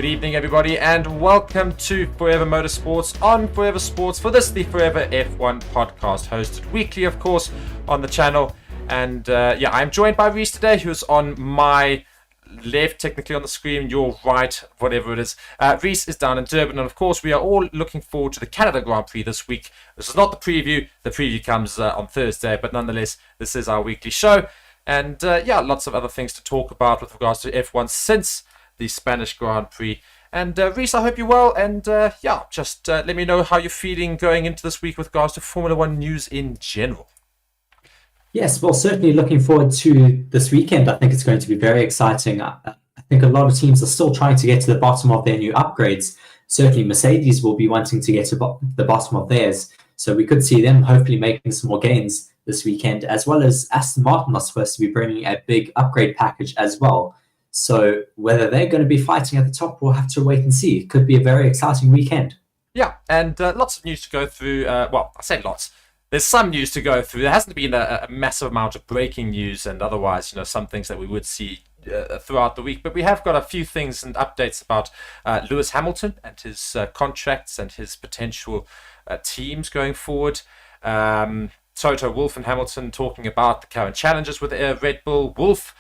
evening, everybody, and welcome to Forever Motorsports on Forever Sports for this, the Forever F1 podcast, hosted weekly, of course, on the channel. And I'm joined by Reese today, who's on my left, technically on the screen, your right, whatever it is. Reese is down in Durban, and of course, we are all looking forward to the Canada Grand Prix this week. This is not the preview. The preview comes on Thursday, but nonetheless, this is our weekly show. And lots of other things to talk about with regards to F1 since the Spanish Grand Prix. And Reese, I hope you're well. And just let me know how you're feeling going into this week with regards to Formula One news in general. Yes, well, certainly looking forward to this weekend. I think it's going to be very exciting. I think a lot of teams are still trying to get to the bottom of their new upgrades. Certainly Mercedes will be wanting to get to the bottom of theirs. So we could see them hopefully making some more gains this weekend, as well as Aston Martin are supposed to be bringing a big upgrade package as well. So whether they're going to be fighting at the top, we'll have to wait and see. It could be a very exciting weekend. Yeah, and lots of news to go through. I say lots. There's some news to go through. There hasn't been a massive amount of breaking news and otherwise, some things that we would see throughout the week. But we have got a few things and updates about Lewis Hamilton and his contracts and his potential teams going forward. Toto Wolff and Hamilton talking about the current challenges with Red Bull. Wolff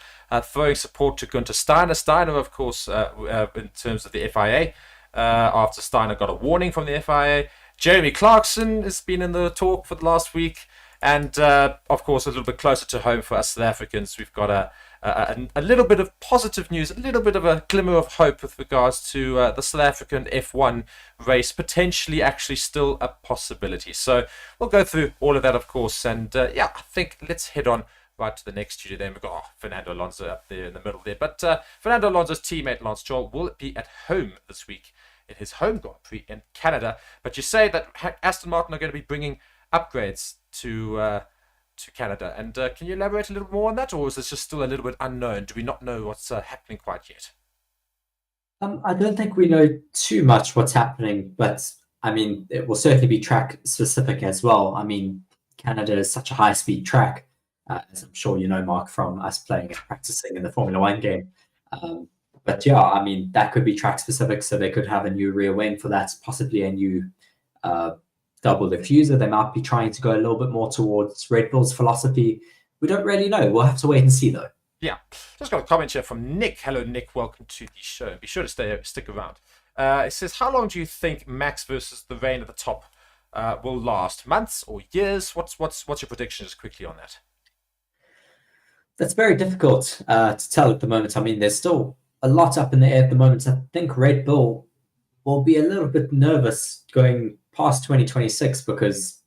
throwing support to Gunther Steiner. Steiner, of course, in terms of the FIA, after Steiner got a warning from the FIA. Jeremy Clarkson has been in the talk for the last week. And, of course, a little bit closer to home for us South Africans, we've got a little bit of positive news, a little bit of a glimmer of hope with regards to the South African F1 race, potentially actually still a possibility. So we'll go through all of that, of course. And, I think let's head on right to the next studio. Then we've got Fernando Alonso up there in the middle there. But Fernando Alonso's teammate, Lance Stroll, will be at home this week in his home Grand Prix in Canada. But you say that Aston Martin are going to be bringing upgrades to Canada. And can you elaborate a little more on that? Or is this just still a little bit unknown? Do we not know what's happening quite yet? I don't think we know too much what's happening, but I mean, it will certainly be track specific as well. I mean, Canada is such a high speed track. As I'm sure you know, Mark, from us playing and practicing in the Formula One game. But yeah, I mean, that could be track specific, so they could have a new rear wing for that, possibly a new double diffuser. They might be trying to go a little bit more towards Red Bull's philosophy. We don't really know. We'll have to wait and see, though. Yeah. Just got a comment here from Nick. Hello, Nick. Welcome to the show. Be sure to stick around. It says, how long do you think Max versus the rain at the top will last? Months or years? What's your prediction just quickly on that? That's very difficult to tell at the moment. I mean, there's still a lot up in the air at the moment. I think Red Bull will be a little bit nervous going past 2026 because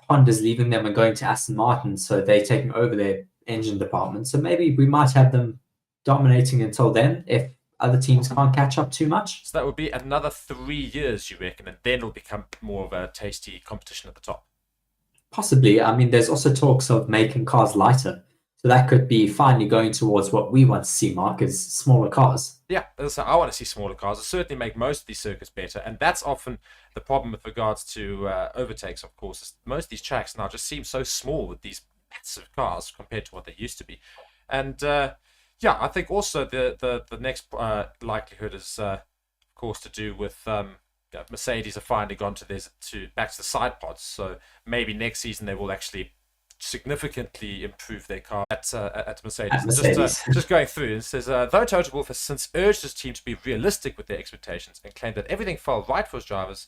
Honda's leaving them and going to Aston Martin, so they're taking over their engine department. So maybe we might have them dominating until then if other teams can't catch up too much. So that would be another 3 years, you reckon, and then it'll become more of a tasty competition at the top? Possibly. I mean, there's also talks of making cars lighter. So that could be finally going towards what we want to see, Mark, is smaller cars. Yeah, so I want to see smaller cars. It'll certainly make most of these circuits better. And that's often the problem with regards to overtakes, of course. Is most of these tracks now just seem so small with these massive cars compared to what they used to be. And I think also the next likelihood is, of course, to do with Mercedes have finally gone back to the side pods. So maybe next season they will actually significantly improve their car at Mercedes. Just going through, it says, though Toto Wolff has since urged his team to be realistic with their expectations and claimed that everything fell right for his drivers,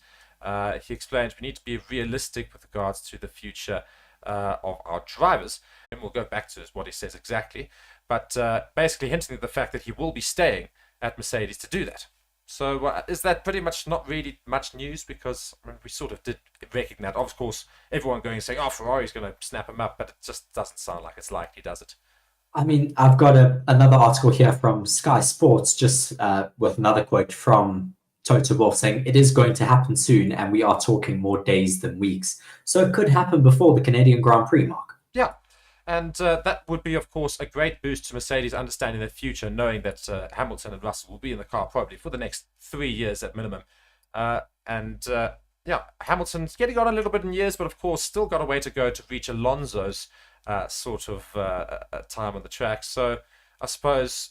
he explained we need to be realistic with regards to the future of our drivers. And we'll go back to what he says exactly, but basically hinting at the fact that he will be staying at Mercedes to do that. So is that pretty much not really much news? Because we sort of did recognize, of course, everyone going and saying, oh, Ferrari's going to snap him up, but it just doesn't sound like it's likely, does it? I mean, I've got another article here from Sky Sports, just with another quote from Toto Wolff saying, it is going to happen soon, and we are talking more days than weeks. So it could happen before the Canadian Grand Prix, Mark. Yeah. And that would be, of course, a great boost to Mercedes understanding their future, knowing that Hamilton and Russell will be in the car probably for the next 3 years at minimum. Hamilton's getting on a little bit in years, but of course still got a way to go to reach Alonso's time on the track. So I suppose,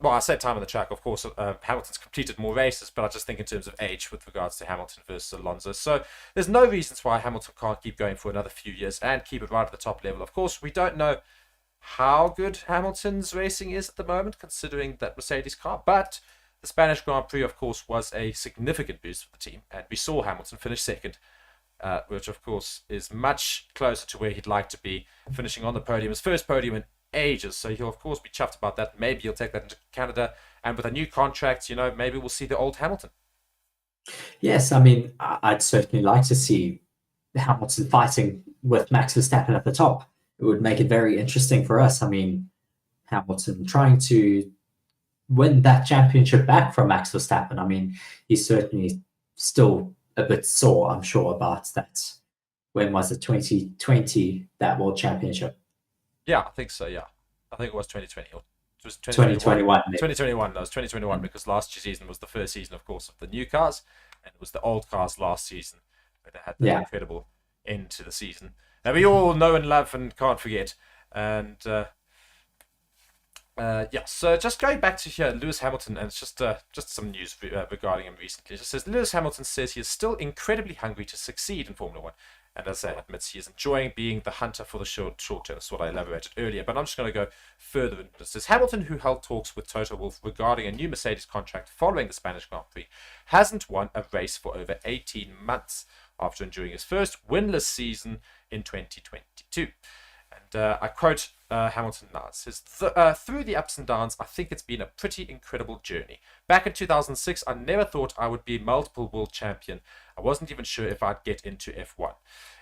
well, I said time on the track, of course. Hamilton's completed more races, but I just think in terms of age with regards to Hamilton versus Alonso. So there's no reasons why Hamilton can't keep going for another few years and keep it right at the top level. Of course, we don't know how good Hamilton's racing is at the moment, considering that Mercedes car, but the Spanish Grand Prix, of course, was a significant boost for the team, and we saw Hamilton finish second, which, of course, is much closer to where he'd like to be, finishing on the podium, his first podium in ages. So he'll, of course, be chuffed about that. Maybe he'll take that into Canada, and with a new contract, maybe we'll see the old Hamilton. Yes, I mean, I'd certainly like to see Hamilton fighting with Max Verstappen at the top. It would make it very interesting for us. I mean, Hamilton trying to win that championship back from Max Verstappen. I mean, he's certainly still a bit sore, I'm sure, about that. When was it? 2020, that World Championship? Yeah, I think so, yeah. I think it was 2020. Or it was 2021. 2021, no, it was 2021 because last season was the first season, of course, of the new cars, and it was the old cars last season where they had the incredible end to the season that we all know and love and can't forget. And so just going back to here, Lewis Hamilton, and it's just some news regarding him recently. It just says Lewis Hamilton says he is still incredibly hungry to succeed in Formula One, and as I admits he is enjoying being the hunter for the short term. That's what I elaborated earlier, but I'm just going to go further into this. It says Hamilton, who held talks with Toto Wolff regarding a new Mercedes contract following the Spanish Grand Prix, hasn't won a race for over 18 months after enduring his first winless season in 2022. And I quote Hamilton now. It says, through the ups and downs, I think it's been a pretty incredible journey. Back in 2006, I never thought I would be multiple world champion. I wasn't even sure if I'd get into F1.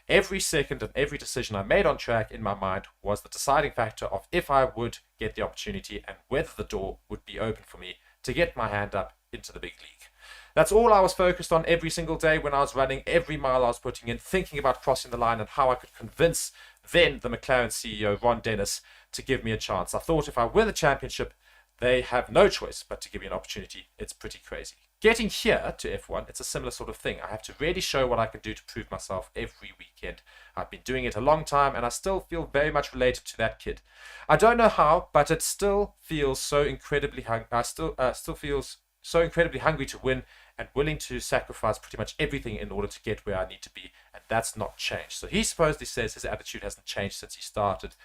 Every second of every decision I made on track in my mind was the deciding factor of if I would get the opportunity and whether the door would be open for me to get my hand up into the big league. That's all I was focused on every single day when I was running, every mile I was putting in, thinking about crossing the line and how I could convince then the McLaren CEO, Ron Dennis, to give me a chance. I thought if I win the championship, they have no choice but to give me an opportunity. It's pretty crazy. Getting here to F1, it's a similar sort of thing. I have to really show what I can do to prove myself every weekend. I've been doing it a long time, and I still feel very much related to that kid. I don't know how, but it still feels so incredibly I still feels so incredibly hungry to win and willing to sacrifice pretty much everything in order to get where I need to be, and that's not changed. So he supposedly says his attitude hasn't changed since he started,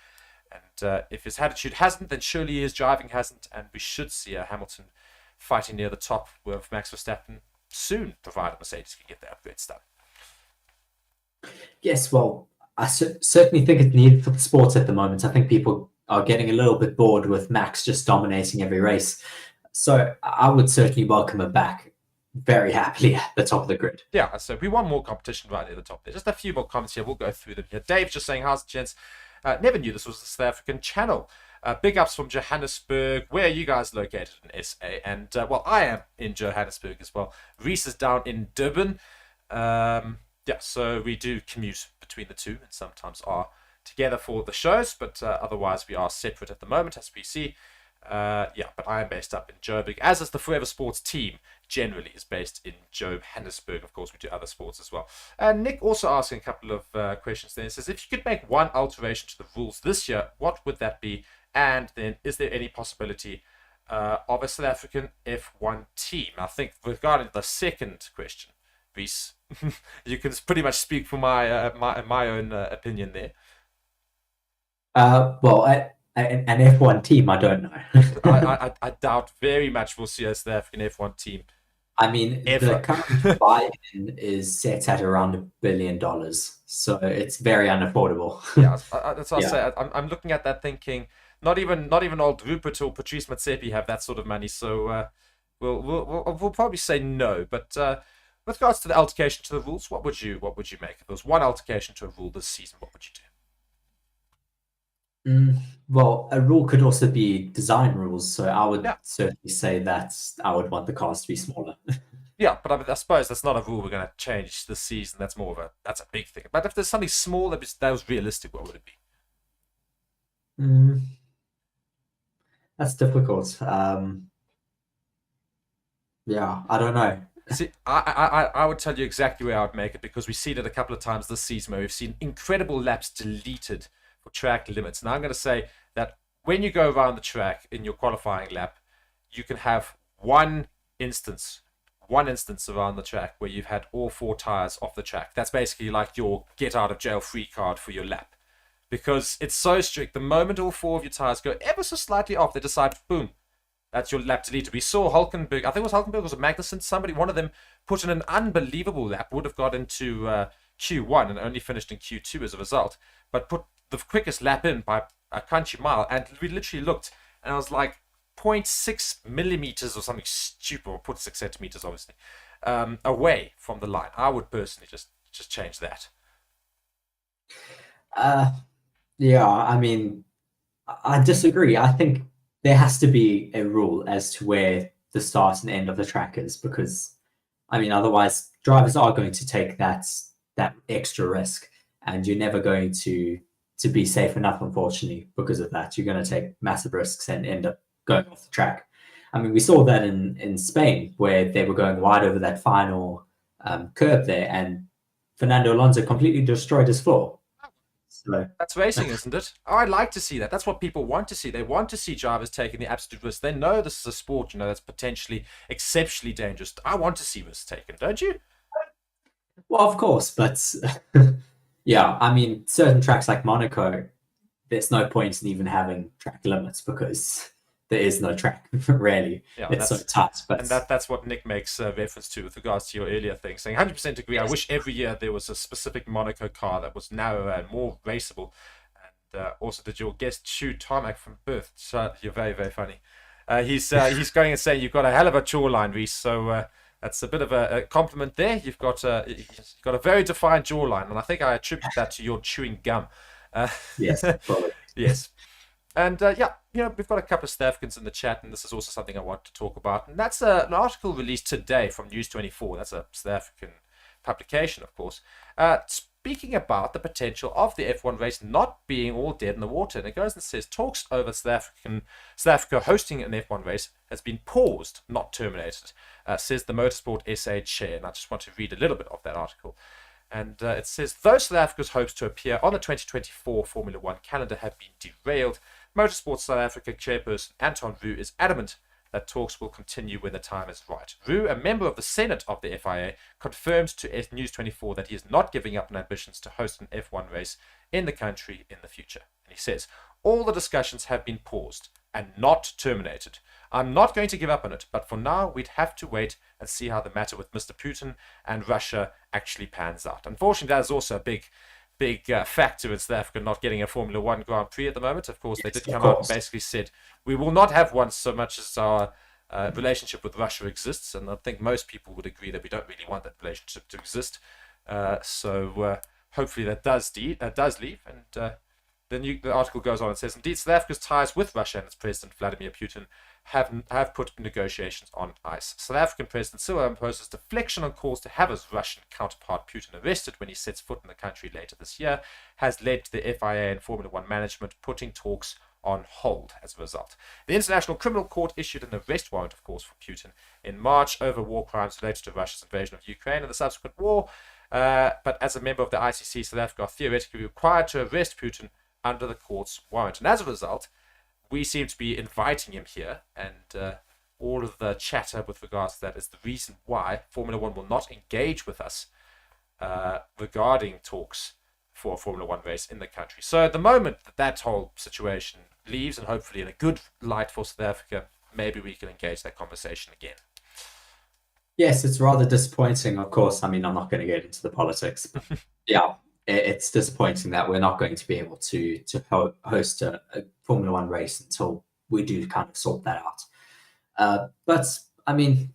and if his attitude hasn't, then surely his driving hasn't, and we should see a Hamilton fighting near the top with Max Verstappen soon, provided Mercedes can get the upgrades done. Yes, well, I certainly think it's needed for the sport at the moment. I think people are getting a little bit bored with Max just dominating every race. So I would certainly welcome him back very happily at the top of the grid. Yeah, so we want more competition right at the top there. Just a few more comments here. We'll go through them here. Dave's just saying, how's it, gents? Never knew this was the South African channel. Big ups from Johannesburg. Where are you guys located in SA? And, well, I am in Johannesburg as well. Reese is down in Durban. So we do commute between the two and sometimes are together for the shows, but otherwise we are separate at the moment, as we see. But I am based up in Joburg, as is the Forever Sports team generally is based in Johannesburg. Of course, we do other sports as well. And Nick also asking a couple of questions there. He says, if you could make one alteration to the rules this year, what would that be? And then, is there any possibility of a South African F1 team? I think regarding the second question, Reese, you can pretty much speak for my own opinion there. An F1 team, I don't know. I doubt very much we'll see a South African F1 team. I mean, the current buy-in is set at around $1 billion, so it's very unaffordable. Yeah, that's what I say. I'm looking at that thinking, not even old Rupert or Patrice Motsepe have that sort of money, so we'll probably say no. But with regards to the altercation to the rules, what would you make? If there was one altercation to a rule this season, what would you do? Well, a rule could also be design rules, so I would certainly say that I would want the cars to be smaller. Yeah, but I suppose that's not a rule we're going to change this season. That's more of that's a big thing. But if there's something small that was realistic, what would it be? That's difficult. I don't know. See, I would tell you exactly where I would make it, because we've seen it a couple of times this season where we've seen incredible laps deleted for track limits. Now I'm going to say that when you go around the track in your qualifying lap, you can have one instance around the track where you've had all 4 tires off the track. That's basically like your get out of jail free card for your lap, because it's so strict. The moment all 4 of your tires go ever so slightly off, they decide, boom, that's your lap deleted. We saw Hulkenberg, I think it was Hulkenberg, was it Magnussen? One of them put in an unbelievable lap, would have got into Q1 and only finished in Q2 as a result, but put the quickest lap in by a country mile. And we literally looked, and I was like, 0.6 millimeters or something stupid, or 0.6 centimeters, obviously, away from the line. I would personally just change that. Yeah, I mean, I disagree. I think there has to be a rule as to where the start and end of the track is, because, I mean, otherwise drivers are going to take that extra risk, and you're never going to be safe enough, unfortunately, because of that. You're going to take massive risks and end up going off the track. I mean, we saw that in Spain, where they were going wide over that final curve there, and Fernando Alonso completely destroyed his floor. So that's racing, isn't it? Oh, I'd like to see that. That's what people want to see. They want to see drivers taking the absolute risk. They know this is a sport, that's potentially exceptionally dangerous. I want to see risks taken, don't you? Well, of course, but yeah, I mean, certain tracks like Monaco, there's no point in even having track limits, because there is no track, really. Yeah, it's so tight. But and that's what Nick makes reference to with regards to your earlier thing, saying 100% agree. I wish every year there was a specific Monaco car that was narrower and more raceable. And also, did your guest chew tarmac from birth? So you're very, very funny. He's going and saying you've got a hell of a jawline, Reese. So that's a bit of a compliment there. You've got a very defined jawline, and I think I attribute that to your chewing gum. Yes, probably. Yes. And we've got a couple of South Africans in the chat, and this is also something I want to talk about. And that's an article released today from News 24. That's a South African publication, of course, speaking about the potential of the F1 race not being all dead in the water. And it goes and says talks over South Africa hosting an F1 race has been paused, not terminated, says the Motorsport SA chair. And I just want to read a little bit of that article. And it says, though South Africa's hopes to appear on the 2024 Formula One calendar have been derailed, Motorsport South Africa chairperson Anton Roux is adamant that talks will continue when the time is right. Roux, a member of the Senate of the FIA, confirmed to News 24 that he is not giving up on ambitions to host an F1 race in the country in the future. And he says, all the discussions have been paused and not terminated. I'm not going to give up on it, but for now we'd have to wait and see how the matter with Mr. Putin and Russia actually pans out. Unfortunately, that is also a big factor in South Africa not getting a Formula One Grand Prix at the moment. Of course, they did come out and basically said, we will not have one so much as our relationship with Russia exists. And I think most people would agree that we don't really want that relationship to exist. So hopefully that does leave. And the article goes on and says, indeed, South Africa's ties with Russia and its President Vladimir Putin have put negotiations on ice. South African President Cyril Ramaphosa's deflection on calls to have his Russian counterpart Putin arrested when he sets foot in the country later this year has led to the FIA and Formula One management putting talks on hold as a result. The International Criminal Court issued an arrest warrant, of course, for Putin in March over war crimes related to Russia's invasion of Ukraine and the subsequent war. But as a member of the ICC, South Africa are theoretically required to arrest Putin under the court's warrant. And as a result, we seem to be inviting him here, and all of the chatter with regards to that is the reason why Formula One will not engage with us regarding talks for a Formula One race in the country. So at the moment that whole situation leaves, and hopefully in a good light for South Africa, maybe we can engage that conversation again. Yes, it's rather disappointing, of course. I mean, I'm not going to get into the politics, but yeah, it's disappointing that we're not going to be able to host a Formula One race until we do kind of sort that out. But I mean,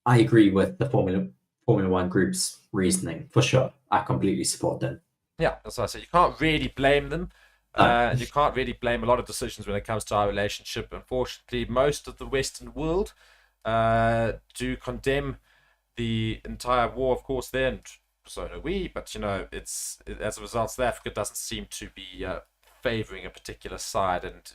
I agree with the Formula One group's reasoning for sure. I completely support them. Yeah, that's what I said. You can't really blame them. And you can't really blame a lot of decisions when it comes to our relationship. Unfortunately, most of the Western world do condemn the entire war, of course, there, and so do we. But, it's as a result, South Africa doesn't seem to be favouring a particular side and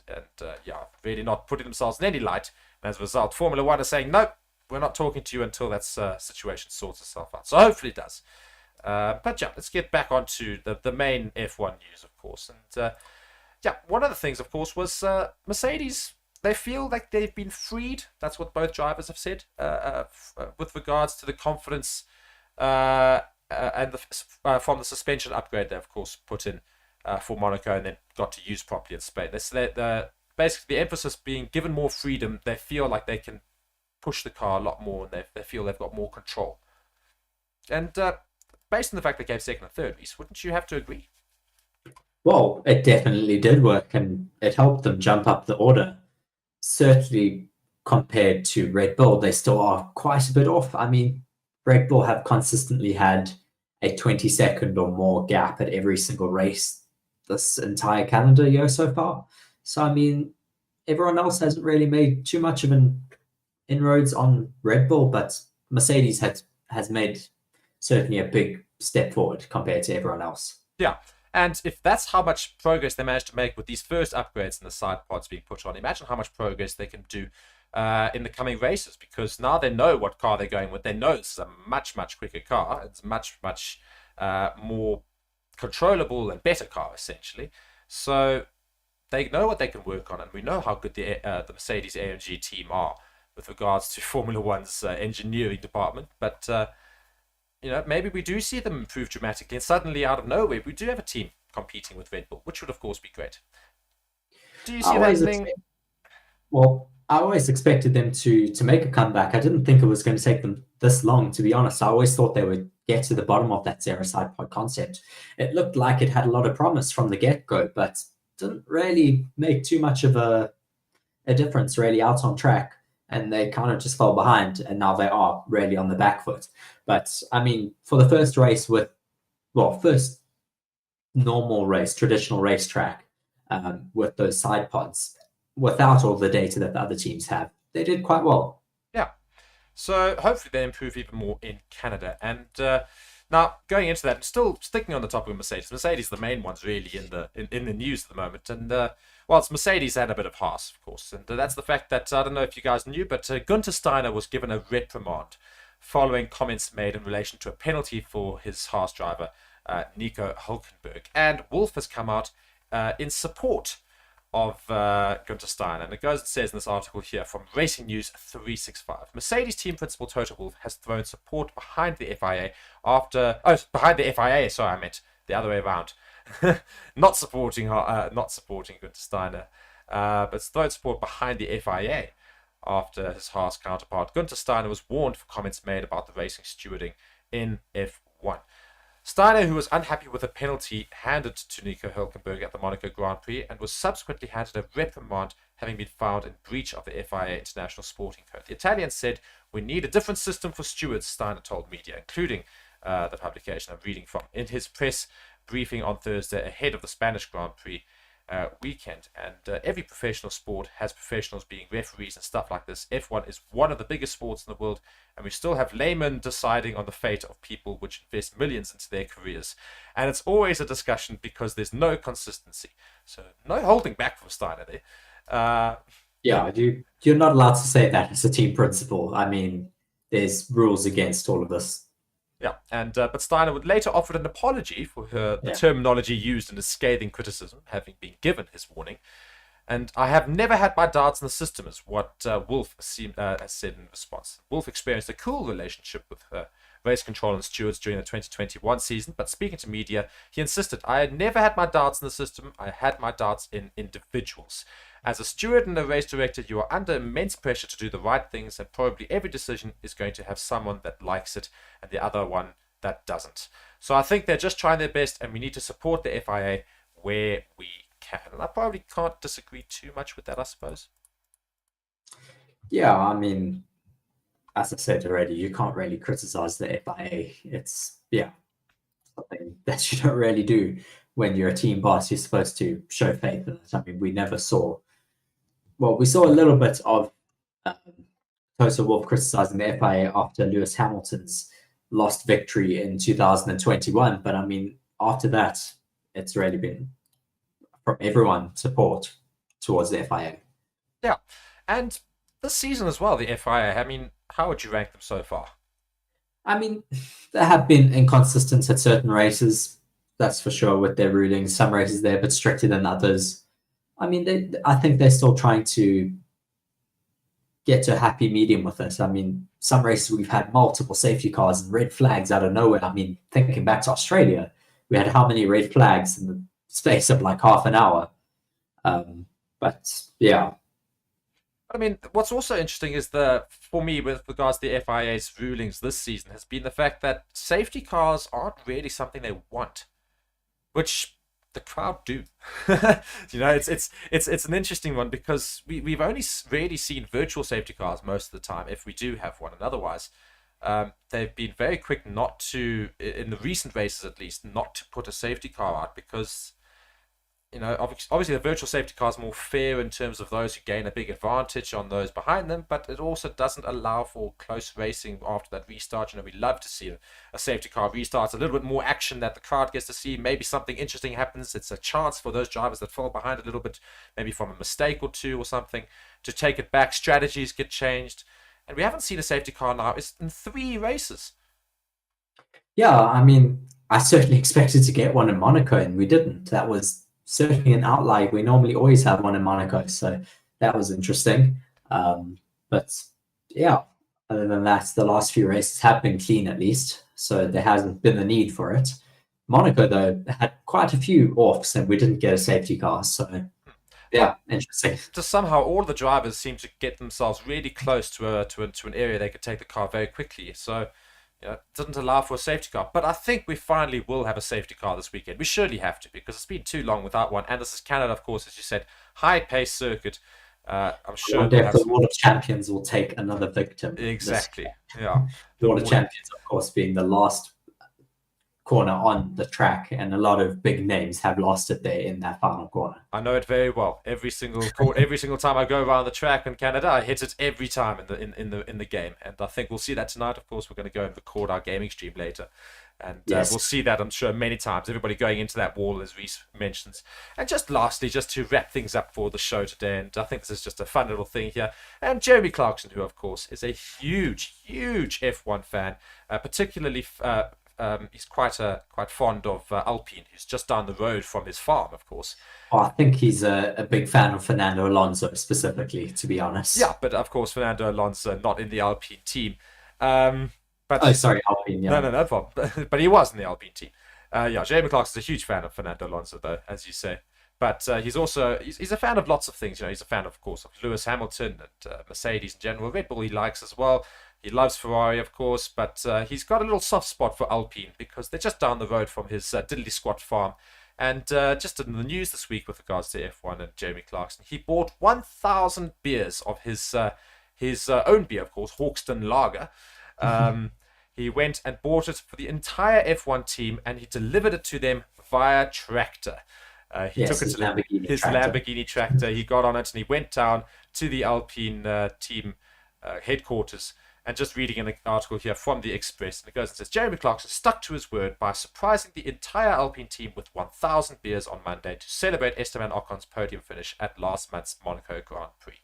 really not putting themselves in any light. And as a result, Formula One is saying, nope, we're not talking to you until that situation sorts itself out. So hopefully it does. But yeah, let's get back onto the main F1 news, of course. And one of the things, of course, was Mercedes they feel like they've been freed. That's what both drivers have said with regards to the confidence and from the suspension upgrade they, of course, put in for Monaco and then got to use properly in Spain. Basically, the emphasis being given more freedom. They feel like they can push the car a lot more, and they feel they've got more control. And based on the fact they came second and third, Reese, wouldn't you have to agree? Well, it definitely did work, and it helped them jump up the order. Certainly, compared to Red Bull, they still are quite a bit off. I mean, Red Bull have consistently had a 20-second or more gap at every single race this entire calendar year so far. So, I mean, everyone else hasn't really made too much of an inroads on Red Bull, but Mercedes has made certainly a big step forward compared to everyone else. Yeah. And if that's how much progress they managed to make with these first upgrades and the side pods being put on, imagine how much progress they can do in the coming races, because now they know what car they're going with. They know it's a much, much quicker car. It's much, much more controllable and better car, essentially. So they know what they can work on, and we know how good the Mercedes AMG team are with regards to Formula One's engineering department. But maybe we do see them improve dramatically, and suddenly, out of nowhere, we do have a team competing with Red Bull, which would, of course, be great. Do you see that thing? Well, I always expected them to make a comeback. I didn't think it was going to take them this long, to be honest. I always thought they would get to the bottom of that zero side pod concept. It looked like it had a lot of promise from the get-go, but didn't really make too much of a difference really out on track. And they kind of just fell behind, and now they are really on the back foot. But, I mean, for the first race first normal race, traditional racetrack with those side pods, without all the data that the other teams have, they did quite well. Yeah. So hopefully they improve even more in Canada. And now going into that, still sticking on the topic of Mercedes. Mercedes are the main ones really in the news at the moment. And it's Mercedes and a bit of Haas, of course. And that's the fact that, I don't know if you guys knew, but Gunther Steiner was given a reprimand following comments made in relation to a penalty for his Haas driver, Nico Hülkenberg. And Wolf has come out in support of Gunther Steiner. And it goes and says in this article here from Racing News 365. Mercedes team principal Toto Wolff has thrown support behind the FIA behind the FIA, sorry, I meant the other way around. not supporting Gunther Steiner, but thrown support behind the FIA after his Haas counterpart Gunther Steiner was warned for comments made about the racing stewarding in F1. Steiner, who was unhappy with a penalty handed to Nico Hülkenberg at the Monaco Grand Prix and was subsequently handed a reprimand, having been found in breach of the FIA International Sporting Code. The Italian said, "We need a different system for stewards," Steiner told media, including the publication I'm reading from, in his press briefing on Thursday ahead of the Spanish Grand Prix weekend. And every professional sport has professionals being referees and stuff like this. F1 is one of the biggest sports in the world, and we still have laymen deciding on the fate of people which invest millions into their careers. And it's always a discussion because there's no consistency. So no holding back from Steiner there. You're not allowed to say that as a team principal. I mean, there's rules against all of this. Yeah, and but Steiner would later offer an apology for the terminology used in his scathing criticism, having been given his warning. And I have never had my darts in the system, is what Wolff has said in response. Wolff experienced a cool relationship with race control and stewards during the 2021 season, but speaking to media, he insisted, "I had never had my darts in the system, I had my darts in individuals. As a steward and a race director, you are under immense pressure to do the right things, and probably every decision is going to have someone that likes it and the other one that doesn't. So I think they're just trying their best, and we need to support the FIA where we can." And I probably can't disagree too much with that, I suppose. Yeah, I mean, as I said already, you can't really criticize the FIA. It's something that you don't really do when you're a team boss. You're supposed to show faith in it. I mean, we saw a little bit of Toto Wolff criticizing the FIA after Lewis Hamilton's lost victory in 2021. But I mean, after that, it's really been from everyone support towards the FIA. Yeah, and this season as well, the FIA, I mean, how would you rank them so far? I mean, they have been inconsistent at certain races, that's for sure, with their rulings. Some races they're a bit stricter than others. I mean, I think they're still trying to get to a happy medium with it. I mean, some races we've had multiple safety cars and red flags out of nowhere. I mean, thinking back to Australia, we had how many red flags in the space of like half an hour. But yeah, I mean, what's also interesting is for me, with regards to the FIA's rulings this season, has been the fact that safety cars aren't really something they want, which the crowd do. It's an interesting one because we've only really seen virtual safety cars most of the time, if we do have one, and otherwise, they've been very quick not to, in the recent races at least, not to put a safety car out because, obviously the virtual safety car is more fair in terms of those who gain a big advantage on those behind them, but it also doesn't allow for close racing after that restart. We love to see a safety car restart. It's a little bit more action that the crowd gets to see. Maybe something interesting happens. It's a chance for those drivers that fall behind a little bit, maybe from a mistake or two or something, to take it back. Strategies get changed. And we haven't seen a safety car now. It's in 3 races. Yeah, I mean, I certainly expected to get one in Monaco, and we didn't. That was certainly an outlier. We normally always have one in Monaco, so that was interesting. But yeah, other than that, the last few races have been clean at least, so there hasn't been the need for it. Monaco, though, had quite a few offs, and we didn't get a safety car, so yeah, interesting. Just somehow all the drivers seem to get themselves really close to an area they could take the car very quickly. So it doesn't allow for a safety car. But I think we finally will have a safety car this weekend. We surely have to, because it's been too long without one. And this is Canada, of course, as you said, high-paced circuit. I'm sure the World of Champions will take another victim. Exactly. Yeah. The World of Champions, of course, being the last corner on the track, and a lot of big names have lost it there in that final corner. I know it very well. Every single time I go around the track in Canada, I hit it every time in the game, and I think we'll see that tonight. Of course, we're going to go and record our gaming stream later, and yes, we'll see that, I'm sure, many times. Everybody going into that wall, as Reese mentions. And just lastly, just to wrap things up for the show today, and I think this is just a fun little thing here. And Jeremy Clarkson, who of course is a huge F1 fan, particularly. He's quite fond of Alpine, who's just down the road from his farm, of course. I think he's a big fan of Fernando Alonso specifically, to be honest. Yeah, but of course Fernando Alonso not in the Alpine team. Alpine. Yeah. No problem. But he was in the Alpine team. Jeremy Clarkson's a huge fan of Fernando Alonso, though, as you say. But he's a fan of lots of things. He's a fan, of course, of Lewis Hamilton and Mercedes in general. Red Bull he likes as well. He loves Ferrari, of course, but he's got a little soft spot for Alpine because they're just down the road from his diddly squat farm. And just in the news this week with regards to F1 and Jeremy Clarkson, he bought 1,000 beers of his own beer, of course, Hawkston Lager. He went and bought it for the entire F1 team, and he delivered it to them via tractor. He took it to his Lamborghini tractor. He got on it and he went down to the Alpine team headquarters. And just reading an article here from the Express, and it goes and says, Jeremy Clarkson stuck to his word by surprising the entire Alpine team with 1,000 beers on Monday to celebrate Esteban Ocon's podium finish at last month's Monaco Grand Prix.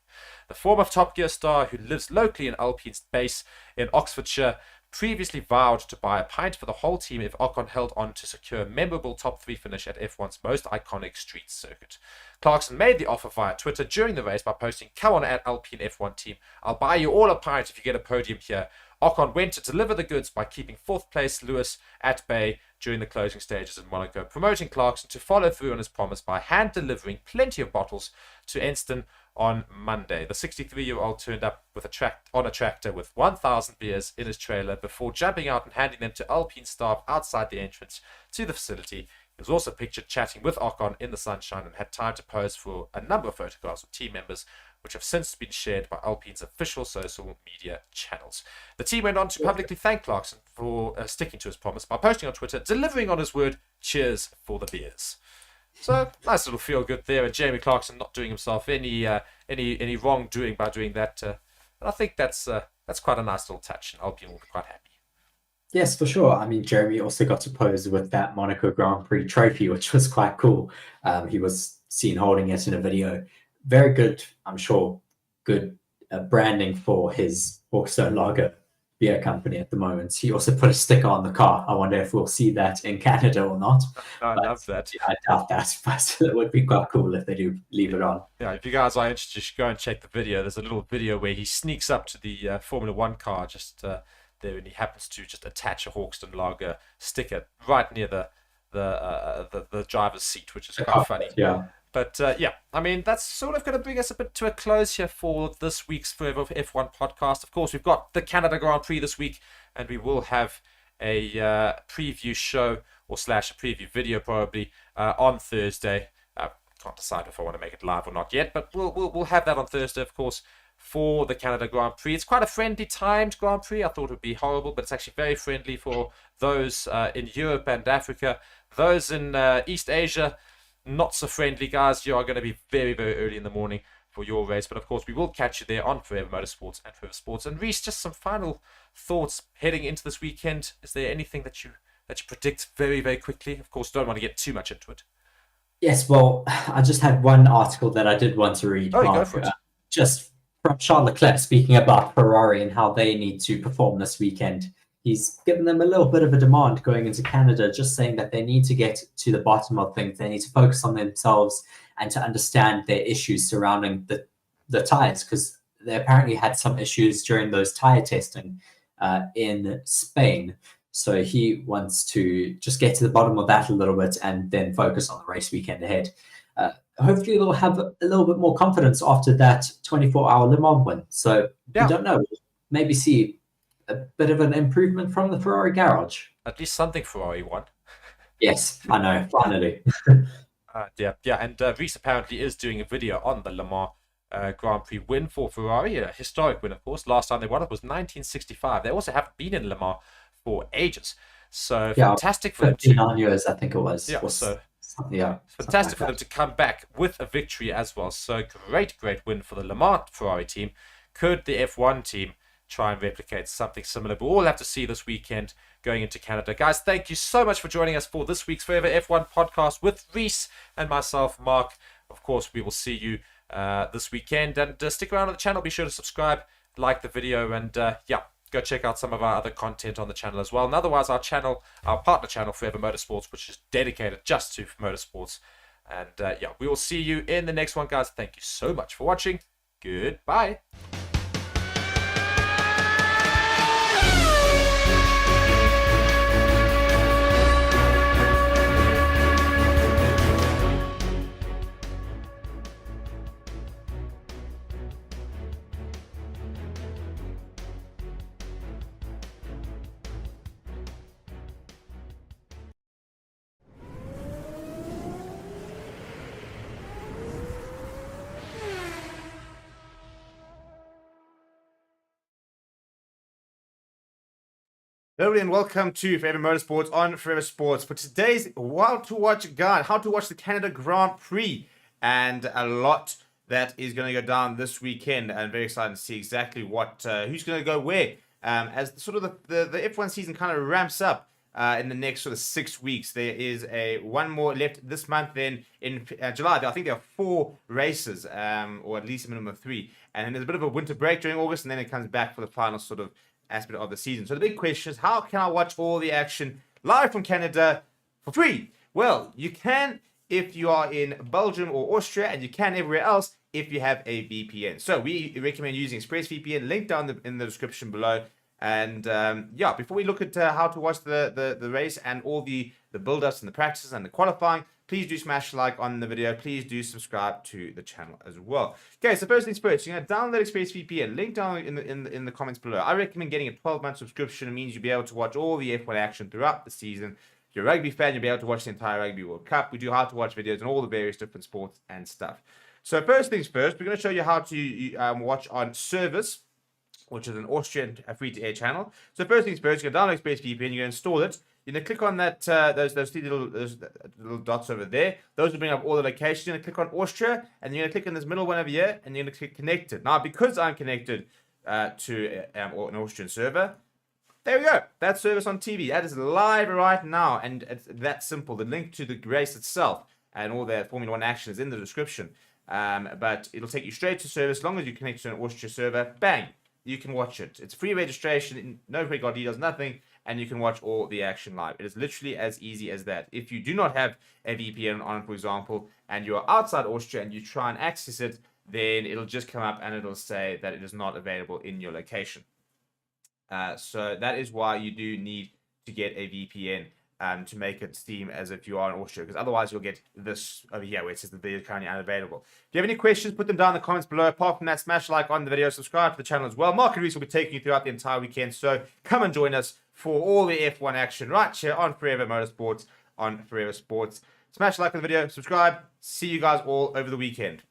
The former Top Gear star, who lives locally in Alpine's base in Oxfordshire, previously vowed to buy a pint for the whole team if Ocon held on to secure a memorable top 3 finish at F1's most iconic street circuit. Clarkson made the offer via Twitter during the race by posting, "Come on at Alpine F1 team, I'll buy you all a pint if you get a podium here." Ocon went to deliver the goods by keeping 4th place Lewis at bay during the closing stages in Monaco, promoting Clarkson to follow through on his promise by hand delivering plenty of bottles to Enston on Monday. The 63-year-old turned up on a tractor with 1,000 beers in his trailer before jumping out and handing them to Alpine staff outside the entrance to the facility. He was also pictured chatting with Ocon in the sunshine and had time to pose for a number of photographs with team members, which have since been shared by Alpine's official social media channels. The team went on to publicly thank Clarkson for sticking to his promise by posting on Twitter, delivering on his word, "Cheers for the beers." So nice little feel good there, and Jeremy Clarkson not doing himself any wrongdoing by doing that. And I think that's quite a nice little touch, and Alpine will be quite happy. Yes, for sure. I mean, Jeremy also got to pose with that Monaco Grand Prix trophy, which was quite cool. He was seen holding it in a video. Very good, I'm sure, good branding for his Hawkston Lager beer company at the moment. He also put a sticker on the car. I wonder if we'll see that in Canada or not. I But, love that. yeah, I doubt that, but it would be quite cool if they do leave it on. Yeah, if you guys are interested, just go and check the video. There's a little video where he sneaks up to the Formula One car just there, and he happens to just attach a Hawkston Lager sticker right near the driver's seat, which is quite funny. Yeah. But yeah, I mean, that's sort of going to bring us a bit to a close here for this week's Forever F1 podcast. Of course, we've got the Canada Grand Prix this week, and we will have a preview show or slash a preview video probably on Thursday. Can't decide if I want to make it live or not yet, but we'll have that on Thursday, of course, for the Canada Grand Prix. It's quite a friendly timed Grand Prix. I thought it would be horrible, but it's actually very friendly for those in Europe and Africa. Those in East Asia, not so friendly, guys. You are going to be very, very early in the morning for your race, but of course we will catch you there on Forever Motorsports and Forever Sports. And Reese, just some final thoughts heading into this weekend. Is there anything that you predict very, very quickly? Of course, don't want to get too much into it. Yes, well, I just had one article that I did want to read. Oh, Mark, go for it. Just from Charles Leclerc speaking about Ferrari and how they need to perform this weekend. He's given them a little bit of a demand going into Canada, just saying that they need to get to the bottom of things. They need to focus on themselves and to understand their issues surrounding the tires, because they apparently had some issues during those tire testing in Spain. So he wants to just get to the bottom of that a little bit and then focus on the race weekend ahead. Hopefully they'll have a little bit more confidence after that 24-hour Le Mans win. So we don't know. Maybe see a bit of an improvement from the Ferrari garage. At least something Ferrari won. Yes, I know. Finally. Yeah. And Reese apparently is doing a video on the Le Mans Grand Prix win for Ferrari. A historic win, of course. Last time they won it was 1965. They also haven't been in Le Mans for ages. So fantastic for them to 9 years, I think it was. Yeah, so fantastic for them to come back with a victory as well. So great win for the Le Mans Ferrari team. Could the F1 team try and replicate something similar? But we'll have to see this weekend going into Canada. Guys, thank you so much for joining us for this week's Forever F1 podcast with Reese and myself, Mark. Of course, we will see you this weekend, and stick around on the channel. Be sure to subscribe, like the video, and go check out some of our other content on the channel as well. And otherwise, our partner channel, Forever Motorsports, which is dedicated just to motorsports. And we will see you in the next one, guys. Thank you so much for watching. Goodbye. Hello and welcome to Forever Motorsports on Forever Sports for today's How to Watch guide, how to watch the Canada Grand Prix, and a lot that is going to go down this weekend. And very excited to see exactly who's going to go where as sort of the F1 season kind of ramps up in the next sort of 6 weeks. There is one more left this month. Then in July, I think there are 4 races, or at least a minimum of 3. And then there's a bit of a winter break during August, and then it comes back for the final sort of aspect of the season. So the big question is, how can I watch all the action live from Canada for free? Well, you can if you are in Belgium or Austria, and you can everywhere else if you have a VPN. So we recommend using ExpressVPN, link down in the description below. And before we look at how to watch the race and all the build-ups and the practices and the qualifying, please do smash like on the video. Please do subscribe to the channel as well. Okay, so first things first, you're going to download ExpressVPN. Link down in the comments below. I recommend getting a 12-month subscription. It means you'll be able to watch all the F1 action throughout the season. If you're a rugby fan, you'll be able to watch the entire Rugby World Cup. We do how to watch videos on all the various different sports and stuff. So first things first, we're going to show you how to watch on Service, which is an Austrian free-to-air channel. So first things first, you're going to download ExpressVPN, you're going to install it. You're going to click on that those 3 little dots over there. Those will bring up all the locations. You're going to click on Austria, and you're going to click on this middle one over here, and you're going to click Connected. Now, because I'm connected to an Austrian server, there we go. That's Service on TV. That is live right now, and it's that simple. The link to the race itself and all the Formula 1 action is in the description. But it'll take you straight to Service as long as you connect to an Austria server. Bang! you can watch it. It's free registration, no credit card details, nothing, and you can watch all the action live. It is literally as easy as that. If you do not have a VPN on, for example, and you are outside Austria and you try and access it, then it'll just come up and it'll say that it is not available in your location. So that is why you do need to get a VPN to make it seem as if you are in Austria, because otherwise you'll get this over here where it says the video is currently unavailable. If you have any questions, put them down in the comments below. Apart from that, smash a like on the video, subscribe to the channel as well. Mark and Reese will be taking you throughout the entire weekend, so come and join us for all the F1 action right here on Forever Motorsports on Forever Sports. Smash a like on the video, subscribe. See you guys all over the weekend.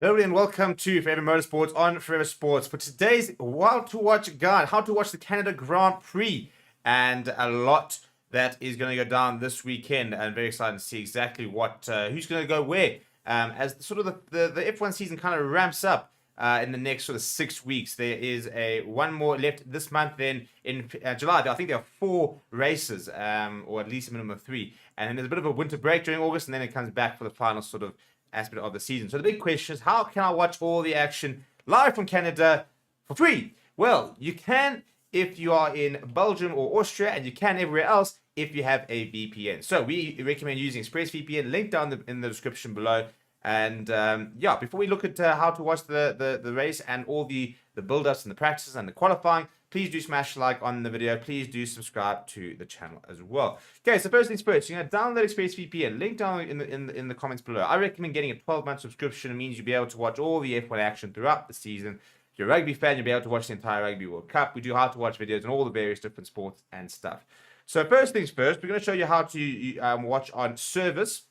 Hello and welcome to Forever Motorsports on Forever Sports for today's Wild to Watch guide, how to watch the Canada Grand Prix, and a lot that is going to go down this weekend. And very excited to see exactly what who's going to go where as sort of the F1 season kind of ramps up in the next sort of 6 weeks. There is one more left this month. Then in July, I think there are 4 races, or at least a minimum of 3. And then there's a bit of a winter break during August, and then it comes back for the final sort of aspect of the season. So the big question is, how can I watch all the action live from Canada for free? Well, you can if you are in Belgium or Austria, and you can everywhere else if you have a VPN. So we recommend using ExpressVPN, link down in the description below. And yeah, before we look at how to watch the race and all the build-ups and the practices and the qualifying, please do smash like on the video. Please do subscribe to the channel as well. Okay, so first things first, you're going to download ExpressVPN. Link down in the comments below. I recommend getting a 12-month subscription. It means you'll be able to watch all the F1 action throughout the season. If you're a rugby fan, you'll be able to watch the entire Rugby World Cup. We do how to watch videos on all the various different sports and stuff. So first things first, we're going to show you how to watch on Service,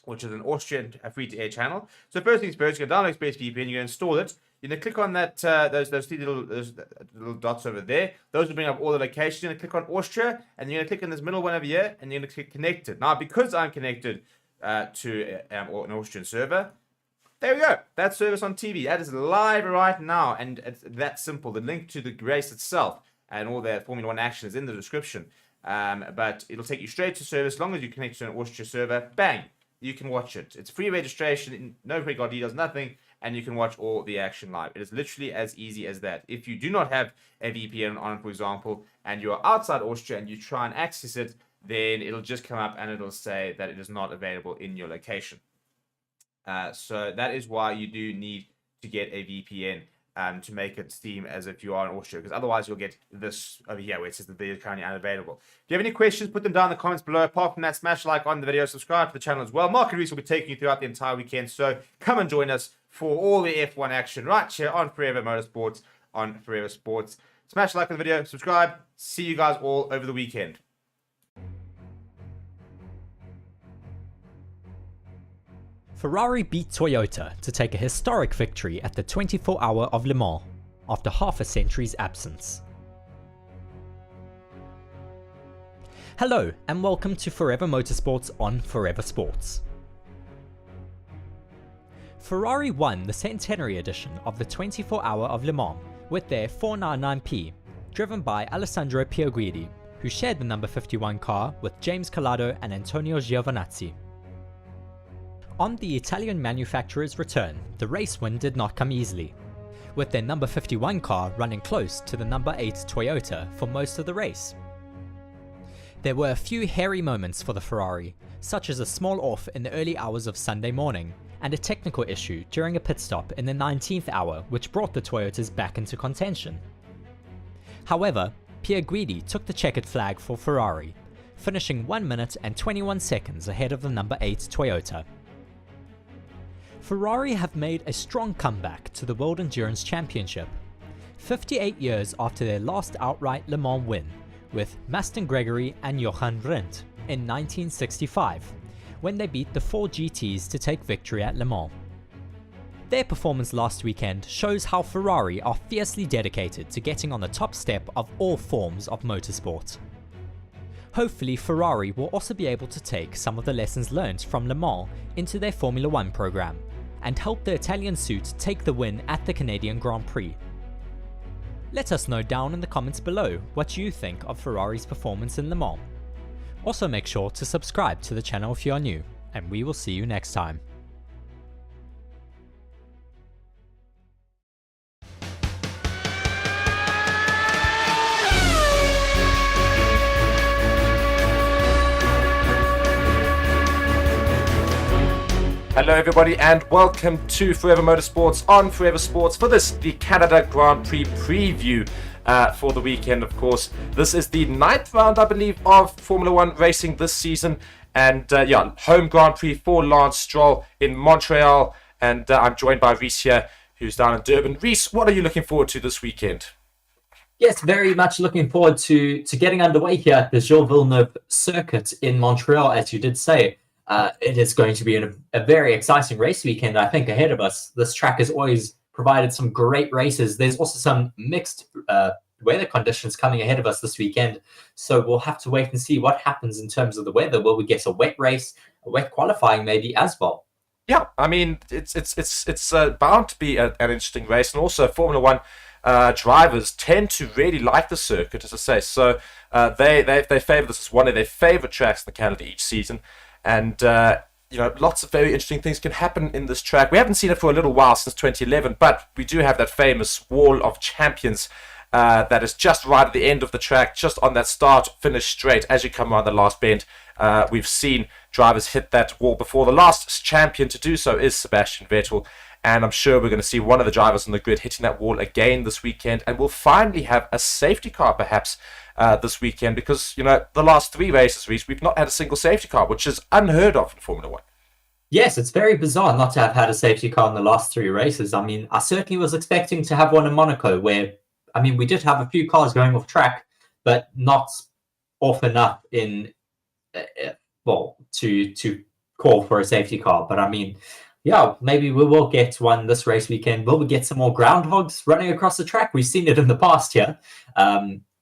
which is an Austrian free-to-air channel. So first things first, you're going to download ExpressVPN, you're going to install it. You're going to click on that those 3 little dots over there. Those will bring up all the locations. You're going to click on Austria, and you're going to click on this middle one over here, and you're going to click Connected. Now, because I'm connected to an Austrian server, there we go. That's Service on TV. That is live right now, and it's that simple. The link to the race itself and all the Formula 1 action is in the description. But it'll take you straight to Service. As long as you connect to an Austria server, bang, you can watch it. It's free registration, no credit card details, nothing, and you can watch all the action live. It is literally as easy as that. If you do not have a VPN on, for example, and you're outside Austria and you try and access it, then it'll just come up and it'll say that it is not available in your location. So that is why you do need to get a VPN to make it seem as if you are in Austria, because otherwise you'll get this over here where it says the video is currently unavailable. If you have any questions, put them down in the comments below. Apart from that, smash like on the video, subscribe to the channel as well. Mark and Reese will be taking you throughout the entire weekend, so come and join us for all the F1 action right here on Forever Motorsports on Forever Sports. Smash like on the video, subscribe. See you guys all over the weekend. Ferrari beat Toyota to take a historic victory at the 24 Hour of Le Mans after half a century's absence. Hello and welcome to Forever Motorsports on Forever Sports. Ferrari won the centenary edition of the 24 Hour of Le Mans with their 499P, driven by Alessandro Pierguidi, who shared the number 51 car with James Calado and Antonio Giovinazzi. On the Italian manufacturer's return, the race win did not come easily, with their number 51 car running close to the number 8 Toyota for most of the race. There were a few hairy moments for the Ferrari, such as a small off in the early hours of Sunday morning, and a technical issue during a pit stop in the 19th hour which brought the Toyotas back into contention. However, Pierguidi took the checkered flag for Ferrari, finishing 1 minute and 21 seconds ahead of the number 8 Toyota. Ferrari have made a strong comeback to the World Endurance Championship, 58 years after their last outright Le Mans win with Maston Gregory and Johan Rindt in 1965, when they beat the 4 GTs to take victory at Le Mans. Their performance last weekend shows how Ferrari are fiercely dedicated to getting on the top step of all forms of motorsport. Hopefully Ferrari will also be able to take some of the lessons learned from Le Mans into their Formula 1 program, and help the Italian suit take the win at the Canadian Grand Prix. Let us know down in the comments below what you think of Ferrari's performance in Le Mans. Also make sure to subscribe to the channel if you are new, and we will see you next time. Hello everybody and welcome to Forever Motorsports on Forever Sports for the Canada Grand Prix preview for the weekend, of course. This is the 9th round, I believe, of Formula 1 racing this season. And yeah, home Grand Prix for Lance Stroll in Montreal. And I'm joined by Reese here, who's down in Durban. Reese, what are you looking forward to this weekend? Yes, very much looking forward to getting underway here at the Gilles Villeneuve circuit in Montreal, as you did say. it is going to be a very exciting race weekend, I think, ahead of us. This track has always provided some great races. There's also some mixed weather conditions coming ahead of us this weekend. So we'll have to wait and see what happens in terms of the weather. Will we get a wet race, a wet qualifying maybe as well? Yeah, I mean, it's bound to be an interesting race. And also Formula One drivers tend to really like the circuit, as I say. So they favour this as one of their favourite tracks in Canada each season. And, lots of very interesting things can happen in this track. We haven't seen it for a little while, since 2011, but we do have that famous Wall of Champions that is just right at the end of the track, just on that start-finish straight as you come around the last bend. We've seen drivers hit that wall before. The last champion to do so is Sebastian Vettel, and I'm sure we're going to see one of the drivers on the grid hitting that wall again this weekend, and we'll finally have a safety car perhaps this weekend, because the last 3 races, we've not had a single safety car, which is unheard of in Formula One. Yes, it's very bizarre not to have had a safety car in the last 3 races. I mean, I certainly was expecting to have one in Monaco, where, I mean, we did have a few cars going off track, but not off enough to call for a safety car. But I mean, yeah, maybe we will get one this race weekend. Will we get some more groundhogs running across the track? We've seen it in the past here.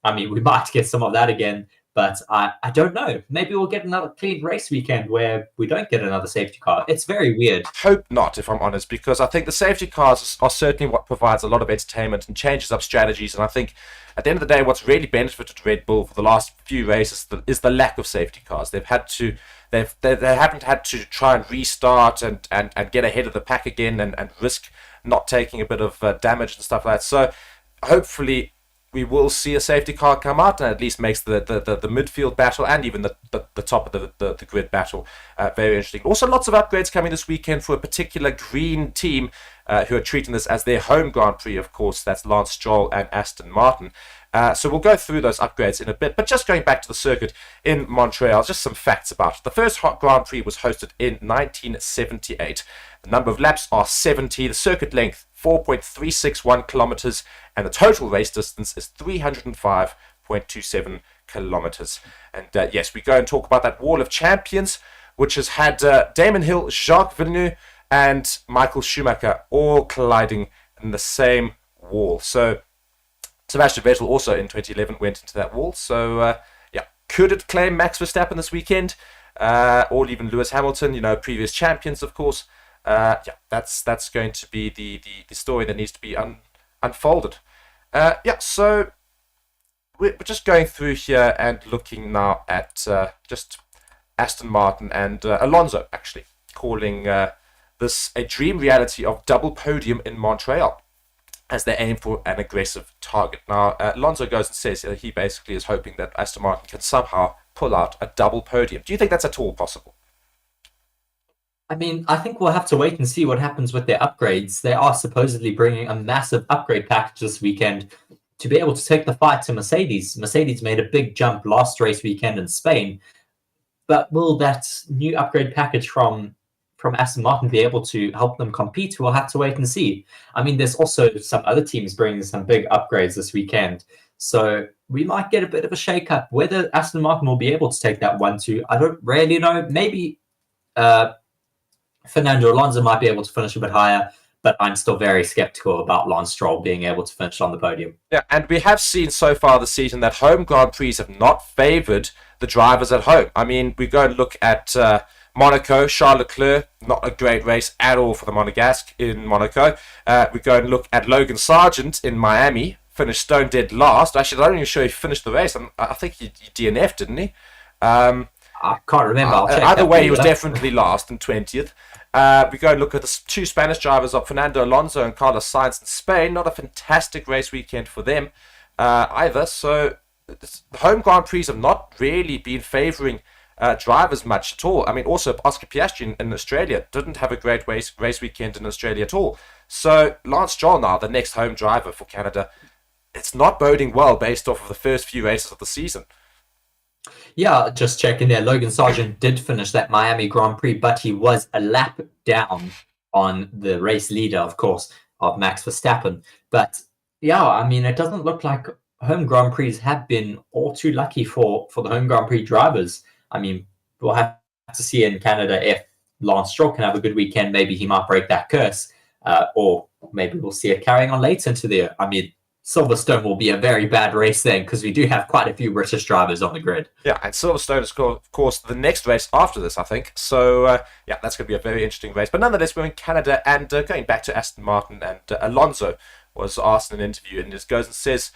I mean, we might get some of that again, but I don't know. Maybe we'll get another clean race weekend where we don't get another safety car. It's very weird. I hope not, if I'm honest, because I think the safety cars are certainly what provides a lot of entertainment and changes up strategies. And I think at the end of the day, what's really benefited Red Bull for the last few races is the lack of safety cars. They haven't had to try and restart and get ahead of the pack again and risk not taking a bit of damage and stuff like that. So hopefully we will see a safety car come out and at least makes the midfield battle and even the top of the grid battle very interesting. Also, lots of upgrades coming this weekend for a particular green team who are treating this as their home Grand Prix, of course. That's Lance Stroll and Aston Martin. So we'll go through those upgrades in a bit. But just going back to the circuit in Montreal, just some facts about it. The first Grand Prix was hosted in 1978. The number of laps are 70. The circuit length, 4.361 kilometers. And the total race distance is 305.27 kilometers. And yes, we go and talk about that Wall of Champions, which has had Damon Hill, Jacques Villeneuve, and Michael Schumacher all colliding in the same wall. So Sebastian Vettel also in 2011 went into that wall. So could it claim Max Verstappen this weekend, or even Lewis Hamilton? Previous champions, of course. That's going to be the story that needs to be unfolded. So we're just going through here and looking now at just Aston Martin and Alonso actually calling this a dream reality of double podium in Montreal as they aim for an aggressive target. Now, Alonso goes and says he basically is hoping that Aston Martin can somehow pull out a double podium. Do you think that's at all possible? I mean, I think we'll have to wait and see what happens with their upgrades. They are supposedly bringing a massive upgrade package this weekend to be able to take the fight to Mercedes. Mercedes made a big jump last race weekend in Spain, but will that new upgrade package from Aston Martin be able to help them compete? We'll have to wait and see. I mean, there's also some other teams bringing some big upgrades this weekend, so we might get a bit of a shake-up. Whether Aston Martin will be able to take that 1-2, I don't really know. Maybe Fernando Alonso might be able to finish a bit higher, but I'm still very skeptical about Lance Stroll being able to finish on the podium. Yeah, and we have seen so far this season that home Grand Prix have not favoured the drivers at home. I mean, we go and look at Monaco, Charles Leclerc, not a great race at all for the Monegasque in Monaco. We go and look at Logan Sargent in Miami, finished stone dead last. Actually, I'm not even sure he finished the race. I think he DNF'd, didn't he? I can't remember. Either way, he was definitely last and 20th. We go and look at the 2 Spanish drivers of Fernando Alonso and Carlos Sainz in Spain. Not a fantastic race weekend for them either. So the home Grand Prix have not really been favouring drivers much at all. I mean, also Oscar Piastri in Australia didn't have a great race weekend in Australia at all. So Lance Stroll now, the next home driver for Canada, it's not boding well based off of the first few races of the season. Yeah, just checking there. Logan Sargent did finish that Miami Grand Prix, but he was a lap down on the race leader, of course, of Max Verstappen. But yeah, I mean, it doesn't look like home Grand Prix have been all too lucky for the home Grand Prix drivers. I mean, we'll have have to see in Canada if Lance Stroll can have a good weekend. Maybe he might break that curse, or maybe we'll see it carrying on later into the year. I mean, Silverstone will be a very bad race then, because we do have quite a few British drivers on the grid. Yeah, and Silverstone is, of course, the next race after this, I think. So, yeah, that's going to be a very interesting race. But nonetheless, we're in Canada, and going back to Aston Martin, and Alonso was asked in an interview, and just goes and says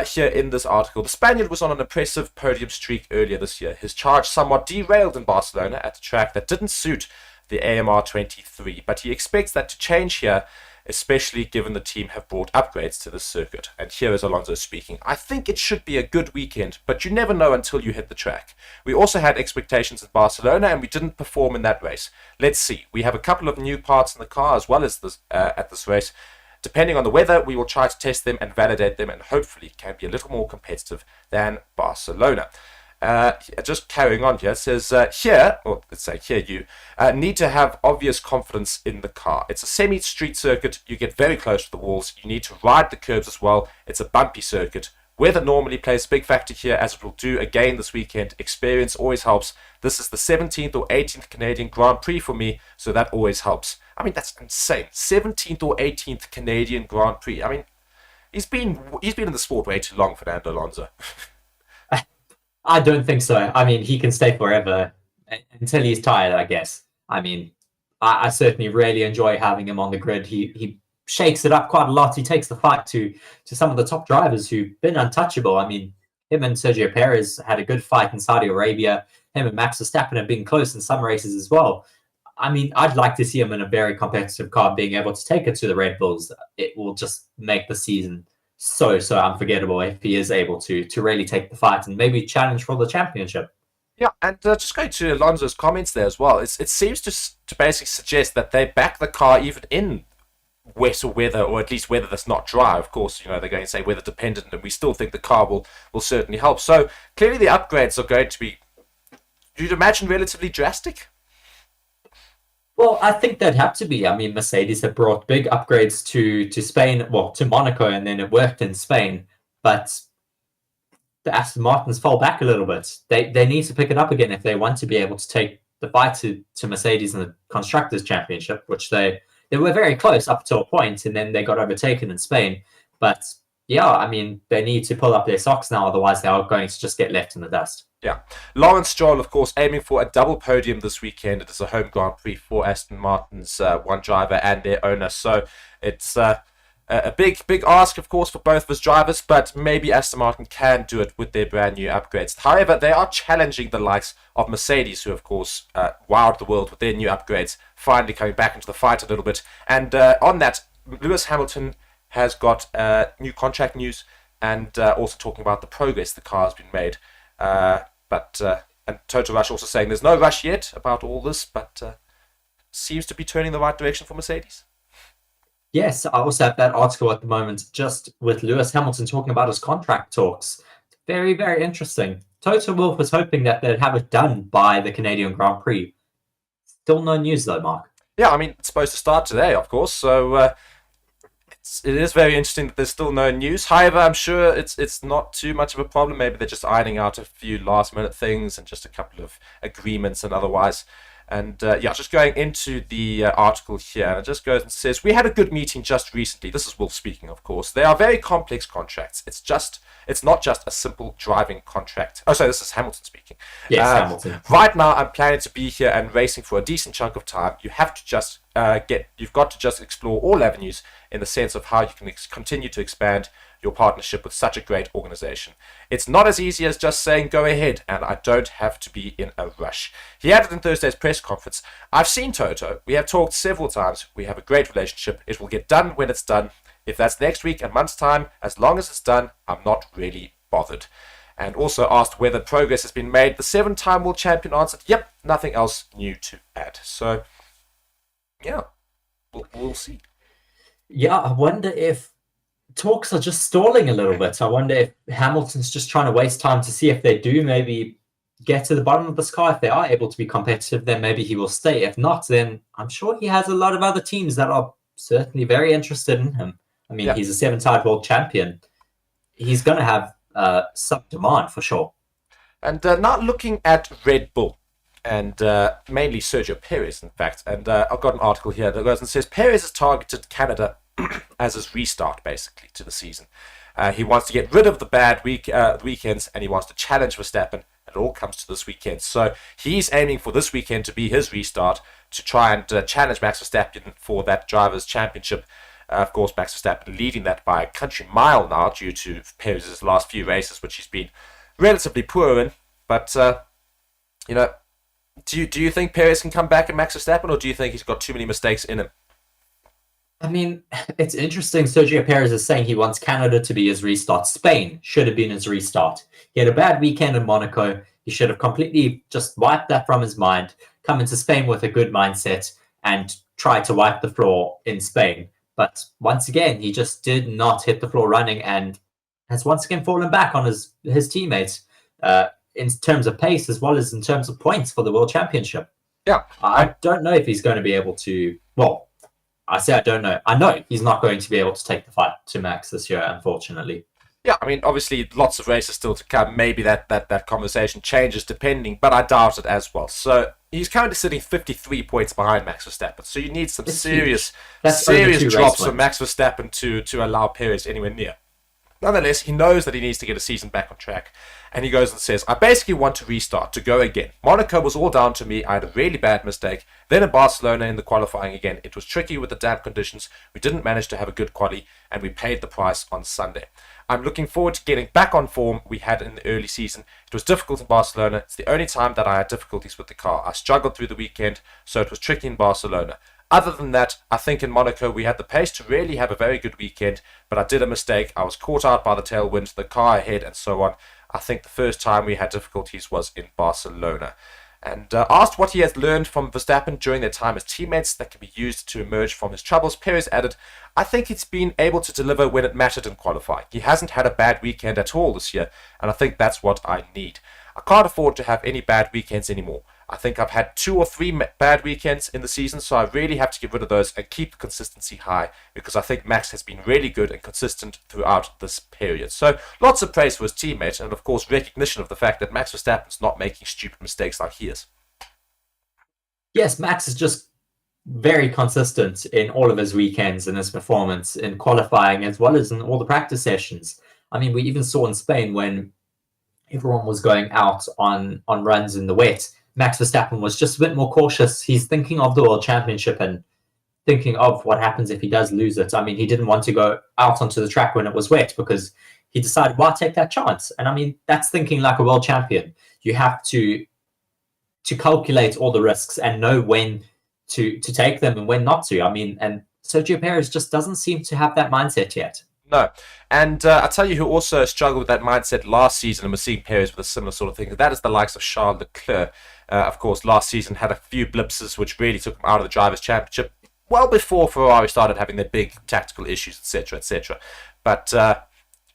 here in this article, the Spaniard was on an impressive podium streak earlier this year. His charge somewhat derailed in Barcelona at a track that didn't suit the AMR 23, but he expects that to change here, especially given the team have brought upgrades to the circuit. And here is Alonso speaking. I think it should be a good weekend, but you never know until you hit the track. We also had expectations in Barcelona, and we didn't perform in that race. Let's see. We have a couple of new parts in the car as well as this, at this race. Depending on the weather, we will try to test them and validate them, and hopefully can be a little more competitive than Barcelona. Just carrying on here, it says here, or let's say here, you need to have obvious confidence in the car. It's a semi-street circuit. You get very close to the walls. You need to ride the curbs as well. It's a bumpy circuit. Weather normally plays a big factor here, as it will do again this weekend. Experience always helps. This is the 17th or 18th Canadian Grand Prix for me, so that always helps. I mean, that's insane. 17th or 18th Canadian Grand Prix. I mean, he's been in the sport way too long, Fernando Alonso. I don't think so. I mean, he can stay forever until he's tired, I guess. I mean, I certainly really enjoy having him on the grid. He shakes it up quite a lot. He takes the fight to some of the top drivers who've been untouchable. I mean, him and Sergio Perez had a good fight in Saudi Arabia. Him and Max Verstappen have been close in some races as well. I mean, I'd like to see him in a very competitive car, being able to take it to the Red Bulls. It will just make the season so unforgettable if he is able to really take the fight and maybe challenge for the championship. Yeah, and just going to Alonso's comments there as well, it seems to basically suggest that they back the car even in wetter weather, or at least weather that's not dry. Of course, they're going to say weather dependent, and we still think the car will certainly help. So clearly the upgrades are going to be, you'd imagine, relatively drastic. Well, I think they'd have to be. I mean, Mercedes have brought big upgrades to Spain, well, to Monaco, and then it worked in Spain. But the Aston Martins fall back a little bit. They need to pick it up again if they want to be able to take the fight to Mercedes in the Constructors' Championship, which they were very close up to a point, and then they got overtaken in Spain. But yeah, I mean, they need to pull up their socks now, otherwise they are going to just get left in the dust. Yeah. Lawrence Stroll, of course, aiming for a double podium this weekend. It is a home Grand Prix for Aston Martin's one driver and their owner. So it's a big ask, of course, for both of his drivers, but maybe Aston Martin can do it with their brand new upgrades. However, they are challenging the likes of Mercedes, who, of course, wowed the world with their new upgrades, finally coming back into the fight a little bit. And on that, Lewis Hamilton has got new contract news, and also talking about the progress the car has been made. And Toto Rush also saying there's no rush yet about all this, but seems to be turning the right direction for Mercedes. Yes, I also have that article at the moment, just with Lewis Hamilton talking about his contract talks. Very, very interesting. Toto Wolff was hoping that they'd have it done by the Canadian Grand Prix. Still no news though, Mark. Yeah, I mean, it's supposed to start today, of course, so it is very interesting that there's still no news. However, I'm sure it's not too much of a problem. Maybe they're just ironing out a few last-minute things and just a couple of agreements and otherwise. And just going into the article here, and it just goes and says, we had a good meeting just recently. This is Wolf speaking, of course. They are very complex contracts. It's not just a simple driving contract. Oh, sorry, this is Hamilton speaking. Yes, Hamilton. Right now, I'm planning to be here and racing for a decent chunk of time. You have to just you've got to just explore all avenues in the sense of how you can continue to expand your partnership with such a great organization. It's not as easy as just saying go ahead, and I don't have to be in a rush. He added in Thursday's press conference, I've seen Toto. We have talked several times. We have a great relationship. It will get done when it's done. If that's next week and month's time, as long as it's done, I'm not really bothered. And also asked whether progress has been made. The 7-time world champion answered, yep, nothing else new to add. So, yeah, we'll see. Yeah, I wonder if talks are just stalling a little bit. I wonder if Hamilton's just trying to waste time to see if they do maybe get to the bottom of this car. If they are able to be competitive, then maybe he will stay. If not, then I'm sure he has a lot of other teams that are certainly very interested in him. I mean, He's a 7-time world champion. He's going to have some demand for sure. And now looking at Red Bull. and mainly Sergio Perez, in fact. And I've got an article here that goes and says Perez has targeted Canada as his restart, basically, to the season. He wants to get rid of the bad weekends, and he wants to challenge Verstappen. It all comes to this weekend. So he's aiming for this weekend to be his restart, to try and challenge Max Verstappen for that Drivers' Championship. Of course, Max Verstappen leading that by a country mile now due to Perez's last few races, which he's been relatively poor in. But, do you think Perez can come back at Max Verstappen, or do you think he's got too many mistakes in him? I mean, it's interesting. Sergio Perez is saying he wants Canada to be his restart. Spain should have been his restart. He had a bad weekend in Monaco. He should have completely just wiped that from his mind, come into Spain with a good mindset, and try to wipe the floor in Spain. But once again, he just did not hit the floor running and has once again fallen back on his teammates in terms of pace as well as in terms of points for the World Championship. Yeah. I don't know if he's going to be able to... Well, I say I don't know. I know he's not going to be able to take the fight to Max this year, unfortunately. Yeah, I mean, obviously, lots of races still to come. Maybe that conversation changes depending, but I doubt it as well. So he's currently sitting 53 points behind Max Verstappen. So you need some serious drops for Max Verstappen to allow Perez anywhere near. Nonetheless, he knows that he needs to get a season back on track. And he goes and says, I basically want to restart, to go again. Monaco was all down to me. I had a really bad mistake. Then in Barcelona in the qualifying again. It was tricky with the damp conditions. We didn't manage to have a good quali, and we paid the price on Sunday. I'm looking forward to getting back on form we had in the early season. It was difficult in Barcelona. It's the only time that I had difficulties with the car. I struggled through the weekend, so it was tricky in Barcelona. Other than that, I think in Monaco we had the pace to really have a very good weekend, but I did a mistake. I was caught out by the tailwind, the car ahead, and so on. I think the first time we had difficulties was in Barcelona. And asked what he has learned from Verstappen during their time as teammates that can be used to emerge from his troubles, Perez added, I think he's been able to deliver when it mattered in qualifying. He hasn't had a bad weekend at all this year, and I think that's what I need. I can't afford to have any bad weekends anymore. I think I've had 2 or 3 bad weekends in the season, so I really have to get rid of those and keep the consistency high, because I think Max has been really good and consistent throughout this period. So lots of praise for his teammate, and of course recognition of the fact that Max Verstappen's not making stupid mistakes like he is. Yes, Max is just very consistent in all of his weekends and his performance in qualifying as well as in all the practice sessions. I mean, we even saw in Spain when everyone was going out on runs in the wet, Max Verstappen was just a bit more cautious. He's thinking of the World Championship and thinking of what happens if he does lose it. I mean, he didn't want to go out onto the track when it was wet because he decided, why take that chance? And I mean, that's thinking like a world champion. You have to calculate all the risks and know when to take them and when not to. I mean, and Sergio Perez just doesn't seem to have that mindset yet. No. And I'll tell you who also struggled with that mindset last season, and we're seeing Perez with a similar sort of thing. That is the likes of Charles Leclerc. Of course, last season had a few blipses which really took him out of the Drivers' Championship well before Ferrari started having their big tactical issues, etc., etc. But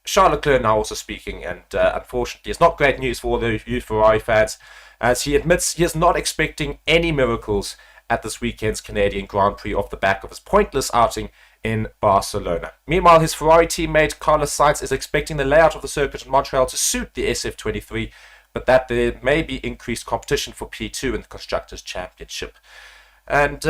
Charles Leclerc now also speaking, and unfortunately, it's not great news for all the you Ferrari fans, as he admits he is not expecting any miracles at this weekend's Canadian Grand Prix off the back of his pointless outing in Barcelona. Meanwhile, his Ferrari teammate Carlos Sainz is expecting the layout of the circuit in Montreal to suit the SF23, but that there may be increased competition for P2 in the Constructors' Championship. And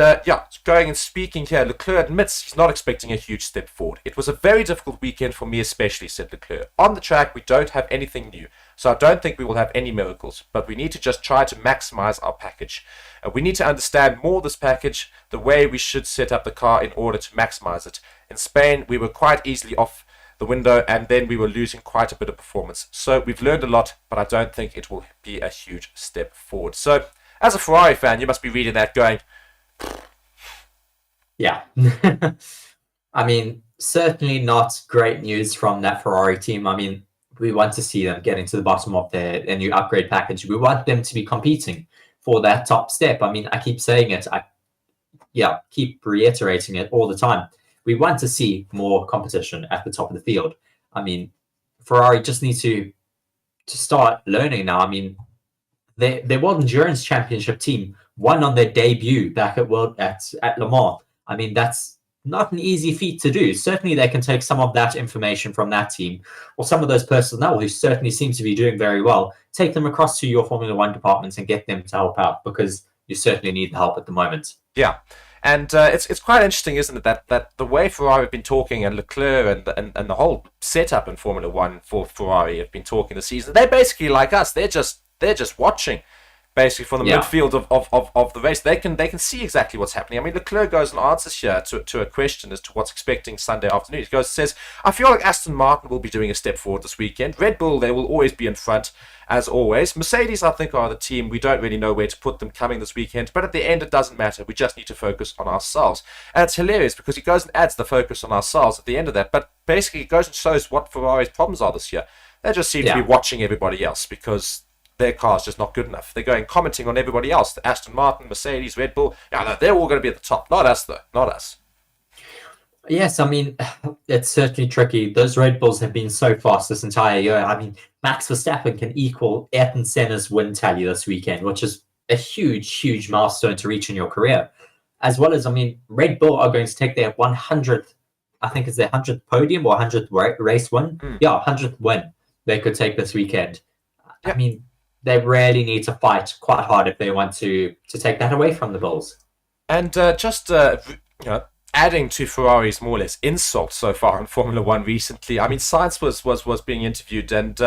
going and speaking here, Leclerc admits he's not expecting a huge step forward. It was a very difficult weekend for me especially, said Leclerc. On the track, we don't have anything new, so I don't think we will have any miracles, but we need to just try to maximize our package. We need to understand more this package, the way we should set up the car in order to maximize it. In Spain, we were quite easily off the window, and then we were losing quite a bit of performance. So we've learned a lot, but I don't think it will be a huge step forward. So as a Ferrari fan, you must be reading that going, yeah. I mean, certainly not great news from that Ferrari team. I mean, we want to see them getting to the bottom of their new upgrade package. We want them to be competing for that top step. I mean, I keep saying it. I keep reiterating it all the time. We want to see more competition at the top of the field. I mean, Ferrari just needs to start learning now. I mean, their World Endurance Championship team won on their debut back at Le Mans. I mean, that's not an easy feat to do. Certainly, they can take some of that information from that team or some of those personnel who certainly seem to be doing very well, take them across to your Formula One departments and get them to help out, because you certainly need the help at the moment. Yeah. And it's quite interesting, isn't it, that the way Ferrari have been talking, and Leclerc and the whole setup in Formula One for Ferrari have been talking this season. They're basically like us. They're just watching, basically, from the midfield of the race. They can see exactly what's happening. I mean, Leclerc goes and answers here to a question as to what's expecting Sunday afternoon. He says, I feel like Aston Martin will be doing a step forward this weekend. Red Bull, they will always be in front, as always. Mercedes, I think, are the team. We don't really know where to put them coming this weekend, but at the end, it doesn't matter. We just need to focus on ourselves. And it's hilarious because he goes and adds the focus on ourselves at the end of that, but basically it goes and shows what Ferrari's problems are this year. They just seem to be watching everybody else because their car's just not good enough. They're going commenting on everybody else. The Aston Martin, Mercedes, Red Bull. Yeah, they're all going to be at the top. Not us, though. Not us. Yes, I mean, it's certainly tricky. Those Red Bulls have been so fast this entire year. I mean, Max Verstappen can equal Ayrton Senna's win tally this weekend, which is a huge, huge milestone to reach in your career. As well as, I mean, Red Bull are going to take their 100th, I think it's their 100th podium or 100th race win. Yeah, 100th win they could take this weekend. I mean, they really need to fight quite hard if they want to take that away from the Bulls. And adding to Ferrari's more or less insult so far in Formula One recently, I mean, Sainz was being interviewed and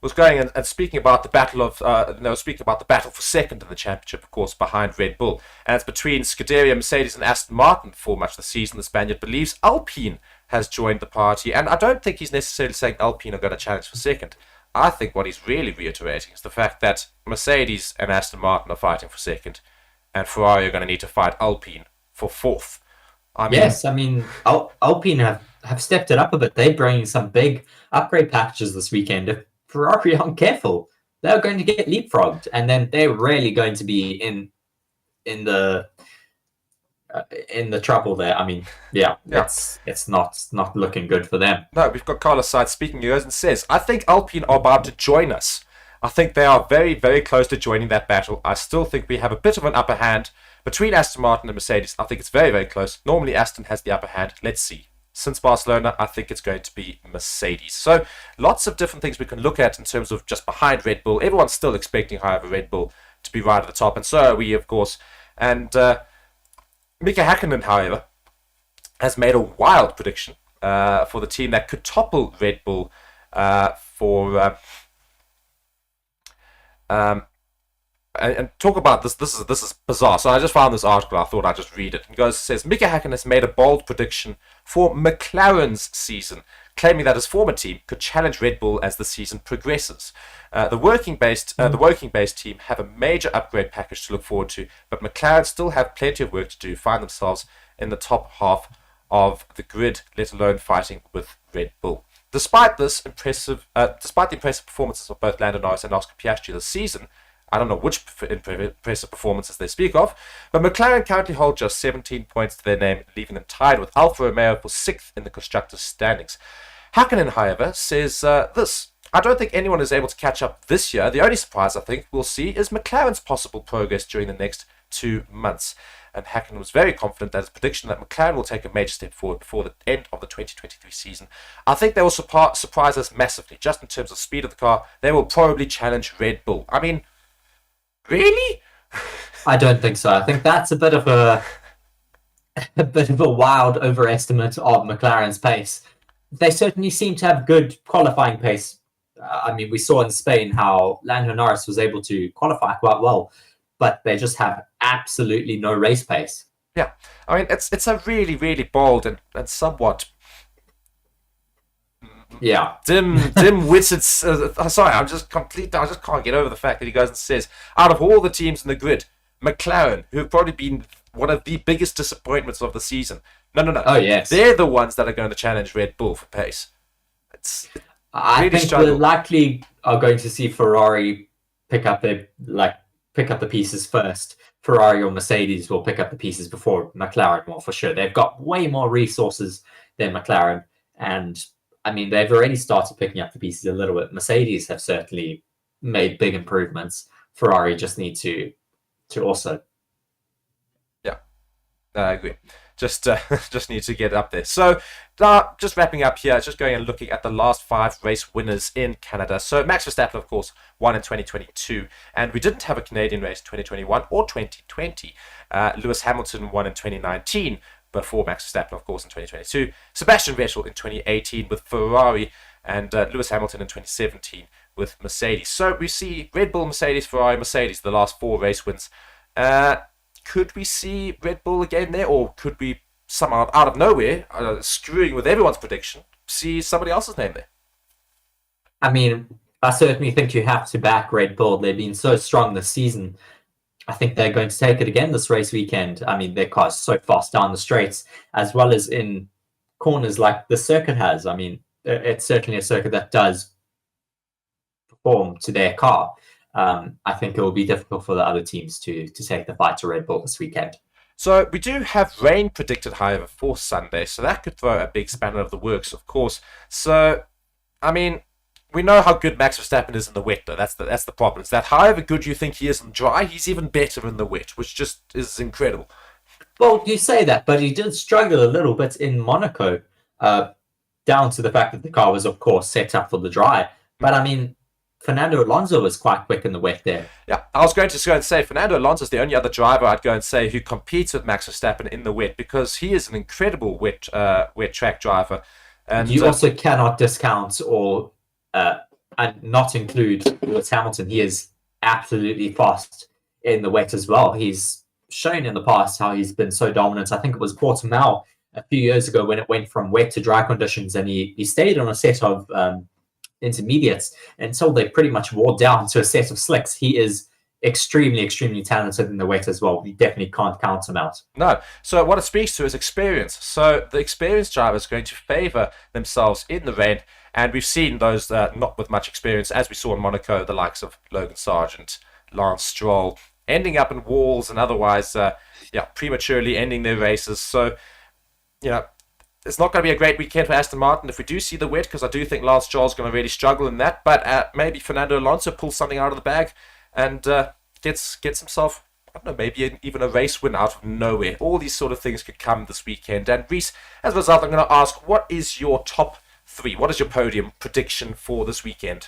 was going and speaking about the battle for second in the championship, of course, behind Red Bull. And it's between Scuderia, Mercedes, and Aston Martin for much of the season. The Spaniard believes Alpine has joined the party, and I don't think he's necessarily saying Alpine are going to challenge for second. I think what he's really reiterating is the fact that Mercedes and Aston Martin are fighting for second, and Ferrari are going to need to fight Alpine for fourth. Alpine have stepped it up a bit. They're bringing some big upgrade packages this weekend. If Ferrari aren't careful, they're going to get leapfrogged, and then they're really going to be in the trouble there. I mean, it's not looking good for them. No, we've got Carlos Sainz speaking. He goes and says, I think Alpine are about to join us. I think they are very, very close to joining that battle. I still think we have a bit of an upper hand between Aston Martin and Mercedes. I think it's very, very close. Normally, Aston has the upper hand. Let's see. Since Barcelona, I think it's going to be Mercedes. So, lots of different things we can look at in terms of just behind Red Bull. Everyone's still expecting, however, Red Bull to be right at the top. And so are we, of course. And Mika Häkkinen, however, has made a wild prediction for the team that could topple Red Bull and talk about this. This is bizarre. So I just found this article. I thought I'd just read it. It says Mika Häkkinen has made a bold prediction for McLaren's season, claiming that his former team could challenge Red Bull as the season progresses. The working based team have a major upgrade package to look forward to, but McLaren still have plenty of work to do, find themselves in the top half of the grid, let alone fighting with Red Bull. Despite the impressive performances of both Lando Norris and Oscar Piastri this season, I don't know which impressive performances they speak of, but McLaren currently hold just 17 points to their name, leaving them tied with Alfa Romeo for 6th in the constructors' standings. Häkkinen, however, says this. I don't think anyone is able to catch up this year. The only surprise I think we'll see is McLaren's possible progress during the next 2 months. And Häkkinen was very confident that his prediction that McLaren will take a major step forward before the end of the 2023 season. I think they will surprise us massively, just in terms of speed of the car. They will probably challenge Red Bull. I mean, really? I don't think so. I think that's a bit of a wild overestimate of McLaren's pace. They certainly seem to have good qualifying pace. I mean, we saw in Spain how Lando Norris was able to qualify quite well, but they just have absolutely no race pace. Yeah, I mean, it's a really, really bold and somewhat dim-witted. Sorry, I just can't get over the fact that he goes and says, out of all the teams in the grid, McLaren, who have probably been one of the biggest disappointments of the season. No. Oh, yes. They're the ones that are going to challenge Red Bull for pace. I think we likely are going to see Ferrari pick up the pieces first. Ferrari or Mercedes will pick up the pieces before McLaren will, for sure. They've got way more resources than McLaren, and I mean, they've already started picking up the pieces a little bit. Mercedes have certainly made big improvements. Ferrari just need to also. Yeah, I agree. just just need to get up there. So just wrapping up here, just going and looking at the last 5 race winners in Canada. So Max Verstappen, of course, won in 2022, and we didn't have a Canadian race in 2021 or 2020. Lewis Hamilton won in 2019 before Max Verstappen, of course, in 2022. Sebastian Vettel in 2018 with Ferrari, and Lewis Hamilton in 2017 with Mercedes. So we see Red Bull, Mercedes, Ferrari, Mercedes, the last 4 race wins. Could we see Red Bull again there, or could we somehow out of nowhere, screwing with everyone's prediction, see somebody else's name there? I mean, I certainly think you have to back Red Bull. They've been so strong this season. I think they're going to take it again this race weekend. I mean, their car's so fast down the straights, as well as in corners like the circuit has. I mean, it's certainly a circuit that does perform to their car. I think it will be difficult for the other teams to take the fight to Red Bull this weekend. So we do have rain predicted, however, for Sunday, so that could throw a big spanner of the works, of course. So, I mean, we know how good Max Verstappen is in the wet, though. That's the problem. It's that however good you think he is in dry, he's even better in the wet, which just is incredible. Well, you say that, but he did struggle a little bit in Monaco, down to the fact that the car was, of course, set up for the dry. But, I mean, Fernando Alonso was quite quick in the wet there. Yeah, I was going to go and say Fernando Alonso is the only other driver I'd go and say who competes with Max Verstappen in the wet, because he is an incredible wet track driver. And you also cannot discount or and not include Lewis Hamilton. He is absolutely fast in the wet as well. He's shown in the past how he's been so dominant. I think it was Portimao a few years ago when it went from wet to dry conditions, and he stayed on a set of intermediates until they pretty much wore down to a set of slicks. He is extremely, extremely talented in the wet as well. We definitely can't count him out. No. So what it speaks to is experience. So the experienced driver is going to favour themselves in the rain, and we've seen those not with much experience, as we saw in Monaco, the likes of Logan Sargent, Lance Stroll, ending up in walls and otherwise, prematurely ending their races. So, it's not going to be a great weekend for Aston Martin if we do see the wet, because I do think Lance Stroll's going to really struggle in that. But maybe Fernando Alonso pulls something out of the bag and gets himself, I don't know, maybe even a race win out of nowhere. All these sort of things could come this weekend. And Reese, as a result, I'm going to ask, what is your top 3? What is your podium prediction for this weekend?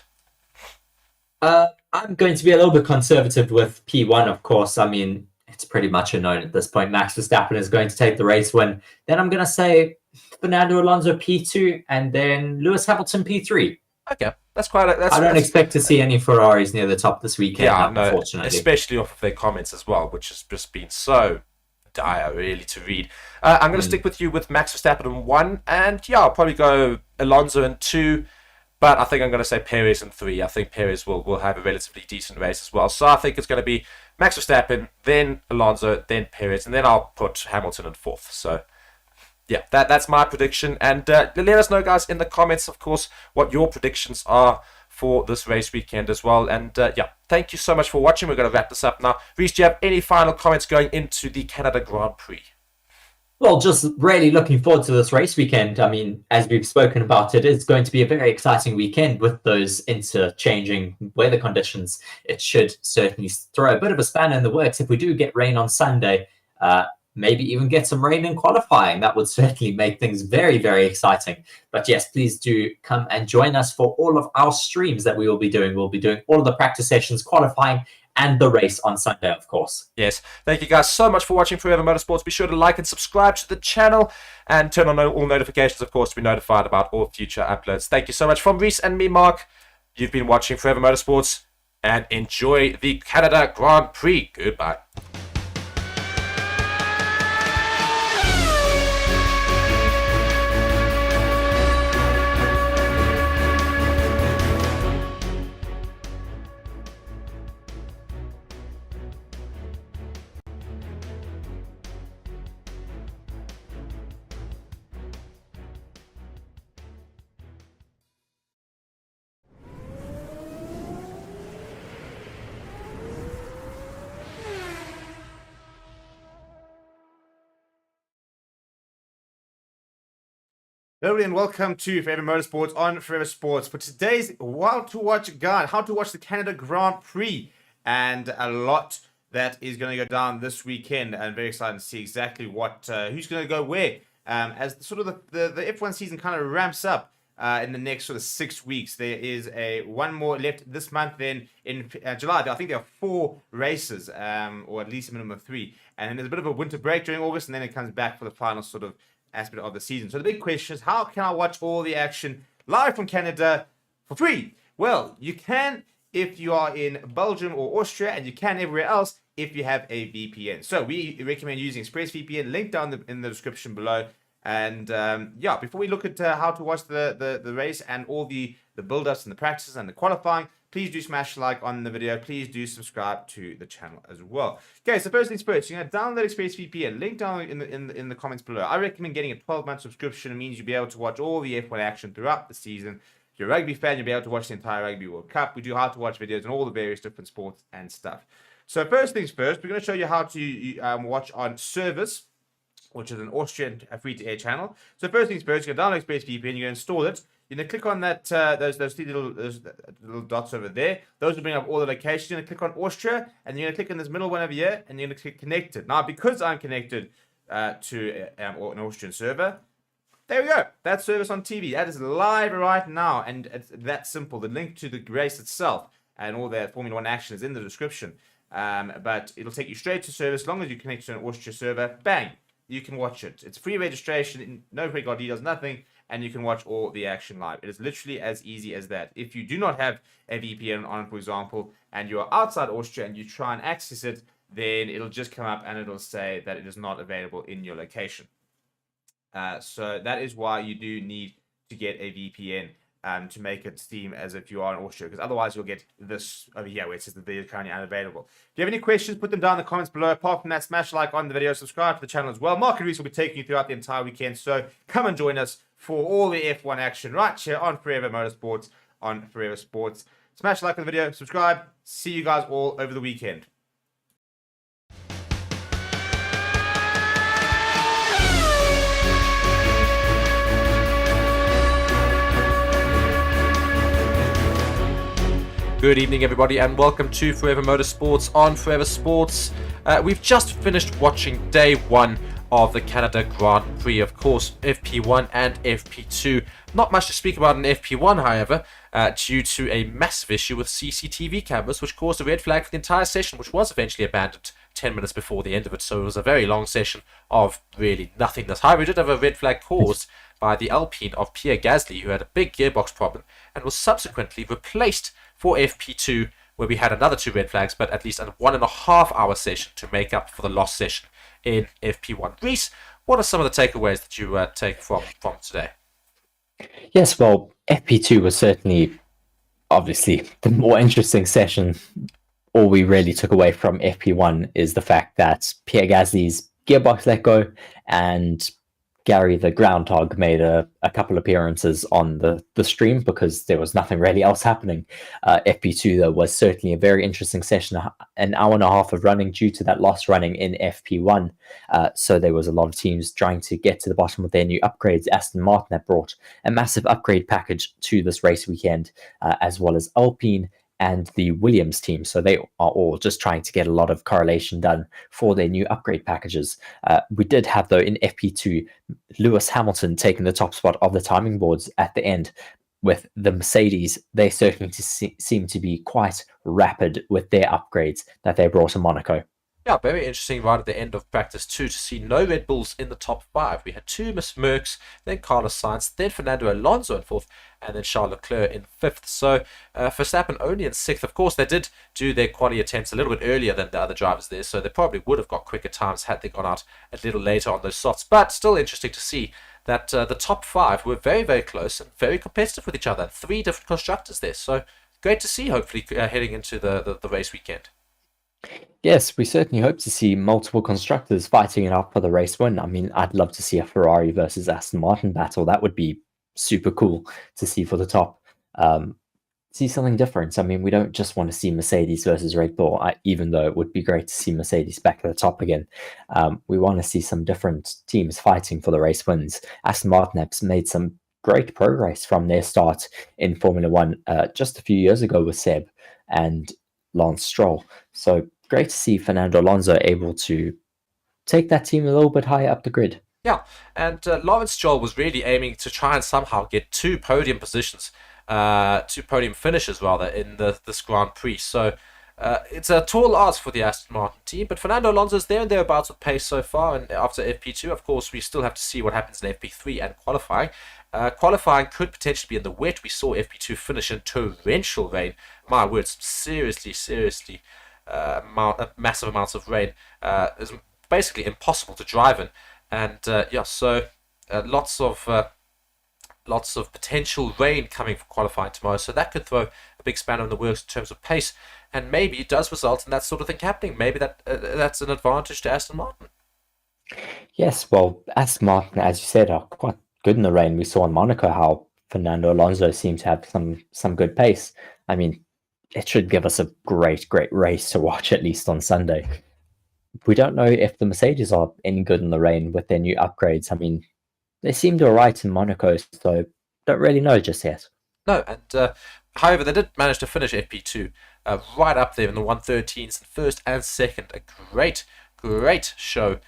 I'm going to be a little bit conservative with P1, of course. I mean, it's pretty much a known at this point. Max Verstappen is going to take the race win. Then I'm going to say Fernando Alonso P2, and then Lewis Hamilton P3. Okay, that's quite. I don't expect to see any Ferraris near the top this weekend. Unfortunately, especially off of their comments as well, which has just been so dire, really, to read. I'm going to stick with you with Max Verstappen in 1, and I'll probably go Alonso in 2. But I think I'm going to say Perez in 3. I think Perez will have a relatively decent race as well. So I think it's going to be Max Verstappen, then Alonso, then Perez, and then I'll put Hamilton in 4th. So, yeah, that's my prediction. And let us know, guys, in the comments, of course, what your predictions are for this race weekend as well. And, thank you so much for watching. We're going to wrap this up now. Reece, do you have any final comments going into the Canada Grand Prix? Well, just really looking forward to this race weekend. I mean, as we've spoken about, it is going to be a very exciting weekend with those interchanging weather conditions. It should certainly throw a bit of a spanner in the works if we do get rain on Sunday. Maybe even get some rain in qualifying. That would certainly make things very, very exciting. But yes, please do come and join us for all of our streams that we will be doing. We'll be doing all of the practice sessions, qualifying, and the race on Sunday, of course. Yes. Thank you guys so much for watching Forever Motorsports. Be sure to like and subscribe to the channel and turn on all notifications, of course, to be notified about all future uploads. Thank you so much from Reece and me, Mark. You've been watching Forever Motorsports, and enjoy the Canada Grand Prix. Goodbye. Hello and welcome to Forever Motorsports on Forever Sports. For today's How to Watch guide, how to watch the Canada Grand Prix, and a lot that is going to go down this weekend, and very excited to see exactly what who's going to go where as the F1 season kind of ramps up. In the next sort of 6 weeks, there is one more left this month. Then in July, I think there are 4 races, or at least a minimum of 3. And then there's a bit of a winter break during August, and then it comes back for the final sort of aspect of the season. So the big question is, how can I watch all the action live from Canada for free? Well, you can if you are in Belgium or Austria, and you can everywhere else if you have a VPN. So we recommend using ExpressVPN, link down in the description below. And yeah, before we look at how to watch the race and all the build-ups and the practices and the qualifying, please do smash like on the video. Please do subscribe to the channel as well. Okay, so first things first, you're going to download ExpressVPN. Link down in the comments below. I recommend getting a 12-month subscription. It means you'll be able to watch all the F1 action throughout the season. If you're a rugby fan, you'll be able to watch the entire Rugby World Cup. We do how to watch videos on all the various different sports and stuff. So first things first, we're going to show you how to watch on Service, which is an Austrian free-to-air channel. So first things first, you're going to download ExpressVPN, you're going to install it. You're going to click on that those 3 little dots over there. Those will bring up all the locations. You're going to click on Austria, and you're going to click on this middle one over here, and you're going to click Connected. Now, because I'm connected to an Austrian server, there we go. That's Service on TV. That is live right now, and it's that simple. The link to the race itself and all the Formula 1 action is in the description. But it'll take you straight to Service. As long as you connect to an Austria server, bang, you can watch it. It's free registration, no credit card details, nothing, and you can watch all the action live. It is literally as easy as that. If you do not have a VPN on, for example, and you are outside Austria and you try and access it, then it'll just come up and it'll say that it is not available in your location. So that is why you do need to get a VPN to make it seem as if you are in Austria, because otherwise you'll get this over here where it says the video is currently unavailable. If you have any questions, put them down in the comments below. Apart from that, smash like on the video, subscribe to the channel as well. Mark and Reese will be taking you throughout the entire weekend, so come and join us for all the F1 action right here on Forever Motorsports on Forever Sports. Smash like on the video, subscribe. See you guys all over the weekend. Good evening, everybody, and welcome to Forever Motorsports on Forever Sports. We've just finished watching day 1 of the Canada Grand Prix. Of course, FP1 and FP2. Not much to speak about in FP1, however, due to a massive issue with CCTV cameras, which caused a red flag for the entire session, which was eventually abandoned 10 minutes before the end of it. So it was a very long session of really nothingness. However, we did have a red flag caused by the Alpine of Pierre Gasly, who had a big gearbox problem and was subsequently replaced for FP2, where we had another 2 red flags, but at least a 1.5 hour session to make up for the lost session in FP1. Reese, what are some of the takeaways that you take from today? Yes, well, FP2 was certainly, obviously, the more interesting session. All we really took away from FP1 is the fact that Pierre Gasly's gearbox let go, and Gary the Groundhog made a couple appearances on the stream because there was nothing really else happening. FP2, though, was certainly a very interesting session, an hour and a half of running due to that lost running in FP1. So there was a lot of teams trying to get to the bottom of their new upgrades. Aston Martin had brought a massive upgrade package to this race weekend, as well as Alpine and the Williams team. So they are all just trying to get a lot of correlation done for their new upgrade packages. We did have, though, in FP2, Lewis Hamilton taking the top spot of the timing boards at the end. With the Mercedes, they certainly seem to be quite rapid with their upgrades that they brought to Monaco. Yeah, very interesting right at the end of practice 2 to see no Red Bulls in the top 5. We had 2 Miss Mercs, then Carlos Sainz, then Fernando Alonso in 4th, and then Charles Leclerc in 5th. So Verstappen only in 6th. Of course, they did do their quali attempts a little bit earlier than the other drivers there, so they probably would have got quicker times had they gone out a little later on those slots. But still interesting to see that the top 5 were very, very close and very competitive with each other. 3 different constructors there, so great to see, hopefully, heading into the race weekend. Yes, we certainly hope to see multiple constructors fighting it out for the race win. I mean, I'd love to see a Ferrari versus Aston Martin battle. That would be super cool to see for the top. See something different. I mean, we don't just want to see Mercedes versus Red Bull, even though it would be great to see Mercedes back at the top again. We want to see some different teams fighting for the race wins. Aston Martin has made some great progress from their start in Formula 1 just a few years ago with Seb and Lance Stroll. So great to see Fernando Alonso able to take that team a little bit higher up the grid. Yeah, and Lawrence Stroll was really aiming to try and somehow get two podium positions, two podium finishes rather, in this Grand Prix. So it's a tall ask for the Aston Martin team, but Fernando Alonso's there and thereabouts with pace so far. And after FP2, of course, we still have to see what happens in FP3 and qualifying. Qualifying could potentially be in the wet. We saw FP2 finish in torrential rain. My word, seriously, massive amounts of rain. It's basically impossible to drive in. And so lots of potential rain coming for qualifying tomorrow. So that could throw a big spanner in the works in terms of pace. And maybe it does result in that sort of thing happening. Maybe that's an advantage to Aston Martin. Yes, well, Aston Martin, as you said, are quite good in the rain. We saw in Monaco how Fernando Alonso seemed to have some good pace. I mean, it should give us a great race to watch, at least on Sunday. We don't know if the Mercedes are any good in the rain with their new upgrades. I mean, they seemed all right in Monaco, so don't really know just yet. No, and however, they did manage to finish FP2 right up there in the 113s, first and second. A great show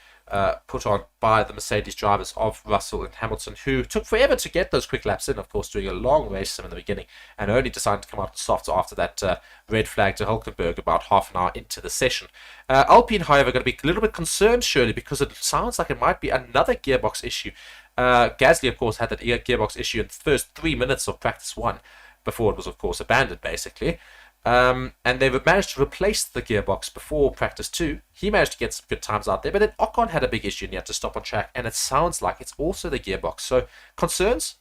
put on by the Mercedes drivers of Russell and Hamilton, who took forever to get those quick laps in, of course, doing a long race in the beginning, and only decided to come out on softs after that red flag to Hulkenberg about half an hour into the session. Alpine, however, going to be a little bit concerned, surely, because it sounds like it might be another gearbox issue. Gasly, of course, had that gearbox issue in the first 3 minutes of practice 1, before it was, of course, abandoned, basically. And they've managed to replace the gearbox before practice 2. He managed to get some good times out there, but then Ocon had a big issue and he had to stop on track, and it sounds like it's also the gearbox. So, concerns?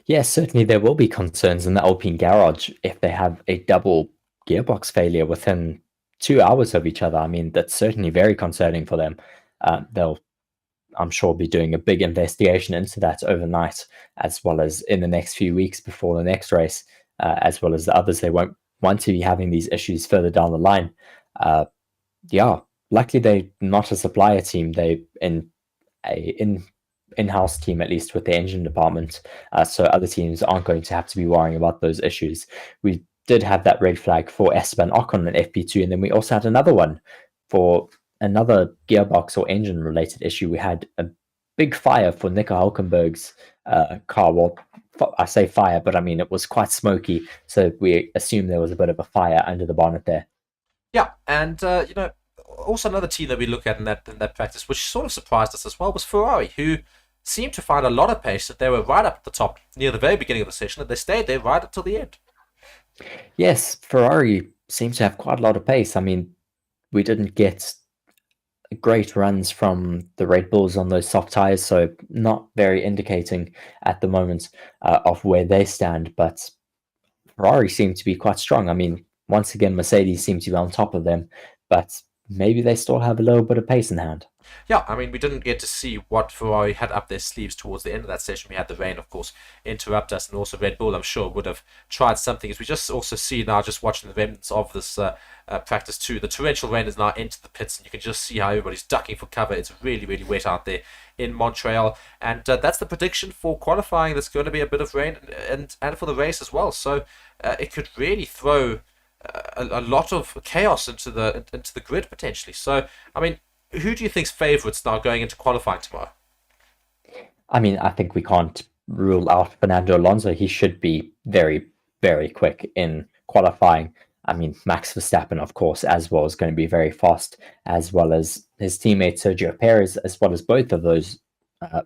Yes, certainly there will be concerns in the Alpine garage if they have a double gearbox failure within 2 hours of each other. I mean, that's certainly very concerning for them. They'll, I'm sure, be doing a big investigation into that overnight, as well as in the next few weeks before the next race, as well as the others. They won't want to be having these issues further down the line. Luckily they're not a supplier team. They in-house team, at least with the engine department. So other teams aren't going to have to be worrying about those issues. We did have that red flag for Esteban Ocon in FP2, and then we also had another one for another gearbox or engine related issue. We had a big fire for Nico Hulkenberg's car. Well, I say fire, but I mean it was quite smoky, so we assume there was a bit of a fire under the bonnet there. Yeah, and also another team that we look at in that practice, which sort of surprised us as well, was Ferrari, who seemed to find a lot of pace. That they were right up at the top near the very beginning of the session, and they stayed there right up till the end. Yes, Ferrari seems to have quite a lot of pace. I mean, we didn't get great runs from the Red Bulls on those soft tires, so not very indicating at the moment of where they stand, but Ferrari seem to be quite strong. I mean, once again, Mercedes seem to be on top of them, but maybe they still have a little bit of pace in hand. Yeah, I mean, we didn't get to see what Ferrari had up their sleeves towards the end of that session. We had the rain, of course, interrupt us, and also Red Bull, I'm sure, would have tried something. As we just also see now, just watching the remnants of this practice 2, the torrential rain is now into the pits, and you can just see how everybody's ducking for cover. It's really wet out there in Montreal, and that's the prediction for qualifying. There's going to be a bit of rain, and for the race as well. So it could really throw a lot of chaos into the grid potentially. So, I mean, who do you think's favourites now going into qualifying tomorrow? I mean, I think we can't rule out Fernando Alonso. He should be very quick in qualifying. I mean, Max Verstappen, of course, as well, is going to be very fast, as well as his teammate Sergio Perez, as well as both of those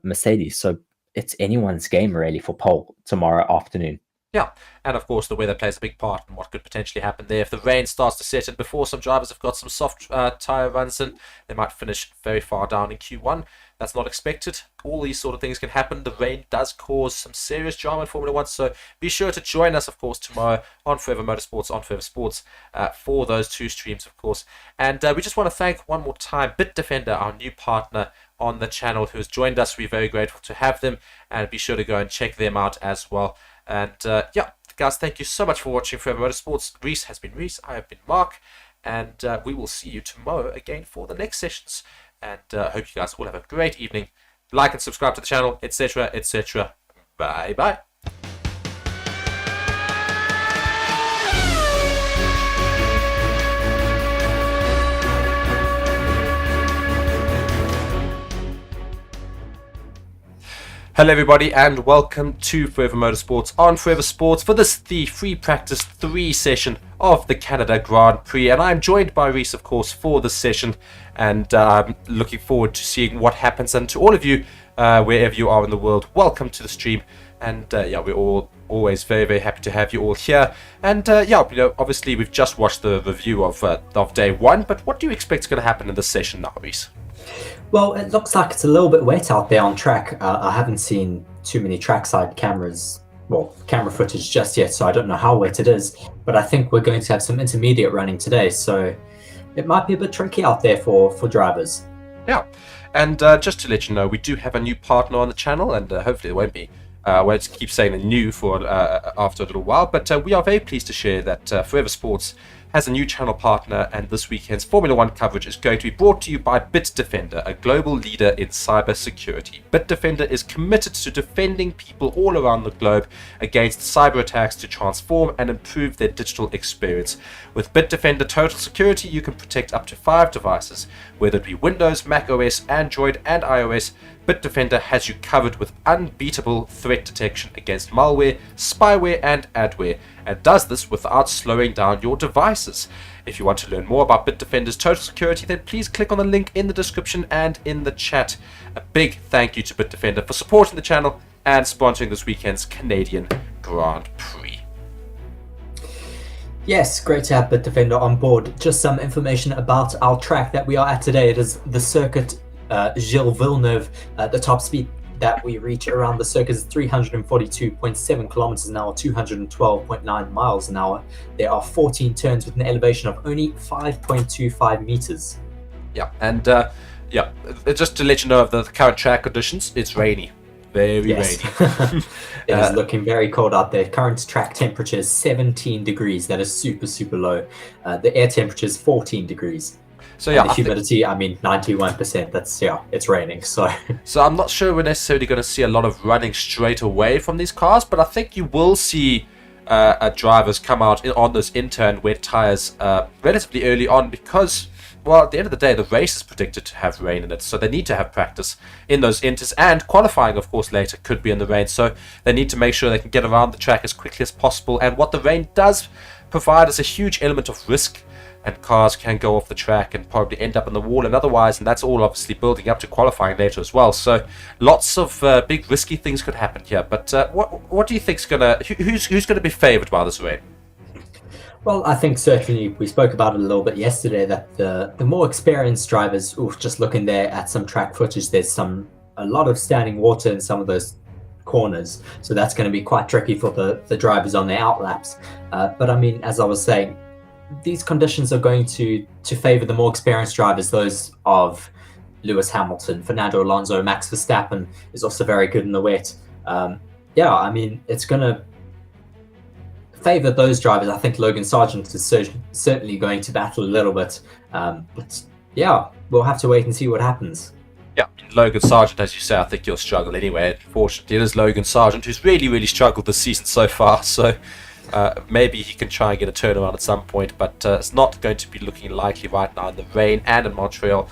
Mercedes. So it's anyone's game, really, for pole tomorrow afternoon. Yeah, and of course the weather plays a big part in what could potentially happen there. If the rain starts to set in before some drivers have got some soft tyre runs in, they might finish very far down in Q1. That's not expected. All these sort of things can happen. The rain does cause some serious drama in Formula 1, so be sure to join us, of course, tomorrow on Forever Motorsports, on Forever Sports, for those 2 streams, of course. And we just want to thank one more time Bitdefender, our new partner on the channel, who has joined us. We're very grateful to have them, and be sure to go and check them out as well. And guys, thank you so much for watching Forever Motorsports. Reese has been Reese, I have been Mark, and we will see you tomorrow again for the next sessions. And hope you guys all have a great evening. Like and subscribe to the channel, etc., etc. Bye bye. Hello everybody and welcome to Forever Motorsports on Forever Sports for the free practice 3 session of the Canada Grand Prix, and I'm joined by Reese of course for this session, and I'm looking forward to seeing what happens. And to all of you wherever you are in the world, welcome to the stream, and we're all always very happy to have you all here. And obviously we've just watched the review of day 1, but what do you expect is going to happen in this session now, Reese? Well, it looks like it's a little bit wet out there on track. I haven't seen too many trackside camera footage just yet, so I don't know how wet it is. But I think we're going to have some intermediate running today, so it might be a bit tricky out there for drivers. Yeah, and just to let you know, we do have a new partner on the channel, and hopefully it won't be. I won't keep saying new for after a little while, but we are very pleased to share that Forever Sports has a new channel partner, and this weekend's Formula 1 coverage is going to be brought to you by Bitdefender, a global leader in cybersecurity. Bitdefender is committed to defending people all around the globe against cyber attacks to transform and improve their digital experience. With Bitdefender Total Security, you can protect up to 5 devices, whether it be Windows, Mac OS, Android, and iOS. Bitdefender has you covered with unbeatable threat detection against malware, spyware, and adware, and does this without slowing down your devices. If you want to learn more about Bitdefender's total security, then please click on the link in the description and in the chat. A big thank you to Bitdefender for supporting the channel and sponsoring this weekend's Canadian Grand Prix. Yes, great to have Bitdefender on board. Just some information about our track that we are at today. It is the circuit Gilles Villeneuve. The top speed that we reach around the circuit is 342.7 kilometers an hour, 212.9 miles an hour. There are 14 turns with an elevation of only 5.25 meters. Yeah, and just to let you know of the current track conditions, it's rainy. Very rainy. It is looking very cold out there. Current track temperature is 17 degrees. That is super low. The air temperature is 14 degrees. So yeah, and the humidity, 91%. That's it's raining. So I'm not sure we're necessarily going to see a lot of running straight away from these cars, but I think you will see drivers come out on those intern wet tires relatively early on, because, well, at the end of the day, the race is predicted to have rain in it, so they need to have practice in those inters, and qualifying, of course, later could be in the rain, so they need to make sure they can get around the track as quickly as possible. And what the rain does provide is a huge element of risk, and cars can go off the track and probably end up in the wall and otherwise, and that's all obviously building up to qualifying later as well. So lots of big risky things could happen here. But what do you think's who's gonna be favoured by this rain? Well, I think certainly we spoke about it a little bit yesterday, that the more experienced drivers, just looking there at some track footage, there's a lot of standing water in some of those corners, so that's going to be quite tricky for the drivers on their outlaps. But as I was saying, these conditions are going to favour the more experienced drivers, those of Lewis Hamilton, Fernando Alonso, Max Verstappen is also very good in the wet. It's going to favour those drivers. I think Logan Sargent is certainly going to battle a little bit, but yeah, we'll have to wait and see what happens. Yeah, Logan Sargent, as you say, I think you'll struggle anyway. Unfortunately, it is Logan Sargent who's really struggled this season so far, so maybe he can try and get a turnaround at some point, but it's not going to be looking likely right now in the rain and in Montreal.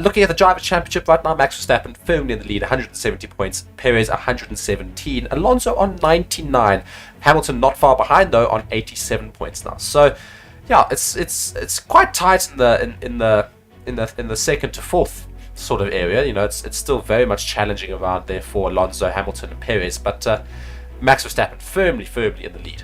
Looking at the Drivers' Championship right now, Max Verstappen firmly in the lead, 170 points, Perez 117, Alonso on 99, Hamilton not far behind though on 87 points now. So yeah, it's quite tight in the second to fourth sort of area. It's still very much challenging around there for Alonso, Hamilton, and Perez, but Max Verstappen firmly in the lead.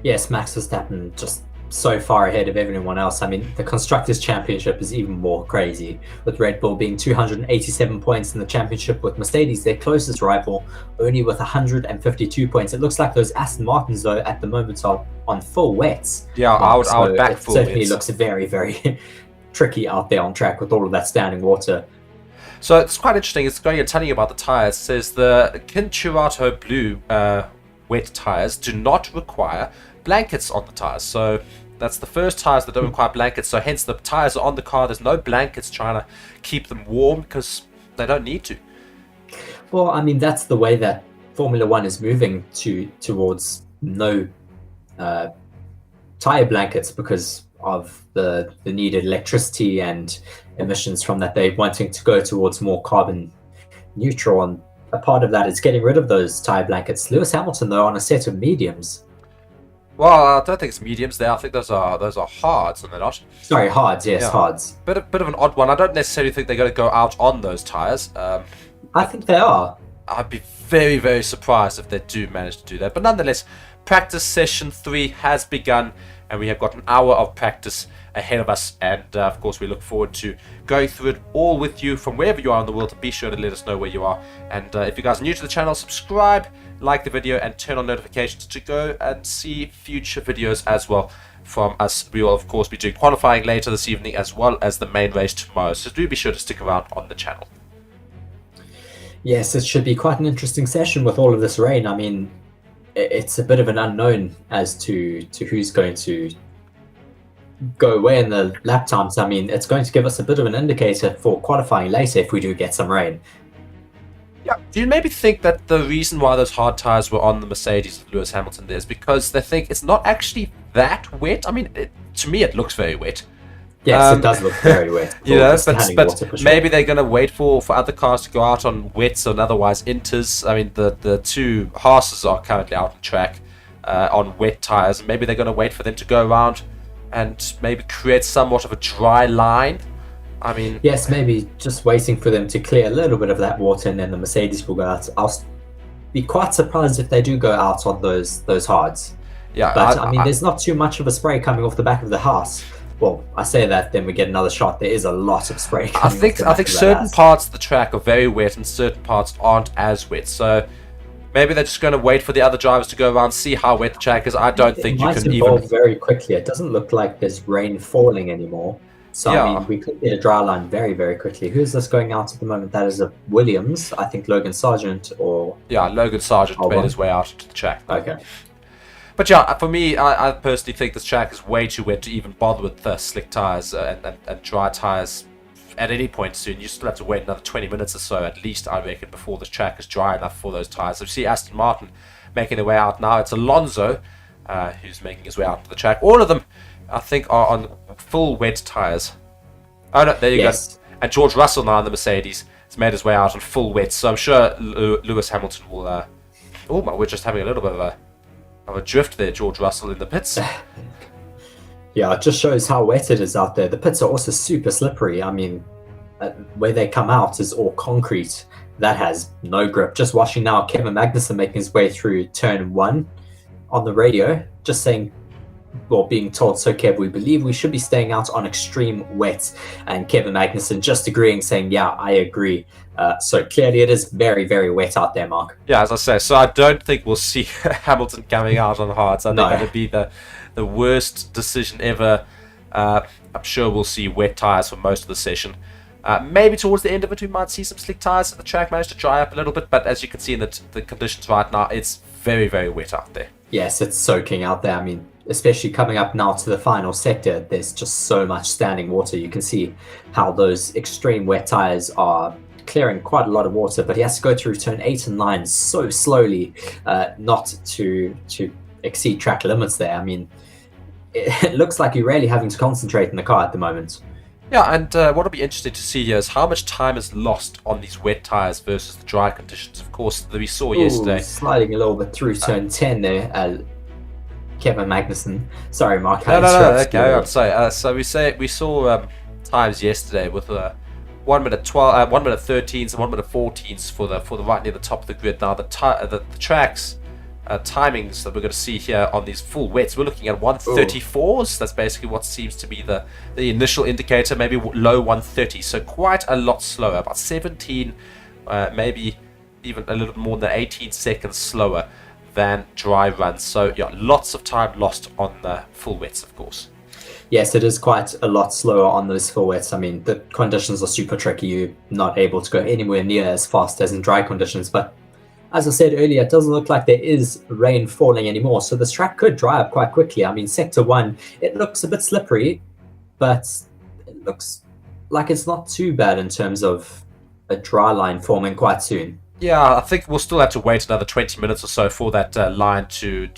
Yes, Max Verstappen just so far ahead of everyone else. The Constructors' Championship is even more crazy, with Red Bull being 287 points in the championship, with Mercedes, their closest rival, only with 152 points. It looks like those Aston Martins, though, at the moment are on full wets. Yeah, I would back full wets. It certainly looks very tricky out there on track with all of that standing water. So it's quite interesting. It's going and telling you about the tyres. It says the Cinturato Blue wet tyres do not require blankets on the tyres. So that's the first tyres that don't require blankets. So hence the tyres are on the car. There's no blankets trying to keep them warm because they don't need to. Well, that's the way that Formula One is moving towards no tyre blankets, because of the needed electricity and emissions from that. They're wanting to go towards more carbon neutral, and a part of that is getting rid of those tire blankets. Lewis Hamilton, though, on a set of mediums. Well, I don't think it's mediums there. I think those are hards, and they're not. Sorry, hards. Yes, Yeah. hards. Bit of an odd one. I don't necessarily think they're going to go out on those tires. I think they are. I'd be very, very surprised if they do manage to do that. But nonetheless, practice session 3 has begun, and we have got an hour of practice ahead of us. And of course, we look forward to going through it all with you from wherever you are in the world. Be sure to let us know where you are. And if you guys are new to the channel, subscribe, like the video, and turn on notifications to go and see future videos as well from us. We will, of course, be doing qualifying later this evening as well as the main race tomorrow. So do be sure to stick around on the channel. Yes, it should be quite an interesting session with all of this rain. I mean, it's a bit of an unknown as to who's going to go where in the lap times. I mean, it's going to give us a bit of an indicator for qualifying later if we do get some rain. Yeah. Do you maybe think that the reason why those hard tires were on the Mercedes of Lewis Hamilton there is because they think it's not actually that wet? I mean, to me, it looks very wet. Yes, it does look very wet. You know, Standing but water for sure. maybe they're going to wait for other cars to go out on wets and otherwise inters. I mean, the two Haas's are currently out on track on wet tires. Maybe they're going to wait for them to go around and maybe create somewhat of a dry line. I mean, Yes, maybe just waiting for them to clear a little bit of that water, and then the Mercedes will go out. I'll be quite surprised if they do go out on those hards. yeah, But I mean, there's not too much of a spray coming off the back of the Haas. Well, I say that, then we get another shot. There is a lot of spray coming I off the think back of that certain Haas. parts of the track are very wet and certain parts aren't as wet. So maybe they're just going to wait for the other drivers to go around, see how wet the track is. I don't think it you might can evolve even. very quickly. It doesn't look like there's rain falling anymore. So, Yeah. I mean, we could get a dry line very, very quickly. Who's this going out at the moment? That is a Williams. I think Logan Sargent or... Yeah, Logan Sargent Hold made on. his way out to the track. Okay. But yeah, for me, I personally think this track is way too wet to even bother with slick tires and dry tires at any point soon. You still have to wait another 20 minutes or so at least, I reckon, before the track is dry enough for those tires. So you see Aston Martin making their way out now. It's Alonso who's making his way out to the track. All of them, I think, are on full wet tires. Oh no, there you Yes. go. And George Russell now in the Mercedes has made his way out on full wet. So I'm sure Lewis Hamilton will... oh, we're just having a little bit of a drift there, George Russell in the pits. Yeah, it just shows how wet it is out there. The pits are also super slippery. I mean, where they come out is all concrete. That has no grip. Just watching now, Kevin Magnussen making his way through turn 1 on the radio, just saying, well, being told, so Kev, we believe we should be staying out on extreme wet. And Kevin Magnussen just agreeing, saying, yeah, I agree. So clearly it is very, very wet out there, Mark. Yeah, as I say, so I don't think we'll see Hamilton coming out on hards. I think No. that'd be the worst decision ever. I'm sure we'll see wet tyres for most of the session. Maybe towards the end of it, we might see some slick tyres. The track managed to dry up a little bit, but as you can see in the conditions right now, it's very, very wet out there. Yes, it's soaking out there. I mean, especially coming up now to the final sector, there's just so much standing water. You can see how those extreme wet tires are clearing quite a lot of water, but he has to go through turn 8 and 9 so slowly, not to exceed track limits there. I mean, it looks like you're really having to concentrate in the car at the moment. Yeah, and what'll be interesting to see here is how much time is lost on these wet tyres versus the dry conditions. Of course, that we saw yesterday. Ooh, sliding a little bit through turn 10 there, Kevin Magnussen. Sorry, Mark. No, okay, I'd say. So we saw times yesterday with 1 minute 12, 1 minute 13s and 1 minute 14s for the right near the top of the grid. Now the tracks timings that we're going to see here on these full wets, we're looking at 134s. That's basically what seems to be the initial indicator, maybe low 130. So quite a lot slower, about 17, maybe even a little more than 18 seconds slower than dry runs. So yeah, lots of time lost on the full wets, of course. Yes, it is quite a lot slower on those full wets. I mean, the conditions are super tricky. You're not able to go anywhere near as fast as in dry conditions. But as I said earlier, it doesn't look like there is rain falling anymore. So this track could dry up quite quickly. I mean, Sector 1, it looks a bit slippery, but it looks like it's not too bad in terms of a dry line forming quite soon. Yeah, I think we'll still have to wait another 20 minutes or so for that line to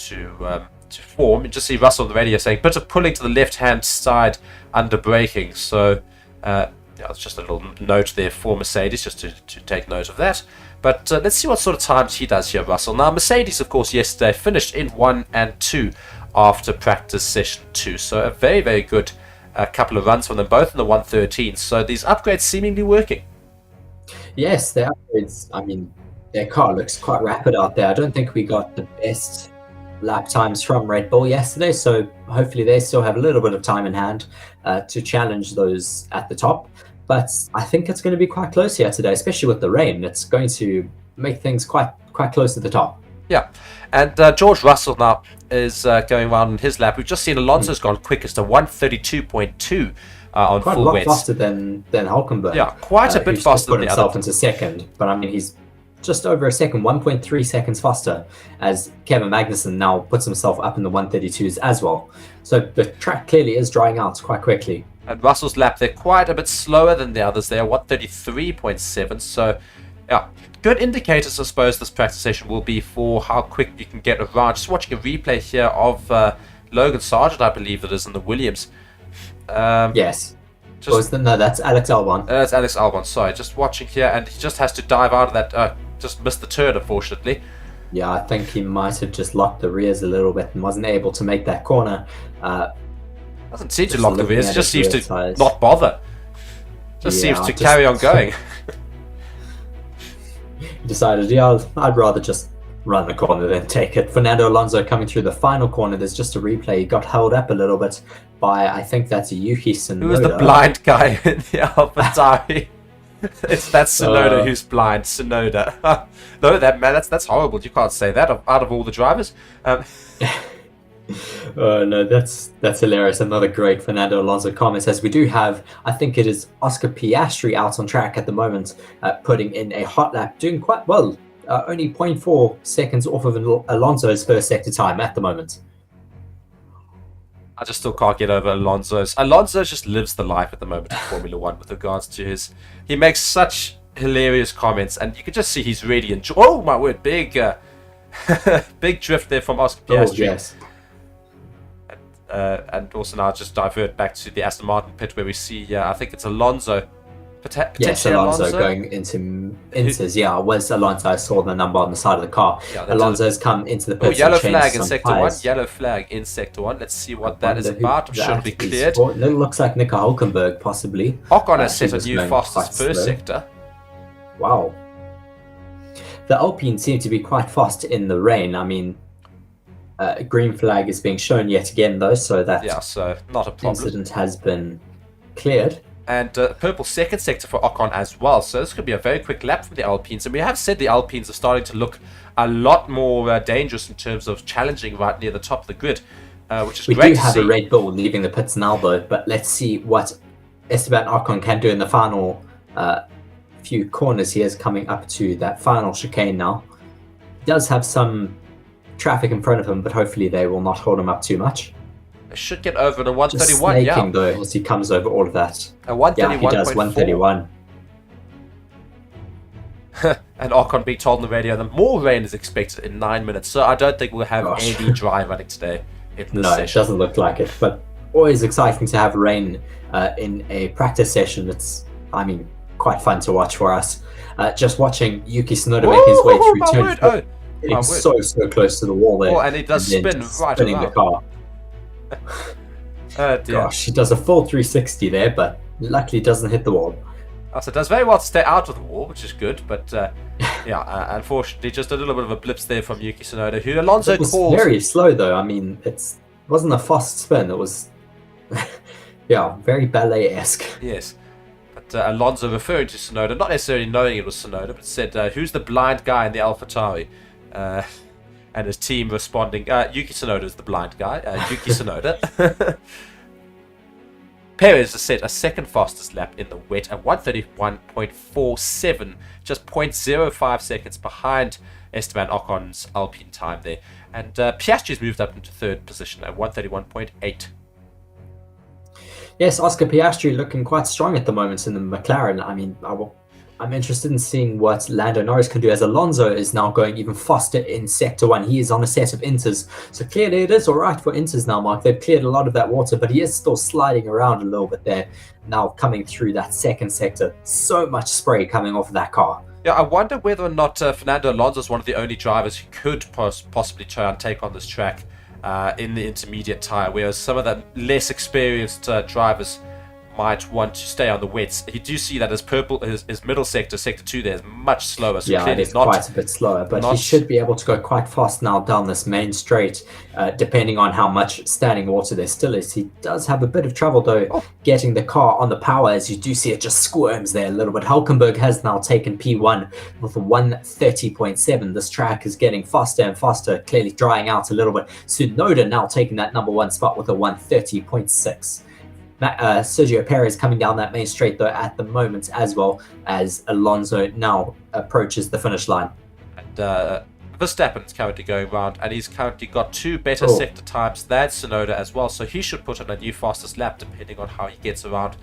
form. You just see Russell on the radio saying, bit of pulling to the left-hand side under braking. So, yeah, it's just a little note there for Mercedes, just to take note of that. But let's see what sort of times he does here, Russell. Now, Mercedes, of course, yesterday finished in 1 and 2 after practice session 2. So a very, very good couple of runs from them, both in the 113. So these upgrades seemingly working. Yes, the upgrades. I mean, their car looks quite rapid out there. I don't think we got the best lap times from Red Bull yesterday, so hopefully they still have a little bit of time in hand to challenge those at the top. But I think it's going to be quite close here today, especially with the rain. It's going to make things quite close to the top. Yeah, and George Russell now is going around in his lap. We've just seen Alonso's gone quickest, a 132.2 on quite full a lot wets. faster than Hulkenberg. Yeah, quite a bit who's faster put than the himself other. into second, but I mean he's just over a second, 1.3 seconds faster, as Kevin Magnussen now puts himself up in the 132s as well. So the track clearly is drying out quite quickly. And Russell's lap, they're quite a bit slower than the others. They're 133.7. So, yeah, good indicators, I suppose, this practice session will be for how quick you can get around. Just watching a replay here of Logan Sargent, I believe it is, in the Williams. Yes. No, that's Alex Albon. That's Alex Albon, sorry. Just watching here, and he just has to dive out of that. Just missed the turn, unfortunately. Yeah, I think he might have just locked the rears a little bit and wasn't able to make that corner. Doesn't seem to Just lock the looking rears, at just his seems rear to tyres. not bother. Just Yeah, seems to just- carry on going. He decided, yeah, I'd rather just run the corner than take it. Fernando Alonso coming through the final corner. There's just a replay. He got held up a little bit by, I think that's Yuki Tsunoda. Who was the blind guy in the AlphaTauri? That's Tsunoda who's blind. Tsunoda. No, that's horrible. You can't say that out of all the drivers. Oh no, that's hilarious. Another great Fernando Alonso comment says we do have, I think it is Oscar Piastri out on track at the moment, putting in a hot lap, doing quite well. Only 0.4 seconds off of Alonso's first sector time at the moment. I just still can't get over Alonso's. Alonso just lives the life at the moment in Formula One with regards to his. He makes such hilarious comments, and you can just see he's really enjoying. Oh my word, big drift there from Oscar Piastri. Oh yes. And also now just divert back to the Aston Martin pit where we see, I think it's Alonso. Yes, Potentially Alonso going into Inters. Yeah, it was Alonso. I saw the number on the side of the car. Yeah, Alonso's come into the Oh, pits. yellow and changed flag in some sector 1. tyres. Yellow flag in sector 1. Let's see what that is Wonder who about. I'm sure it'll be that is cleared. for. It looks like Nico Hulkenberg, possibly. Ocon has He set a was new going fastest quite first slow. sector. Wow. The Alpine seem to be quite fast in the rain. I mean, green flag is being shown yet again, though, so that Yeah, so not a problem. incident has been cleared. And purple second sector for Ocon as well. So this could be a very quick lap from the Alpines. And we have said the Alpines are starting to look a lot more dangerous in terms of challenging right near the top of the grid, which is We great do to have see. a Red Bull leaving the pits now, though, but let's see what Esteban Ocon can do in the final few corners. He is coming up to that final chicane now. He does have some traffic in front of him, but hopefully they will not hold him up too much. They should get over the Just 131, snaking, yeah. though, as he comes over all of that. A Yeah, he does, 131.4. 131. And Ocon being told on the radio that more rain is expected in 9 minutes. So I don't think we'll have Gosh. any dry running today in this No, it session. doesn't look like it, but always exciting to have rain in a practice session. It's, I mean, quite fun to watch for us. Just watching Yuki Tsunoda make his way Oh, through my turn word. four, Oh, getting my so close to the wall there. Oh, and he does and then spin just right spinning around. the car. Oh, dear. Gosh, he does a full 360 there, but luckily doesn't hit the wall. So it does very well to stay out of the wall, which is good. But yeah, unfortunately, just a little bit of a blips there from Yuki Tsunoda, who Alonso It was calls. very slow though. I mean, it wasn't a fast spin. It was, yeah, very ballet-esque. Yes. But Alonso referring to Tsunoda, not necessarily knowing it was Tsunoda, but said, who's the blind guy in the AlphaTauri? And his team responding, Yuki Tsunoda is the blind guy. Yuki Tsunoda. Perez has set a second fastest lap in the wet at 131.47, just 0.05 seconds behind Esteban Ocon's Alpine time there. And Piastri's moved up into third position at 131.8. Yes, Oscar Piastri looking quite strong at the moment in the McLaren. I mean, I'm interested in seeing what Lando Norris can do, as Alonso is now going even faster in Sector 1. He is on a set of inters. So clearly it is all right for inters now, Mark. They've cleared a lot of that water, but he is still sliding around a little bit there. Now coming through that second sector. So much spray coming off of that car. Yeah, I wonder whether or not Fernando Alonso is one of the only drivers who could possibly try and take on this track in the intermediate tyre, whereas some of the less experienced drivers might want to stay on the wets. You do see that his middle sector, sector 2 there, is much slower. So Yeah, it is quite a bit slower, but he should be able to go quite fast now down this main straight, depending on how much standing water there still is. He does have a bit of trouble, though, getting the car on the power, as you do see it just squirms there a little bit. Hulkenberg has now taken P1 with a 1:30.7. This track is getting faster and faster, clearly drying out a little bit. Tsunoda now taking that number 1 spot with a 1:30.6. Sergio Perez coming down that main straight, though, at the moment, as well as Alonso now approaches the finish line. And Verstappen's currently going around, and he's currently got 2 better sector times than Tsunoda as well, so he should put on a new fastest lap, depending on how he gets around.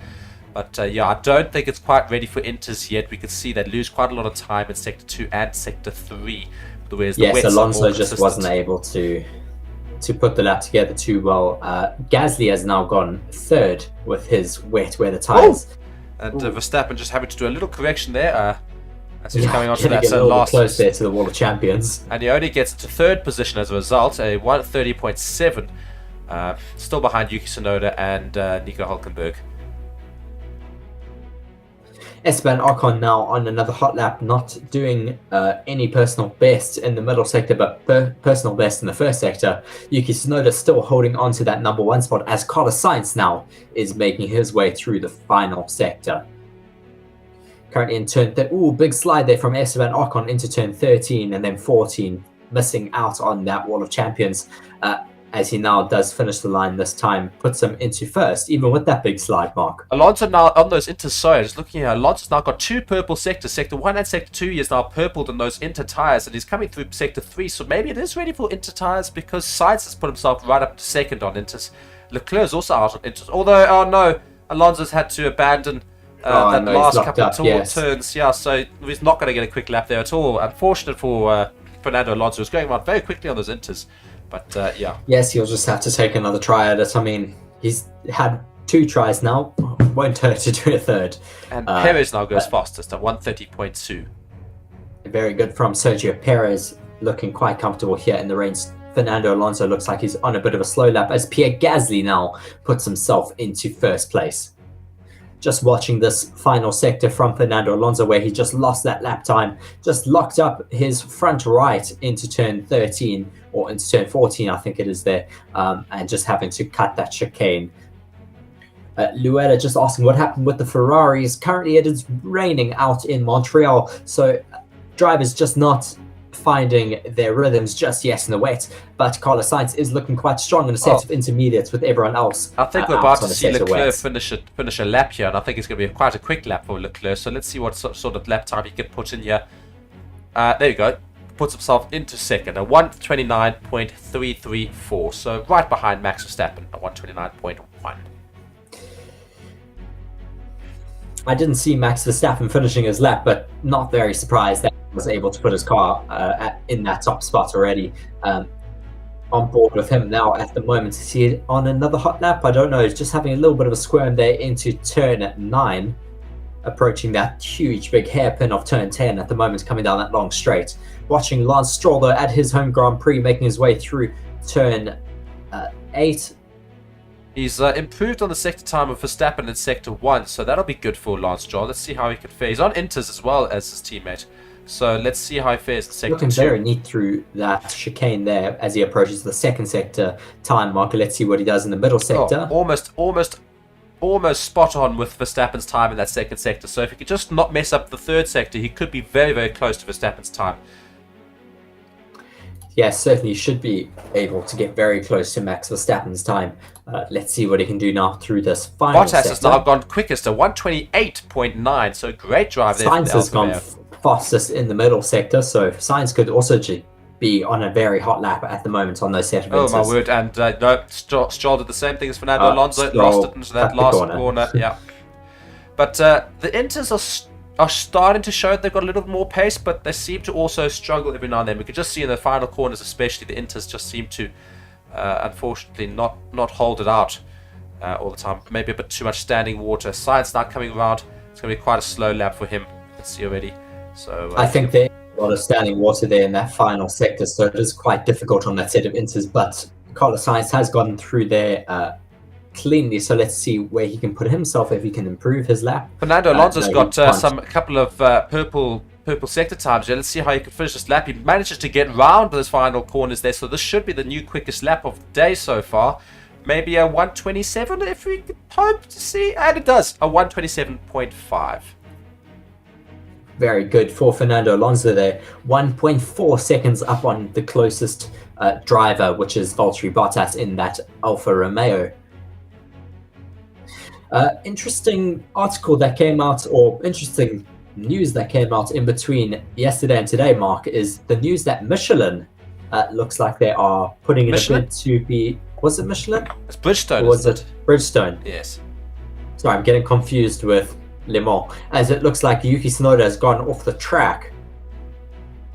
But yeah, I don't think it's quite ready for Inters yet. We could see they lose quite a lot of time in sector 2 and sector 3. Whereas yes, Alonso just wasn't able to put the lap together too well. Gasly has now gone 3rd with his wet weather tyres. And Verstappen just having to do a little correction there as he's coming on to that last close there to the wall of champions. And he only gets to 3rd position as a result, a 1:30.7, still behind Yuki Tsunoda and Nico Hulkenberg. Esteban Ocon now on another hot lap, not doing any personal best in the middle sector, but personal best in the first sector. Yuki Tsunoda still holding on to that number 1 spot, as Carlos Sainz now is making his way through the final sector. Currently in turn, big slide there from Esteban Ocon into turn 13 and then 14, missing out on that wall of champions. As he now does finish the line this time, puts him into 1st, even with that big slide, Mark. Alonso now on those Inters, sorry, just looking here, Alonso's now got 2 purple sectors. Sector 1 and Sector 2 he is now purpled in those Inter tyres, and he's coming through Sector 3, so maybe it is ready for Inter tyres because Sainz has put himself right up to 2nd on Inters. Leclerc's also out on Inters, although, oh no, Alonso's had to abandon last couple of turns, yeah, so he's not going to get a quick lap there at all. Unfortunate for Fernando Alonso, who's going around very quickly on those Inters. But yeah. Yes, he'll just have to take another try at it. I mean, he's had 2 tries now. Won't hurt to do a 3rd. And Perez now goes fastest at 1:30.2. Very good from Sergio Perez, looking quite comfortable here in the reins. Fernando Alonso looks like he's on a bit of a slow lap, as Pierre Gasly now puts himself into 1st place. Just watching this final sector from Fernando Alonso, where he just lost that lap time, just locked up his front right into turn 13, or into turn 14, I think it is there, and just having to cut that chicane. Luella just asking what happened with the Ferraris. Currently it is raining out in Montreal, so drivers just not finding their rhythms just yet in the wet, but Carlos Sainz is looking quite strong in a set of intermediates with everyone else. I think we're about to see Leclerc finish a lap here, and I think it's going to be quite a quick lap for Leclerc, so let's see what sort of lap time he can put in here. There you go, puts himself into 2nd, a 1:29.334, so right behind Max Verstappen, a 1:29.1. I didn't see Max Verstappen finishing his lap, but not very surprised that he was able to put his car in that top spot already. On board with him now at the moment. To see it on another hot lap, I don't know. He's just having a little bit of a squirm there into turn 9, approaching that huge big hairpin of turn 10 at the moment, coming down that long straight. Watching Lance Stroll, though, at his home Grand Prix, making his way through turn 8. He's improved on the sector time of Verstappen in Sector 1, so that'll be good for Lance Stroll. Let's see how he can fare. He's on Inters as well as his teammate, so let's see how he fares in Sector 2. Looking very neat through that chicane there as he approaches the 2nd sector time marker. Let's see what he does in the middle sector. Almost spot on with Verstappen's time in that 2nd sector, so if he could just not mess up the 3rd sector, he could be very, very close to Verstappen's time. Yes, certainly should be able to get very close to Max Verstappen's time. Let's see what he can do now through this final Bottas sector. has now gone quickest, a 1:28.9, so great drive there. Sainz has gone fastest in the middle sector, so Sainz could also be on a very hot lap at the moment on those set of Oh my word, and no, Stroll did the same thing as Fernando Alonso, lost it into that last corner. Yeah. But the Inters are starting to show they've got a little more pace, but they seem to also struggle every now and then. We could just see in the final corners, especially, the Inters just seem to, unfortunately, not hold it out all the time. Maybe a bit too much standing water. Sainz now coming around. It's going to be quite a slow lap for him. Let's see already. So I think there's a lot of standing water there in that final sector, so it is quite difficult on that set of inters. But Carlos Sainz has gotten through there cleanly, so let's see where he can put himself if he can improve his lap. Fernando Alonso's No, got he can't. a couple of purple sector times here. Let's see how he can finish this lap. He manages to get round those final corners there, so this should be the new quickest lap of the day so far. Maybe a 127 if we could hope to see, and it does, a 127.5. Very good for Fernando Alonso there. 1.4 seconds up on the closest driver, which is Valtteri Bottas in that Alfa Romeo. Interesting article that came out, or interesting news that came out in between yesterday and today, Mark, is the news that Michelin looks like they are putting in a bid to be... Was it Michelin? It's Bridgestone, Or was it Bridgestone? Yes. Sorry, I'm getting confused with Le Mans, as it looks like Yuki Tsunoda has gone off the track.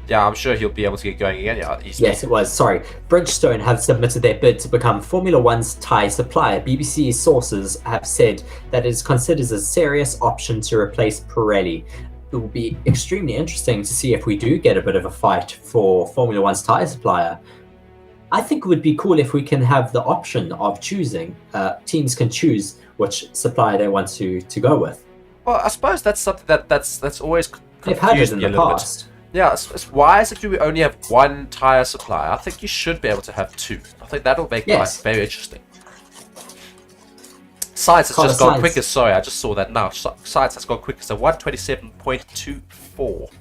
Yeah, I'm sure he'll be able to get going again. Yeah, easily. Yes, it was. Sorry. Bridgestone have submitted their bid to become Formula One's tyre supplier. BBC sources have said that it is considered a serious option to replace Pirelli. It will be extremely interesting to see if we do get a bit of a fight for Formula One's tyre supplier. I think it would be cool if we can have the option of choosing. Teams can choose which supplier they want to go with. Well, I suppose that's something that's always They've had it confused in me a the little bit. past. Yeah, it's wise if you only have one tire supplier. I think you should be able to have two. I think that'll make life very interesting. Sainz has just gone quickest. Sorry, I just saw that now. Sainz has gone quickest at 127.24.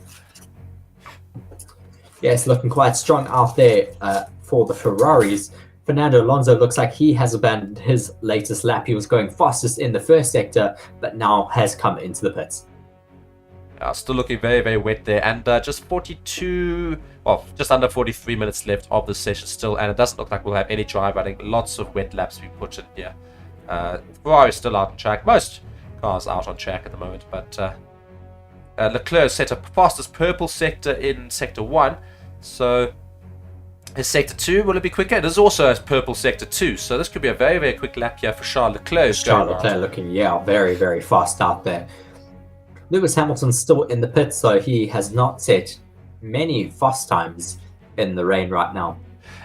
Yes, looking quite strong out there for the Ferraris. Fernando Alonso looks like he has abandoned his latest lap. He was going fastest in the first sector, but now has come into the pits. Still looking very, very wet there. And just 42, well, just under 43 minutes left of the session still. And it doesn't look like we'll have any dry running. Lots of wet laps being put in here. Ferrari's still out on track. Most cars out on track at the moment. But Leclerc set a fastest purple sector in Sector 1. So his Sector 2, will it be quicker? It is also a purple Sector 2. So this could be a very, very quick lap here for Charles Leclerc. Charles Leclerc looking, very, very fast out there. Lewis Hamilton's still in the pit, so he has not set many fast times in the rain right now.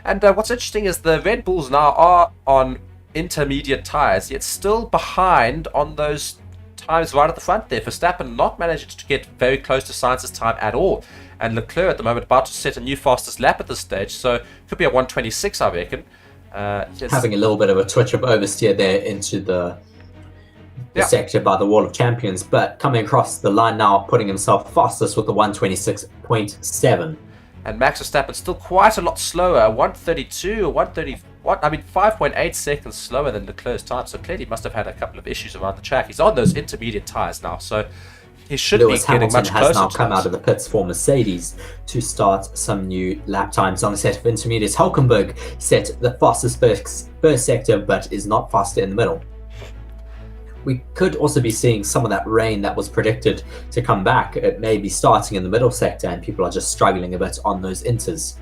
And what's interesting is the Red Bulls now are on intermediate tyres, yet still behind on those times right at the front there. Verstappen not managing to get very close to Sainz's time at all. And Leclerc at the moment about to set a new fastest lap at this stage, so it could be a 126, I reckon. Having a little bit of a twitch of oversteer there into the sector by the Wall of Champions, but coming across the line now, putting himself fastest with the 126.7. And Max Verstappen still quite a lot slower, 132 or 130, 5.8 seconds slower than Leclerc's time, so clearly must have had a couple of issues around the track. He's on those intermediate tyres now, so he should Lewis be getting Hamilton much has closer now to come us. out of the pits for Mercedes to start some new lap times on a set of intermediates. Hülkenberg set the fastest first sector, but is not faster in the middle. We could also be seeing some of that rain that was predicted to come back. It may be starting in the middle sector and people are just struggling a bit on those inters.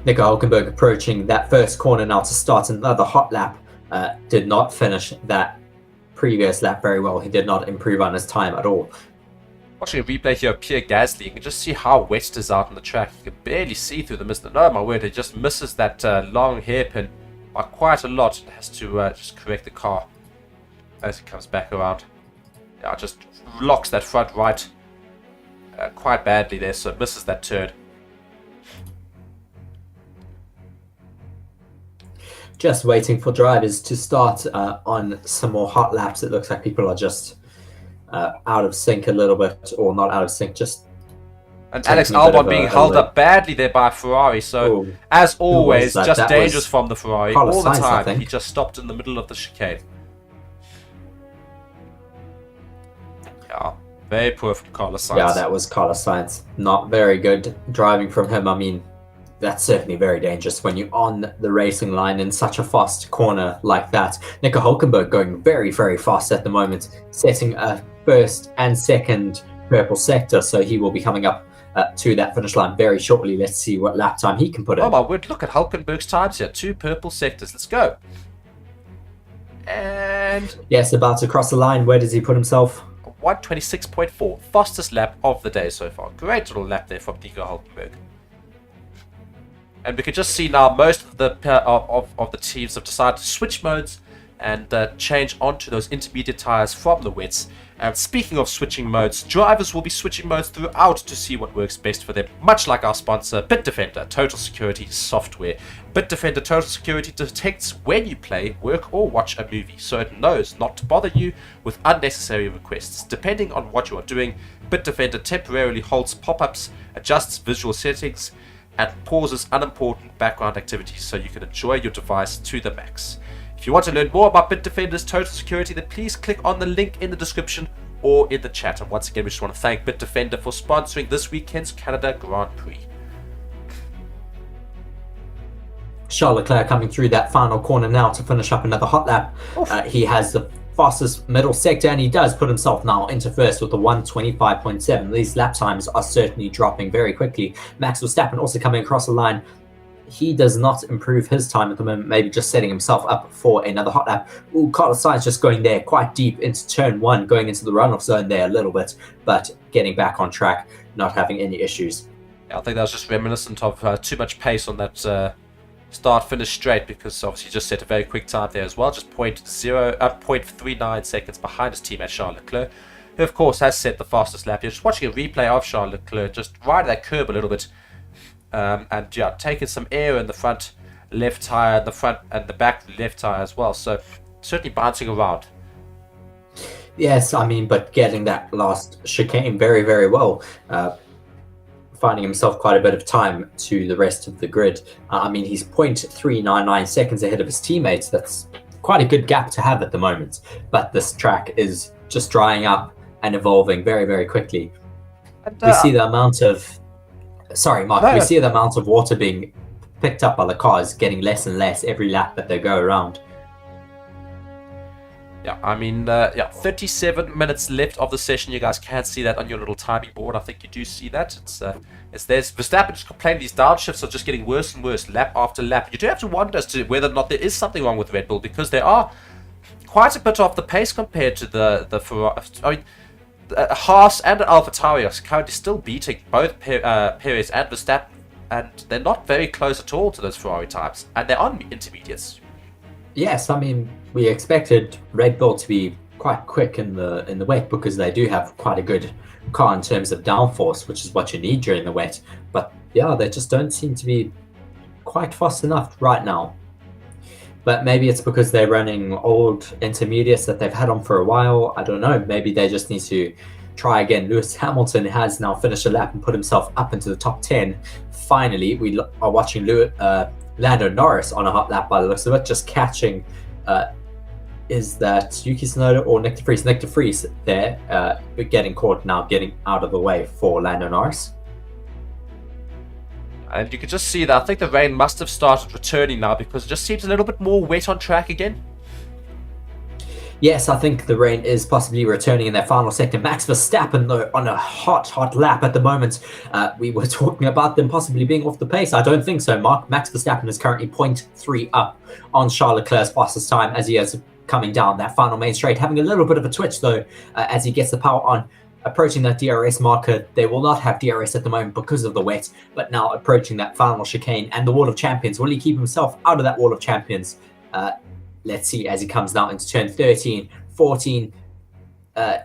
Nico Hülkenberg approaching that first corner now to start another hot lap. Did not finish that previous lap very well. He did not improve on his time at all. Watching a replay here of Pierre Gasly, you can just see how wet it is out on the track. You can barely see through the mist. No, my word, it just misses that long hairpin by quite a lot. It has to just correct the car as it comes back around. Yeah, it just locks that front right quite badly there, so it misses that turn. Just waiting for drivers to start on some more hot laps. It looks like people are just out of sync a little bit, or not out of sync, just... And Alex Albon being held up badly there by Ferrari, so as always, just dangerous from the Ferrari all the time. He just stopped in the middle of the chicane. Yeah, very poor from Carlos Sainz. Yeah, that was Carlos Sainz. Not very good driving from him. I mean, that's certainly very dangerous when you're on the racing line in such a fast corner like that. Nico Hülkenberg going very, very fast at the moment, setting a first and second purple sector, so he will be coming up to that finish line very shortly. Let's see what lap time he can put in. Oh my word, look at Hülkenberg's times here. 2 purple sectors. Let's go. And Yes, about to cross the line. Where does he put himself? 126.4, fastest lap of the day so far. Great little lap there from Nico Hulkenberg. And we can just see now most of the of the teams have decided to switch modes and change onto those intermediate tires from the wets. And speaking of switching modes, drivers will be switching modes throughout to see what works best for them, much like our sponsor Bitdefender Total Security software. Bitdefender Total Security detects when you play, work or watch a movie, so it knows not to bother you with unnecessary requests. Depending on what you are doing, Bitdefender temporarily halts pop-ups, adjusts visual settings, and pauses unimportant background activities so you can enjoy your device to the max. If you want to learn more about Bitdefender's Total Security, then please click on the link in the description or in the chat. And once again, we just want to thank Bitdefender for sponsoring this weekend's Canada Grand Prix. Charles Leclerc coming through that final corner now to finish up another hot lap. He has the fastest middle sector, and he does put himself now into first with a 125.7. These lap times are certainly dropping very quickly. Max Verstappen also coming across the line. He does not improve his time at the moment, maybe just setting himself up for another hot lap. Ooh, Carlos Sainz just going there quite deep into turn one, going into the runoff zone there a little bit, but getting back on track, not having any issues. Yeah, I think that was just reminiscent of too much pace on that start-finish straight, because obviously he just set a very quick time there as well, just 0.39 seconds behind his teammate Charles Leclerc, who of course has set the fastest lap. You're just watching a replay of Charles Leclerc just ride that curb a little bit. And yeah, taking some air in the front left tire, the front and the back left tire as well. So certainly bouncing around. Yes, I mean, but getting that last chicane very, very well. Finding himself quite a bit of time to the rest of the grid. I mean, he's 0.399 seconds ahead of his teammates. That's quite a good gap to have at the moment. But this track is just drying up and evolving very, very quickly. And, we see the amount of... Sorry, Mark. No. We see the amount of water being picked up by the cars getting less and less every lap that they go around. Yeah, I mean, 37 minutes left of the session. You guys can see that on your little timing board. I think you do see that. It's there's Verstappen just complaining these downshifts are just getting worse and worse lap after lap. You do have to wonder as to whether or not there is something wrong with Red Bull, because they are quite a bit off the pace compared to the Ferrari. I mean, Haas and AlphaTauri are currently still beating both Perez and Verstappen, and they're not very close at all to those Ferrari types, and they're on intermediates. Yes, I mean, we expected Red Bull to be quite quick in the wet, because they do have quite a good car in terms of downforce, which is what you need during the wet. But yeah, they just don't seem to be quite fast enough right now. But maybe it's because they're running old intermediates that they've had on for a while. I don't know. Maybe they just need to try again. Lewis Hamilton has now finished a lap and put himself up into the top 10. Finally, we are watching Lando Norris on a hot lap by the looks of it, just catching, is that Yuki Tsunoda or Nick de Vries? Nick de Vries there, getting caught now, getting out of the way for Lando Norris. And you can just see that I think the rain must have started returning now, because it just seems a little bit more wet on track again. Yes, I think the rain is possibly returning in their final sector. Max Verstappen, though, on a hot lap at the moment. We were talking about them possibly being off the pace. I don't think so, Mark. Max Verstappen is currently 0.3 up on Charles Leclerc's fastest time as he is coming down that final main straight. Having a little bit of a twitch, though, as he gets the power on. Approaching that DRS marker. They will not have DRS at the moment because of the wet, but now approaching that final chicane and the Wall of Champions. Will he keep himself out of that Wall of Champions? Let's see as he comes now into turn 13, 14.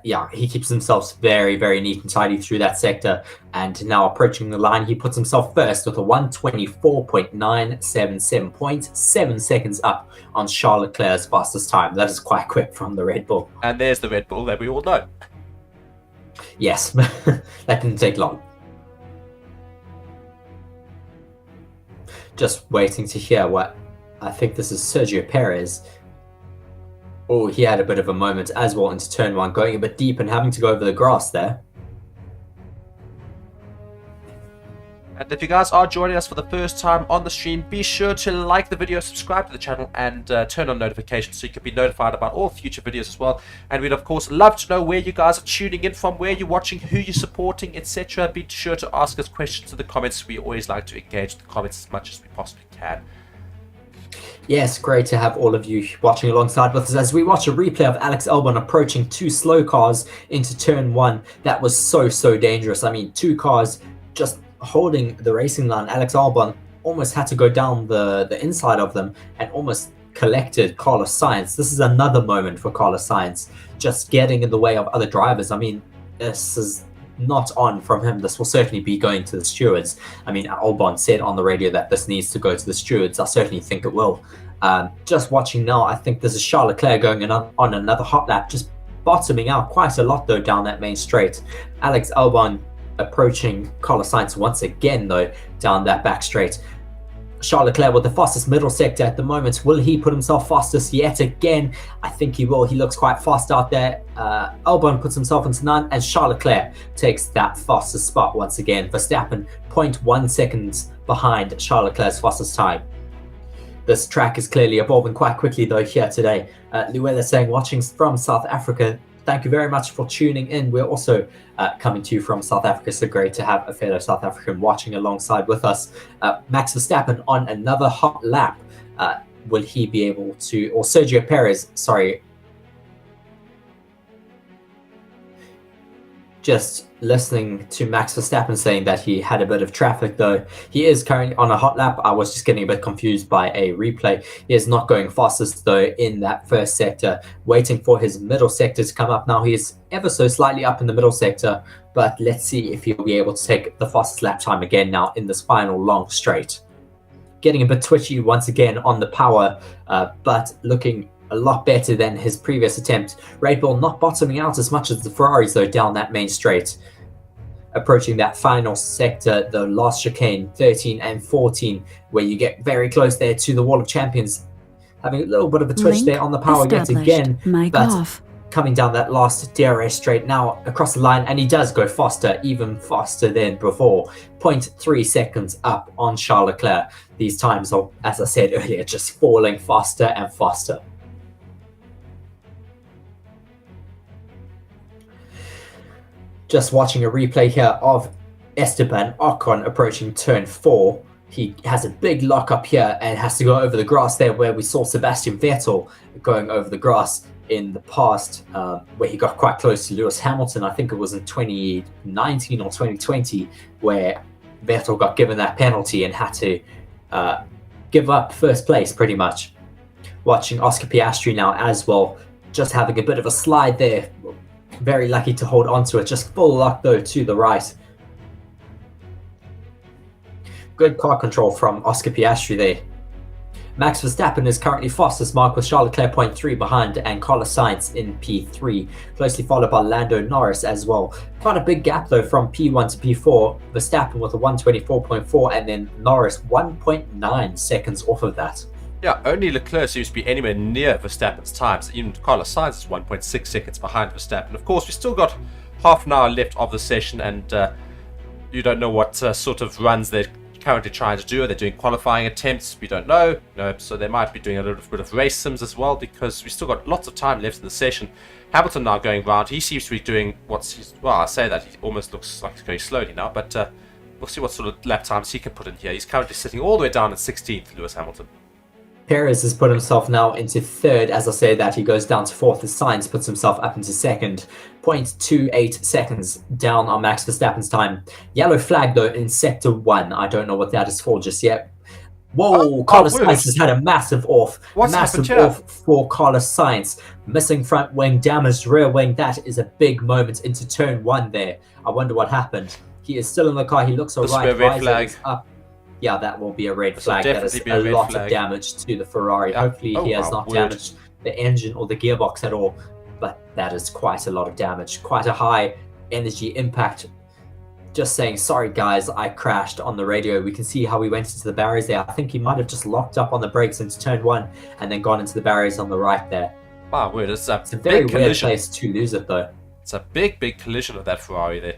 Yeah, he keeps himself very, very neat and tidy through that sector. And now approaching the line, he puts himself first with a 124.977, 7 seconds up on Charles Leclerc's fastest time. That is quite quick from the Red Bull. And there's the Red Bull that we all know. Yes, that didn't take long. Just waiting to hear what... I think this is Sergio Perez. Oh, he had a bit of a moment as well into turn one, going a bit deep and having to go over the grass there. And if you guys are joining us for the first time on the stream, be sure to like the video, subscribe to the channel, and turn on notifications so you can be notified about all future videos as well. And we'd of course love to know where you guys are tuning in from, where you're watching, who you're supporting, etc. Be sure to ask us questions in the comments. We always like to engage the comments as much as we possibly can. Yes, great to have all of you watching alongside with us as we watch a replay of Alex Albon approaching two slow cars into turn one. That was so dangerous. I mean, two cars just holding the racing line. Alex Albon almost had to go down the inside of them and almost collected Carlos Sainz. This is another moment for Carlos Sainz, just getting in the way of other drivers. I mean, this is not on from him. This will certainly be going to the stewards. I mean, Albon said on the radio that this needs to go to the stewards. I certainly think it will. Just watching now, I think there's a Charles Leclerc going on another hot lap, just bottoming out quite a lot though down that main straight. Alex Albon approaching Carlos Sainz once again though down that back straight. Charles Leclerc with the fastest middle sector at the moment. Will he put himself fastest yet again? I think he will. He looks quite fast out there. Albon puts himself into 9 and Charles Leclerc takes that fastest spot once again. Verstappen 0.1 seconds behind Charles Leclerc's fastest time. This track is clearly evolving quite quickly though here today. Luella saying, watching from South Africa, thank you very much for tuning in. We're also coming to you from South Africa, so great to have a fellow South African watching alongside with us. Max Verstappen on another hot lap. Will he be able to, or Sergio Perez, sorry. Just listening to Max Verstappen saying that he had a bit of traffic though. He is currently on a hot lap. I was just getting a bit confused by a replay. He is not going fastest though in that first sector, waiting for his middle sector to come up. Now he is ever so slightly up in the middle sector, but let's see if he'll be able to take the fastest lap time again now in this final long straight. Getting a bit twitchy once again on the power, but looking a lot better than his previous attempt. Red Bull not bottoming out as much as the Ferraris though down that main straight. Approaching that final sector, the last chicane, 13 and 14, where you get very close there to the Wall of Champions. Having a little bit of a twitch there on the power yet again, but coming down that last DRS straight now across the line, and he does go faster, even faster than before. 0.3 seconds up on Charles Leclerc. These times are, as I said earlier, just falling faster and faster. Just watching a replay here of Esteban Ocon approaching turn 4. He has a big lock up here and has to go over the grass there where we saw Sebastian Vettel going over the grass in the past, where he got quite close to Lewis Hamilton. I think it was in 2019 or 2020 where Vettel got given that penalty and had to give up first place pretty much. Watching Oscar Piastri now as well, just having a bit of a slide there. Very lucky to hold on to it. Just full luck though to the right. Good car control from Oscar Piastri there. Max Verstappen is currently fastest mark with Charles Leclerc 0.3 behind and Carlos Sainz in P3. Closely followed by Lando Norris as well. Quite a big gap though from P1 to P4. Verstappen with a 124.4 and then Norris 1.9 seconds off of that. Yeah, only Leclerc seems to be anywhere near Verstappen's times. Even Carlos Sainz is 1.6 seconds behind Verstappen. Of course, we've still got half an hour left of the session, and you don't know what sort of runs they're currently trying to do. Are they doing qualifying attempts? We don't know. So they might be doing a little bit of race sims as well, because we've still got lots of time left in the session. Hamilton now going round. He seems to be doing well, I say that he almost looks like he's going slowly now, but we'll see what sort of lap times he can put in here. He's currently sitting all the way down at 16th, Lewis Hamilton. Perez has put himself now into 3rd. As I say that, he goes down to 4th. As Sainz puts himself up into 2nd. 0.28 seconds down on Max Verstappen's time. Yellow flag though in sector 1. I don't know what that is for just yet. Whoa, Carlos Sainz has had a massive off. Massive off for Carlos Sainz. Missing front wing, damaged rear wing. That is a big moment into turn 1 there. I wonder what happened. He is still in the car. He looks alright. Red flag. Up. Yeah, that will be a red flag. That is a lot of damage to the Ferrari. Hopefully he has not damaged the engine or the gearbox at all. But that is quite a lot of damage. Quite a high energy impact. Just saying, sorry guys, I crashed on the radio. We can see how we went into the barriers there. I think he might have just locked up on the brakes into turn 1 and then gone into the barriers on the right there. Wow, weird. It's a very weird place to lose it though. It's a big collision of that Ferrari there.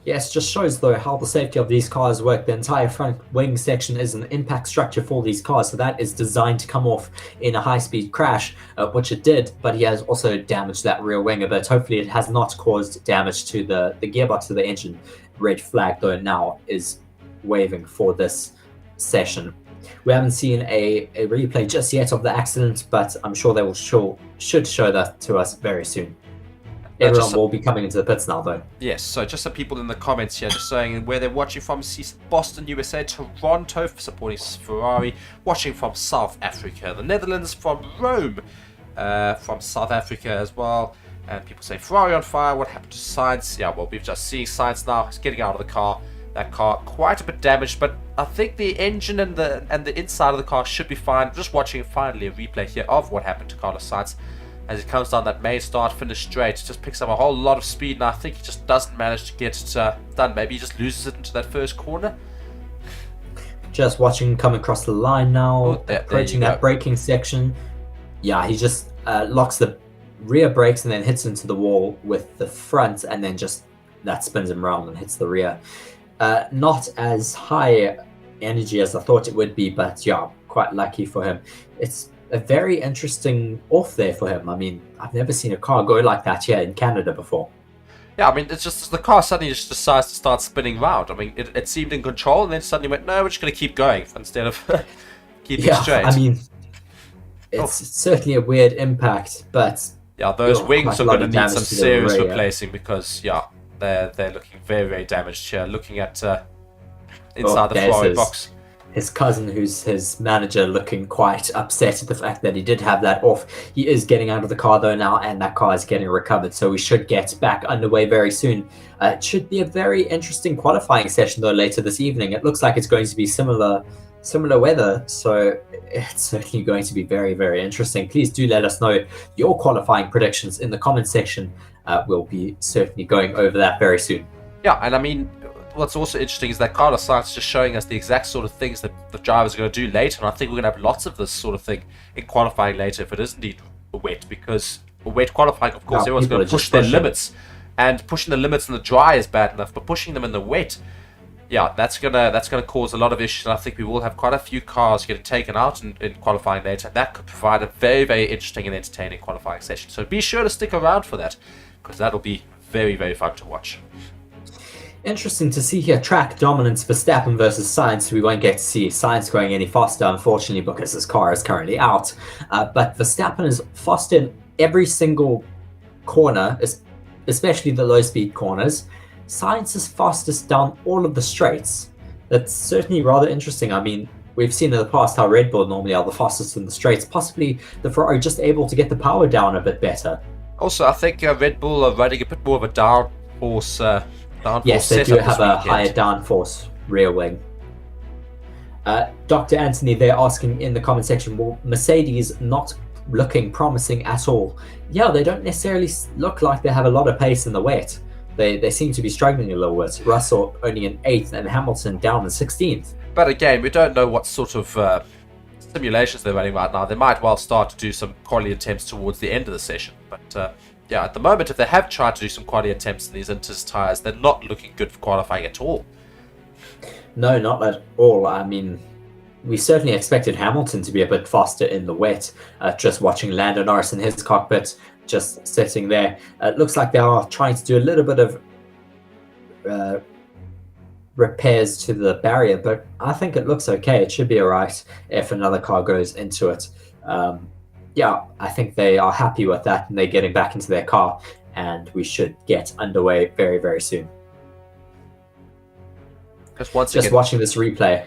Yes, just shows though how the safety of these cars work. The entire front wing section is an impact structure for these cars, so that is designed to come off in a high-speed crash, which it did, but he has also damaged that rear wing a bit. Hopefully it has not caused damage to the gearbox of the engine. Red flag though now is waving for this session. We haven't seen a replay just yet of the accident, but I'm sure they will should show that to us very soon. Everyone will be coming into the pits now, though. Yes, so just some people in the comments here just saying where they're watching from: Boston, USA, Toronto, supporting Ferrari, watching from South Africa, the Netherlands, from Rome, from South Africa as well. And people say Ferrari on fire, what happened to Sainz? Yeah, well, we've just seen Sainz now. He's getting out of the car. That car quite a bit damaged, but I think the engine and the inside of the car should be fine. Just watching finally a replay here of what happened to Carlos Sainz. As he comes down that main start, finish straight, just picks up a whole lot of speed, and I think he just doesn't manage to get it done. Maybe he just loses it into that first corner. Just watching him come across the line now, approaching that go. braking section. Yeah, he just locks the rear brakes and then hits into the wall with the front, and then just that spins him around and hits the rear. Not as high energy as I thought it would be, but yeah, quite lucky for him. It's a very interesting off there for him. I mean, I've never seen a car go like that here in Canada before. Yeah, I mean, it's just the car suddenly just decides to start spinning round. I mean, it seemed in control, and then suddenly went, no, we're just going to keep going instead of keeping straight. I mean, it's certainly a weird impact, but yeah, those wings are going to need some serious rear. replacing because they're looking very, very damaged here. Looking at inside the Ferrari box. His cousin, who's his manager, looking quite upset at the fact that he did have that off. He is getting out of the car though now, and that car is getting recovered, so we should get back underway very soon. It should be a very interesting qualifying session though later this evening. It looks like it's going to be similar weather, so it's certainly going to be very, very interesting. Please do let us know your qualifying predictions in the comment section. We'll be certainly going over that very soon. Yeah, and I mean, what's also interesting is that Carlos Sainz is just showing us the exact sort of things that the drivers are going to do later, and I think we're going to have lots of this sort of thing in qualifying later if it is indeed wet, because wet qualifying, of course, everyone's going to push their limits, and pushing the limits in the dry is bad enough, but pushing them in the wet, yeah, that's gonna cause a lot of issues, and I think we will have quite a few cars getting taken out in qualifying later, and that could provide a very, very interesting and entertaining qualifying session. So be sure to stick around for that, because that'll be very, very fun to watch. Interesting to see here track dominance Verstappen versus Sainz. We won't get to see Sainz going any faster, unfortunately, because his car is currently out. But Verstappen is faster in every single corner, especially the low-speed corners. Sainz is fastest down all of the straights. That's certainly rather interesting. I mean, we've seen in the past how Red Bull normally are the fastest in the straights. Possibly the Ferrari just able to get the power down a bit better. Also, I think Red Bull are running a bit more of a downforce. Yes, they do have a higher downforce rear wing. Dr. Anthony, they're asking in the comment section, well, Mercedes not looking promising at all. Yeah, they don't necessarily look like they have a lot of pace in the wet. They seem to be struggling a little bit. Russell only in 8th and Hamilton down in 16th. But again, we don't know what sort of simulations they're running right now. They might well start to do some quality attempts towards the end of the session. But yeah, at the moment, if they have tried to do some quality attempts in these Inters tyres, they're not looking good for qualifying at all. No, not at all. I mean, we certainly expected Hamilton to be a bit faster in the wet. Just watching Lando Norris in his cockpit, just sitting there. It looks like they are trying to do a little bit of repairs to the barrier, but I think it looks okay. It should be all right if another car goes into it. Yeah, I think they are happy with that, and they're getting back into their car, and we should get underway very, very soon. Just watching this replay.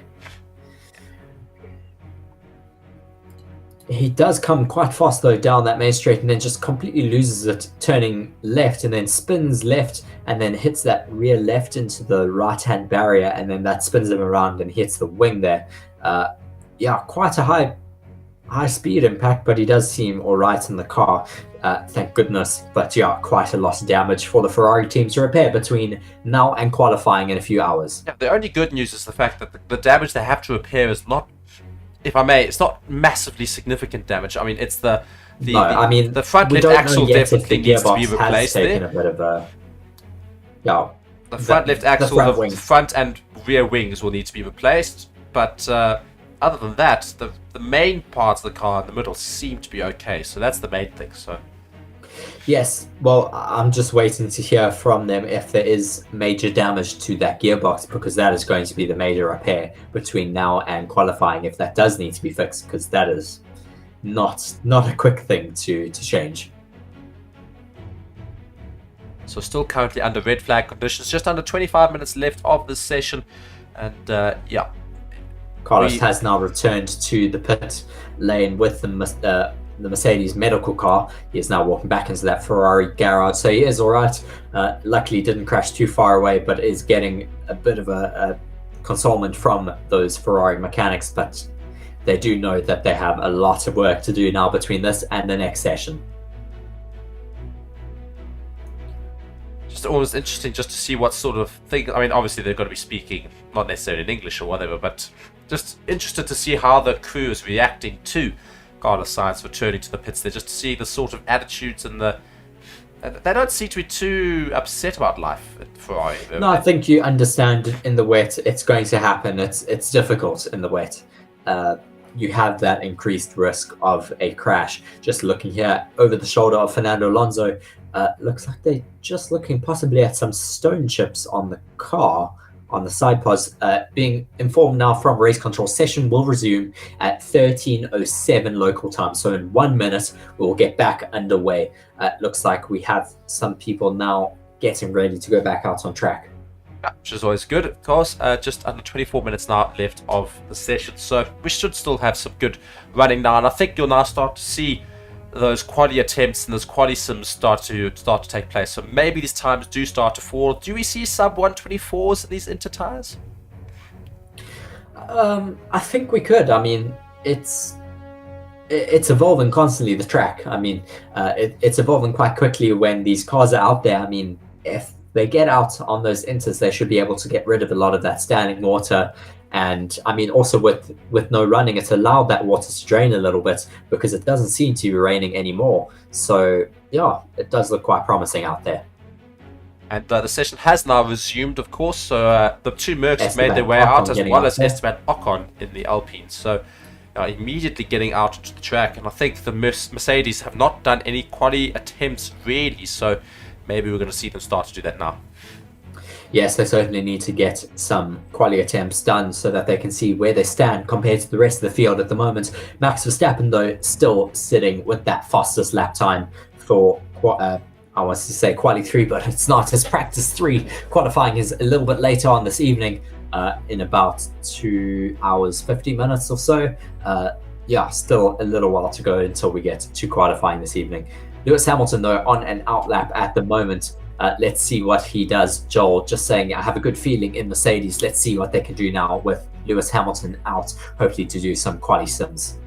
He does come quite fast, though, down that main straight, and then just completely loses it, turning left, and then spins left, and then hits that rear left into the right-hand barrier, and then that spins him around and hits the wing there. Yeah, quite a high speed impact, but he does seem all right in the car, thank goodness. But yeah, quite a lot of damage for the Ferrari team to repair between now and qualifying in a few hours. Yeah, the only good news is the fact that the damage they have to repair is not, if I may, it's not massively significant damage. I mean, it's the front left axle definitely needs to be replaced there. A bit of yeah, the front left axle, the front and rear wings will need to be replaced, but other than that, the main parts of the car in the middle seem to be okay, so that's the main thing. So Yes, well, I'm just waiting to hear from them if there is major damage to that gearbox, because that is going to be the major repair between now and qualifying if that does need to be fixed, because that is not a quick thing to change. So still currently under red flag conditions, just under 25 minutes left of this session, and yeah. Carlos has now returned to the pit lane with the Mercedes medical car. He is now walking back into that Ferrari garage, so he is all right. Luckily, didn't crash too far away, but is getting a bit of a consolement from those Ferrari mechanics. But they do know that they have a lot of work to do now between this and the next session. Just always interesting just to see what sort of thing. I mean, obviously they're going to be speaking not necessarily in English or whatever, but just interested to see how the crew is reacting to Carlos Sainz returning to the pits there, just to see the sort of attitudes and the. They don't seem to be too upset about life at Ferrari. No, I think you understand in the wet it's going to happen. It's difficult in the wet. You have that increased risk of a crash. Just looking here over the shoulder of Fernando Alonso, looks like they're just looking possibly at some stone chips on the car, on the side pods. Being informed now from race control, session will resume at 13:07 local time. So in 1 minute, we'll get back underway. Looks like we have some people now getting ready to go back out on track. Yeah, which is always good, of course. Just under 24 minutes now left of the session, so we should still have some good running now. And I think you'll now start to see those quali attempts and those quali sims start to take place. So maybe these times do start to fall. Do we see sub 124s in these Inter tires? I think we could. I mean, it's evolving constantly, the track. I mean, it's evolving quite quickly when these cars are out there. I mean, if they get out on those Inters, they should be able to get rid of a lot of that standing water. And I mean, also with no running, it's allowed that water to drain a little bit because it doesn't seem to be raining anymore. So yeah, it does look quite promising out there. And the session has now resumed, of course. So the two Mercs have made their way Ocon out, as well as there. Esteban Ocon in the Alpine. So immediately getting out onto the track. And I think the Mercedes have not done any quali attempts really. So maybe we're going to see them start to do that now. Yes, they certainly need to get some quali attempts done so that they can see where they stand compared to the rest of the field at the moment. Max Verstappen, though, still sitting with that fastest lap time for, I want to say quali 3, but it's not. It's practice 3. Qualifying is a little bit later on this evening, in about 2 hours, 50 minutes or so. Yeah, still a little while to go until we get to qualifying this evening. Lewis Hamilton, though, on an outlap at the moment. Let's see what he does. Joel just saying, I have a good feeling in Mercedes. Let's see what they can do now with Lewis Hamilton out, hopefully to do some quali sims.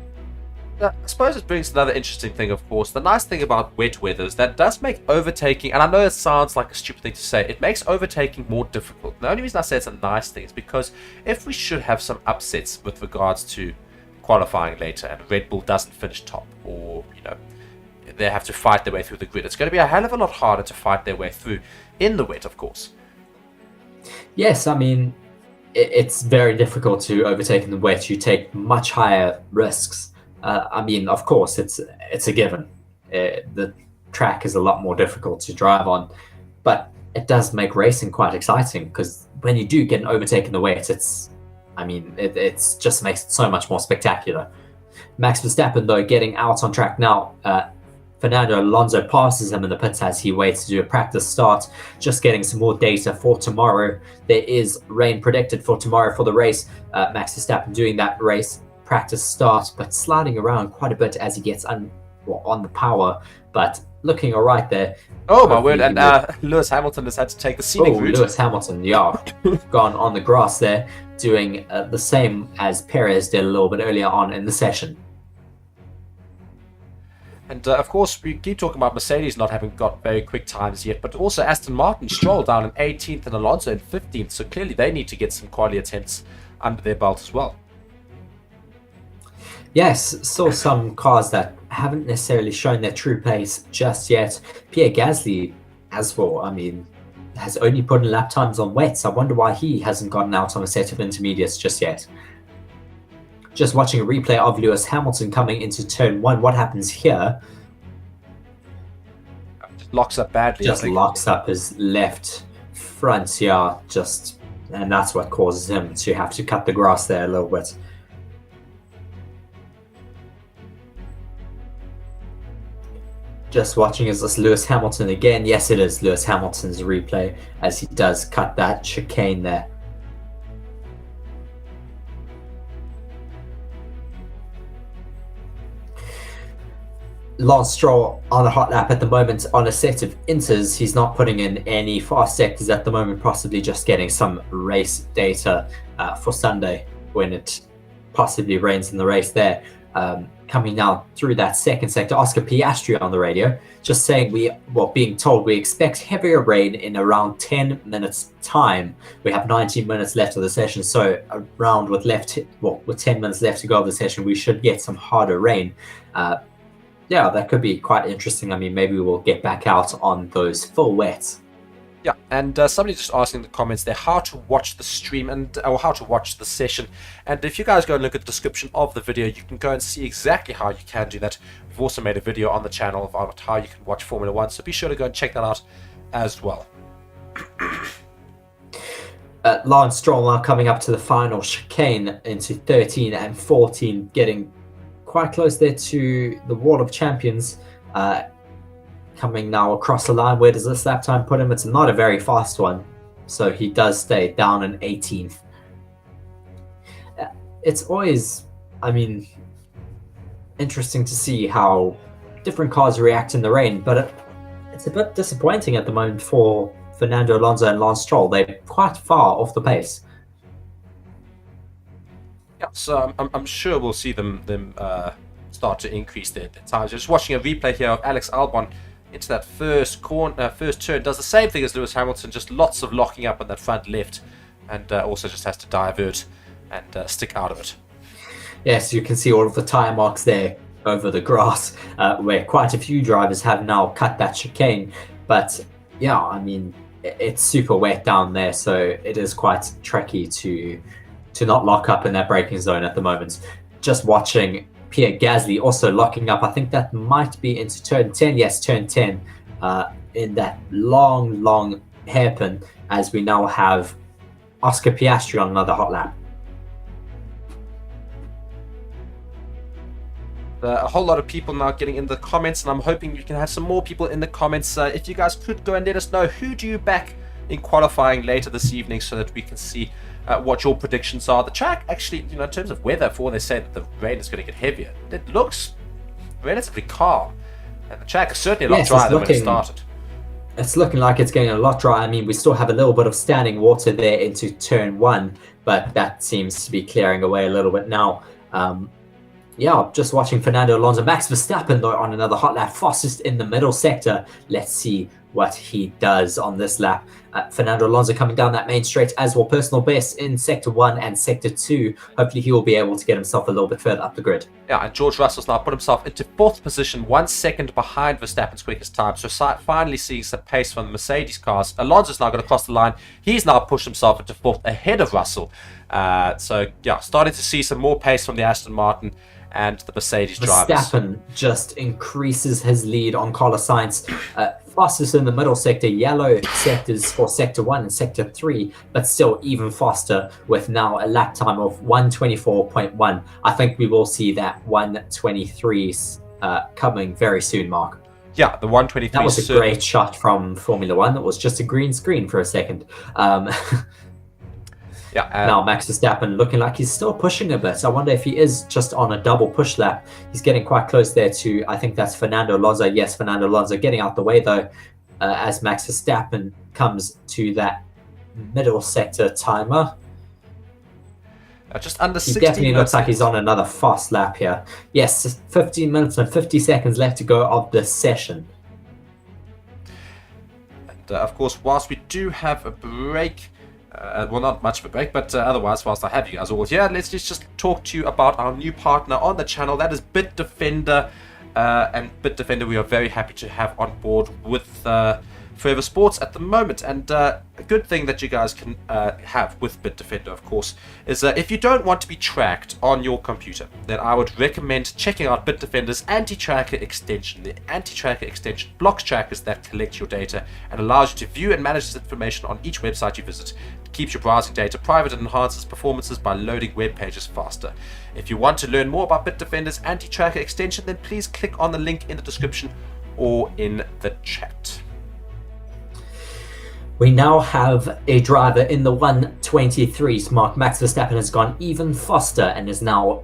I suppose it brings another interesting thing, of course. The nice thing about wet weather is that does make overtaking, and I know it sounds like a stupid thing to say, it makes overtaking more difficult. The only reason I say it's a nice thing is because if we should have some upsets with regards to qualifying later and Red Bull doesn't finish top, or, they have to fight their way through the grid, it's going to be a hell of a lot harder to fight their way through in the wet, of course. Yes, I mean, it's very difficult to overtake in the wet. You take much higher risks. I mean, of course, it's a given. The track is a lot more difficult to drive on, but it does make racing quite exciting because when you do get an overtake in the wet, it just makes it so much more spectacular. Max Verstappen, though, getting out on track now. Fernando Alonso passes him in the pits as he waits to do a practice start. Just getting some more data for tomorrow. There is rain predicted for tomorrow for the race. Max Verstappen doing that race practice start, but sliding around quite a bit as he gets on the power, but looking all right there. Oh my word, and Lewis Hamilton has had to take the scenic route. Lewis Hamilton, yeah, gone on the grass there, doing the same as Perez did a little bit earlier on in the session. And of course, we keep talking about Mercedes not having got very quick times yet, but also Aston Martin Stroll down in 18th and Alonso in 15th, so clearly they need to get some quality attempts under their belt as well. Yes, saw some cars that haven't necessarily shown their true pace just yet. Pierre Gasly, as well, I mean, has only put in lap times on wets. I wonder why he hasn't gotten out on a set of intermediates just yet. Just watching a replay of Lewis Hamilton coming into turn 1. What happens here? locks up badly. Just locks up his left front, yeah, and that's what causes him to have to cut the grass there a little bit. Just watching, is this Lewis Hamilton again? Yes, it is Lewis Hamilton's replay as he does cut that chicane there. Lance Stroll on a hot lap at the moment on a set of inters. He's not putting in any fast sectors at the moment, possibly just getting some race data for Sunday when it possibly rains in the race there. Coming now through that second sector, Oscar Piastri on the radio, just saying being told we expect heavier rain in around 10 minutes time. We have 19 minutes left of the session, so around with 10 minutes left to go of the session, we should get some harder rain. Yeah, that could be quite interesting. I mean, maybe we'll get back out on those full wets. Yeah, and somebody just asking in the comments there how to watch the stream or how to watch the session. And if you guys go and look at the description of the video, you can go and see exactly how you can do that. We've also made a video on the channel about how you can watch Formula 1, so be sure to go and check that out as well. Lance Stroll now coming up to the final chicane into 13 and 14, getting quite close there to the Wall of Champions. Coming now across the line. Where does this lap time put him? It's not a very fast one, so he does stay down in 18th. It's always, I mean, interesting to see how different cars react in the rain, but it's a bit disappointing at the moment for Fernando Alonso and Lance Stroll. They're quite far off the pace. Yeah, so I'm sure we'll see them start to increase their times. Just watching a replay here of Alex Albon into that first turn, does the same thing as Lewis Hamilton, just lots of locking up on that front left, and also just has to divert and stick out of it. Yes, you can see all of the tyre marks there over the grass, where quite a few drivers have now cut that chicane. But yeah, I mean, it's super wet down there, so it is quite tricky to not lock up in that braking zone at the moment. Just watching Pierre Gasly also locking up. I think that might be into turn 10. Yes, turn 10 in that long hairpin, as we now have Oscar Piastri on another hot lap. A whole lot of people now getting in the comments, and I'm hoping you can have some more people in the comments. If you guys could go and let us know who do you back in qualifying later this evening, so that we can see what your predictions are. The track actually, in terms of weather, for when they say that the rain is going to get heavier, it looks relatively calm, and the track is certainly a lot drier than when it started. It's looking like it's getting a lot drier. I mean, we still have a little bit of standing water there into turn 1, but that seems to be clearing away a little bit now. Yeah, just watching Fernando Alonso. Max Verstappen, though, on another hot lap, fastest in the middle sector. Let's see what he does on this lap. Fernando Alonso coming down that main straight as well. Personal best in Sector 1 and Sector 2. Hopefully he will be able to get himself a little bit further up the grid. Yeah, and George Russell's now put himself into 4th position, 1 second behind Verstappen's quickest time. So finally seeing some pace from the Mercedes cars. Alonso's now going to cross the line. He's now pushed himself into 4th ahead of Russell. So yeah, starting to see some more pace from the Aston Martin and the Mercedes drivers. Verstappen just increases his lead on Carlos Sainz. Fastest in the middle sector, yellow sectors for Sector 1 and Sector 3, but still even faster with now a lap time of 1:24.1. I think we will see that 1:23 coming very soon, Mark. Yeah, the 1:23. That was a great shot from Formula 1. That was just a green screen for a second. Yeah, now Max Verstappen looking like he's still pushing a bit. I wonder if he is just on a double push lap. He's getting quite close there to, I think that's Fernando Alonso. Yes, Fernando Alonso getting out the way though, as Max Verstappen comes to that middle sector timer. Just under 60 He definitely looks like he's on another fast lap here. Yes, 15 minutes and 50 seconds left to go of this session. And of course, whilst we do have a break, well, not much of a break, but otherwise, whilst I have you guys all here, let's just talk to you about our new partner on the channel. That is Bitdefender. And Bitdefender, we are very happy to have on board with Forever Sports at the moment. And a good thing that you guys can have with Bitdefender, of course, is if you don't want to be tracked on your computer, then I would recommend checking out Bitdefender's anti-tracker extension. The anti-tracker extension blocks trackers that collect your data and allows you to view and manage this information on each website you visit. It keeps your browsing data private and enhances performances by loading web pages faster. If you want to learn more about Bitdefender's anti-tracker extension, then please click on the link in the description or in the chat. We now have a driver in the 123s. Mark Max Verstappen has gone even faster and has now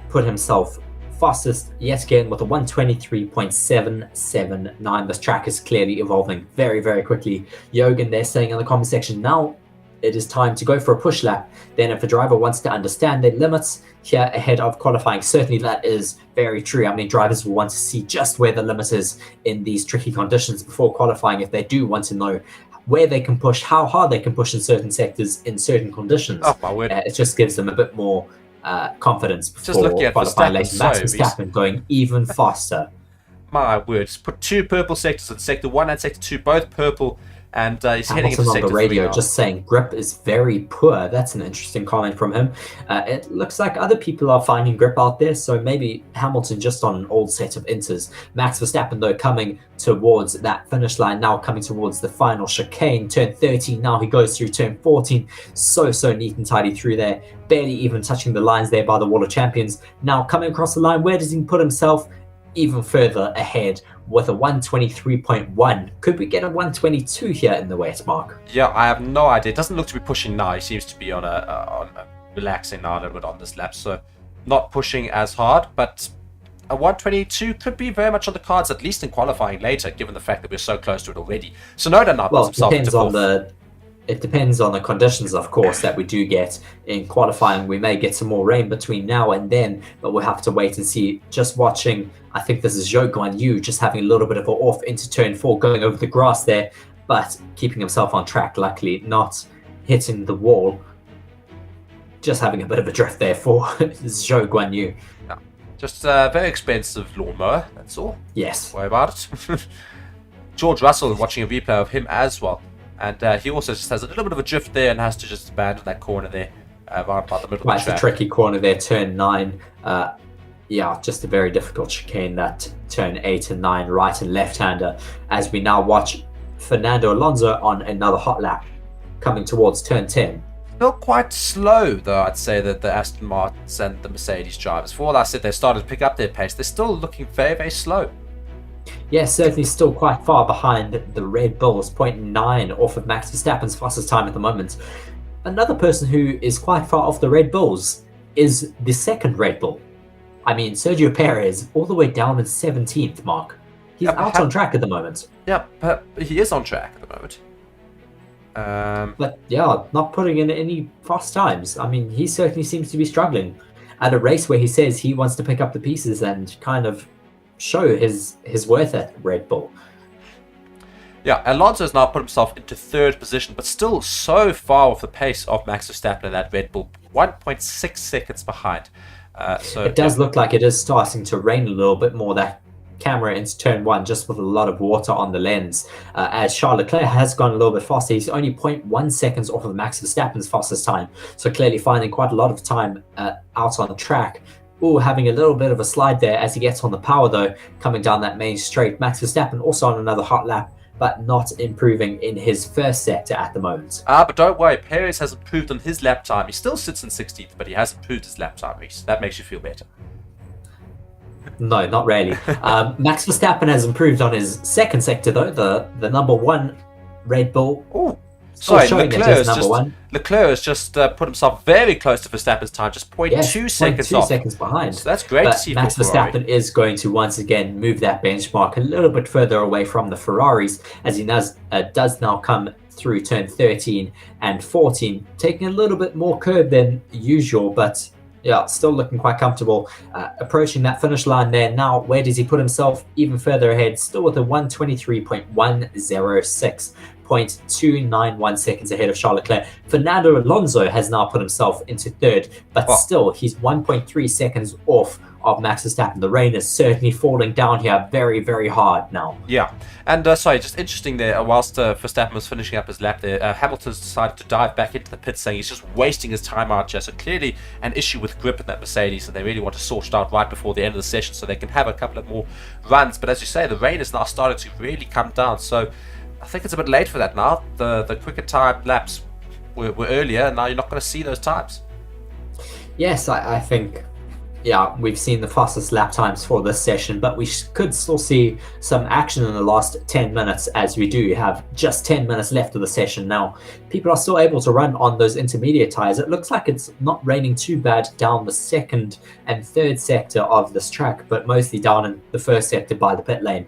put himself fastest yet again with a 123.779. This track is clearly evolving very, very quickly. Jogan there saying in the comment section, now it is time to go for a push lap. Then if a driver wants to understand their limits here ahead of qualifying, certainly that is very true. I mean, drivers will want to see just where the limit is in these tricky conditions before qualifying if they do want to know where they can push, how hard they can push in certain sectors, in certain conditions. Oh, my word. It just gives them a bit more confidence before Just looking at qualifying Verstappen, later. Max Verstappen going even faster. My word. Just put 2 purple sectors in Sector 1 and Sector 2, both purple, and he's heading into Hamilton on Sector the radio 3 now. just saying grip is very poor. That's an interesting comment from him. It looks like other people are finding grip out there, so maybe Hamilton just on an old set of inters. Max Verstappen though coming towards that finish line, now coming towards the final chicane, turn 13. Now he goes through turn 14, so neat and tidy through there, barely even touching the lines there by the Wall of Champions. Now coming across the line, where does he put himself? Even further ahead with a 123.1. Could we get a 122 here in the wet, Mark? Yeah, I have no idea. It doesn't look to be pushing now. He seems to be on a relaxing now a little bit on this lap, so not pushing as hard, but a 122 could be very much on the cards, at least in qualifying later, given the fact that we're so close to it already. Sonoda now puts himself into fourth. It depends on the conditions, of course, that we do get in qualifying. We may get some more rain between now and then, but we'll have to wait and see. Just watching, I think this is Zhou Guanyu just having a little bit of an off into turn 4, going over the grass there, but keeping himself on track, luckily, not hitting the wall. Just having a bit of a drift there for Zhou Guanyu. Yeah. Just a very expensive lawnmower, that's all. Yes. Don't worry about it. George Russell watching a replay of him as well. And he also just has a little bit of a drift there and has to just abandon that corner there, right about the middle of the track. Quite a tricky corner there, turn 9. Yeah, just a very difficult chicane, that turn 8 and 9, right and left-hander, as we now watch Fernando Alonso on another hot lap, coming towards turn 10. Still quite slow, though, I'd say, that the Aston Martins and the Mercedes drivers. For all I said, they started to pick up their pace. They're still looking very, very slow. Yeah, certainly still quite far behind the Red Bulls, 0.9 off of Max Verstappen's fastest time at the moment. Another person who is quite far off the Red Bulls is the second Red Bull. I mean, Sergio Perez, all the way down in 17th, Mark. He's out on track at the moment. Yeah, but he is on track at the moment. But yeah, not putting in any fast times. I mean, he certainly seems to be struggling at a race where he says he wants to pick up the pieces and kind of show his worth at Red Bull. Yeah, Alonso has now put himself into 3rd position, but still so far off the pace of Max Verstappen and that Red Bull, 1.6 seconds behind. So it does look like it is starting to rain a little bit more. That camera into turn 1 just with a lot of water on the lens, as Charles Leclerc has gone a little bit faster. He's only 0.1 seconds off of Max Verstappen's fastest time, so clearly finding quite a lot of time out on the track. Ooh, having a little bit of a slide there as he gets on the power though, coming down that main straight. Max Verstappen also on another hot lap, but not improving in his first sector at the moment. But don't worry, Perez has improved on his lap time. He still sits in 16th, but he has improved his lap time, Reese. That makes you feel better. No, not really. Max Verstappen has improved on his second sector though, the number 1 Red Bull. Oh, sorry, Leclerc has just put himself very close to Verstappen's time, just 0.2 seconds off. 2 seconds behind. So that's great to see Max for Ferrari. Verstappen is going to once again move that benchmark a little bit further away from the Ferraris, as he does now come through turn 13 and 14, taking a little bit more curb than usual, but yeah, still looking quite comfortable. Approaching that finish line there now. Where does he put himself? Even further ahead, still with a 123.106. 3.291 seconds ahead of Charles Leclerc. Fernando Alonso has now put himself into third, but still he's 1.3 seconds off of Max Verstappen. The rain is certainly falling down here very, very hard now. Yeah, and sorry, just interesting there, whilst Verstappen was finishing up his lap there, Hamilton's decided to dive back into the pit, saying he's just wasting his time out here. So clearly an issue with grip in that Mercedes, and they really want to sort it out right before the end of the session so they can have a couple of more runs. But as you say, the rain is now starting to really come down, so I think it's a bit late for that now. The quicker time laps were earlier, and now you're not going to see those times. Yes, I think, yeah, we've seen the fastest lap times for this session, but we could still see some action in the last 10 minutes, as we do have just 10 minutes left of the session now. People are still able to run on those intermediate tires. It looks like it's not raining too bad down the second and third sector of this track, but mostly down in the first sector by the pit lane.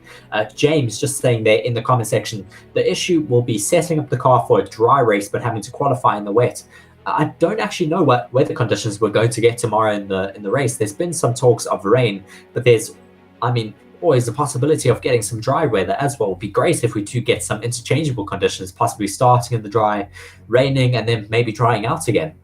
James just saying there in the comment section, the issue will be setting up the car for a dry race, but having to qualify in the wet. I don't actually know what weather conditions we're going to get tomorrow in the race. There's been some talks of rain, but there's, I mean, always the possibility of getting some dry weather as well. It would be great if we do get some interchangeable conditions, possibly starting in the dry, raining, and then maybe drying out again.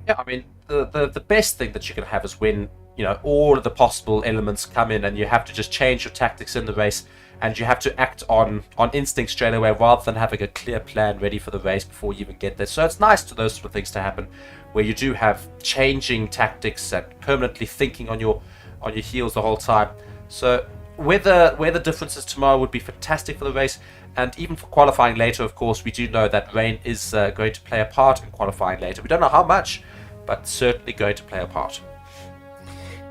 Yeah, I mean, the best thing that you can have is when, you know, all of the possible elements come in and you have to just change your tactics in the race, and you have to act on instinct straight away rather than having a clear plan ready for the race before you even get there. So it's nice for those sort of things to happen, where you do have changing tactics and permanently thinking on your heels the whole time. So weather differences tomorrow would be fantastic for the race, and even for qualifying later. Of course, we do know that rain is going to play a part in qualifying later. We don't know how much, but certainly going to play a part.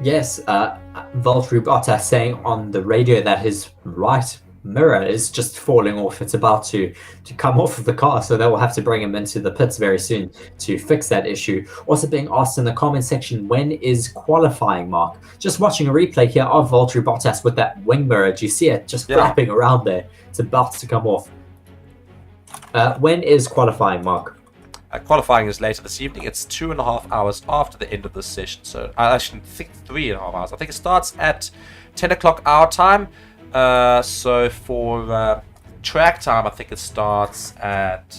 Yes, Valtteri Bottas saying on the radio that his right mirror is just falling off. It's about to come off of the car, so they will have to bring him into the pits very soon to fix that issue. Also being asked in the comment section, when is qualifying, Mark? Just watching a replay here of Valtteri Bottas with that wing mirror. Do you see it just flapping around there? It's about to come off. When is qualifying, Mark? Qualifying is later this evening. It's 2.5 hours after the end of this session. So I actually think 3.5 hours. I think it starts at 10 o'clock our time. So for track time, I think it starts at...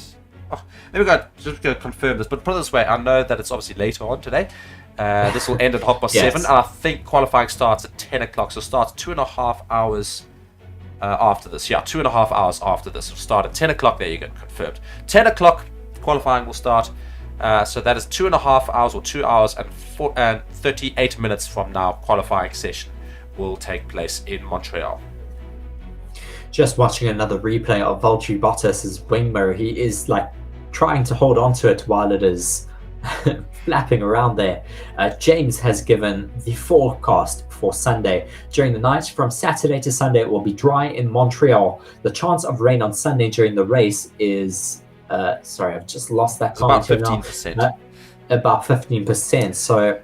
Oh, let me just go confirm this. But put it this way, I know that it's obviously later on today. This will end at 7:30. Yes. And I think qualifying starts at 10 o'clock. So it starts 2.5 hours after this. Yeah, 2.5 hours after this. It'll start at 10 o'clock. There you go, confirmed. 10 o'clock. Qualifying will start, so that is 2.5 hours or 2 hours and 38 minutes from now. Qualifying session will take place in Montreal. Just watching another replay of Valtteri Bottas's wing mirror. He is like trying to hold on to it while it is flapping around there. James has given the forecast for Sunday. During the night from Saturday to Sunday, it will be dry in Montreal. The chance of rain on Sunday during the race is sorry, I've just lost that comment. About 15%. About 15%. So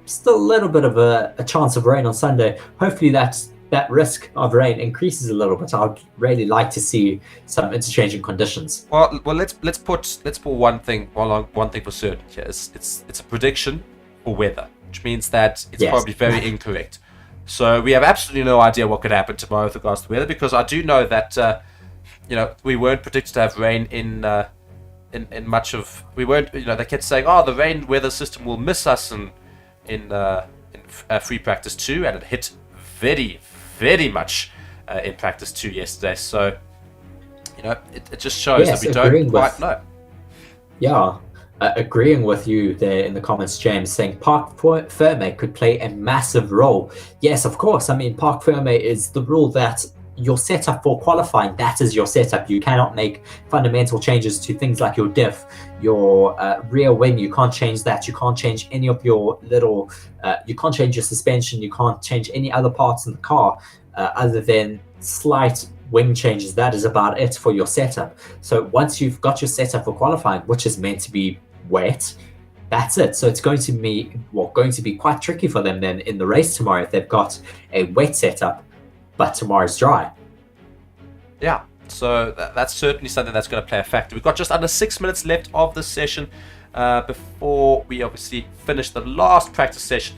still a little bit of a chance of rain on Sunday. Hopefully that risk of rain increases a little bit. I'd really like to see some interchanging conditions. Well, let's put one thing for certain here. It's a prediction for weather, which means that it's probably very incorrect. So we have absolutely no idea what could happen tomorrow with regards to weather, because I do know that we weren't predicted to have rain in much of. We weren't. They kept saying, "Oh, the rain weather system will miss us in free practice 2," and it hit very, very much in practice 2 yesterday. So it just shows that we don't quite know. Yeah, agreeing with you there in the comments, James, saying Parc Ferme could play a massive role. Yes, of course. I mean, Parc Ferme is the rule that your setup for qualifying, that is your setup. You cannot make fundamental changes to things like your diff, your rear wing. You can't change that. You can't change any of your little, you can't change your suspension. You can't change any other parts in the car other than slight wing changes. That is about it for your setup. So once you've got your setup for qualifying, which is meant to be wet, that's it. So it's going to be quite tricky for them then in the race tomorrow if they've got a wet setup, but tomorrow's dry. Yeah, so that's certainly something that's going to play a factor. We've got just under 6 minutes left of this session before we obviously finish the last practice session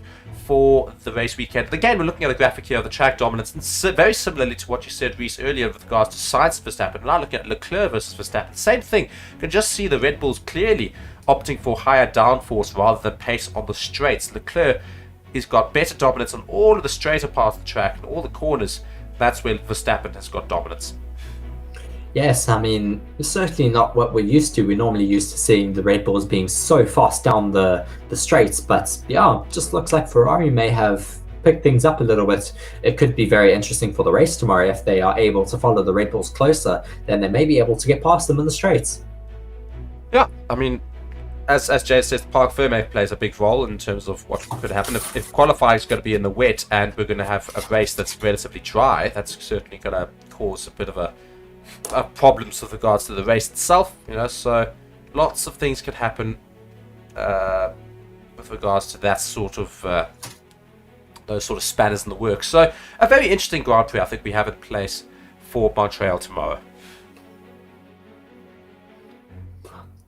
for the race weekend. And again, we're looking at a graphic here of the track dominance, and very similarly to what you said, Reese, earlier with regards to Sainz Verstappen. Now looking at Leclerc versus Verstappen, same thing. You can just see the Red Bulls clearly opting for higher downforce rather than pace on the straights. Leclerc has got better dominance on all of the straighter parts of the track and all the corners. That's where Verstappen has got dominance. Yes, I mean, it's certainly not what we're used to. We're normally used to seeing the Red Bulls being so fast down the straights, but yeah, just looks like Ferrari may have picked things up a little bit. It could be very interesting for the race tomorrow. If they are able to follow the Red Bulls closer, then they may be able to get past them in the straights. Yeah, I mean, as Jay says, the Parc Fermé plays a big role in terms of what could happen. If qualifying is going to be in the wet and we're going to have a race that's relatively dry, that's certainly going to cause a bit of problems with regards to the race itself, so lots of things could happen with regards to that sort of those sort of spanners in the works. So a very interesting Grand Prix I think we have in place for Montreal tomorrow.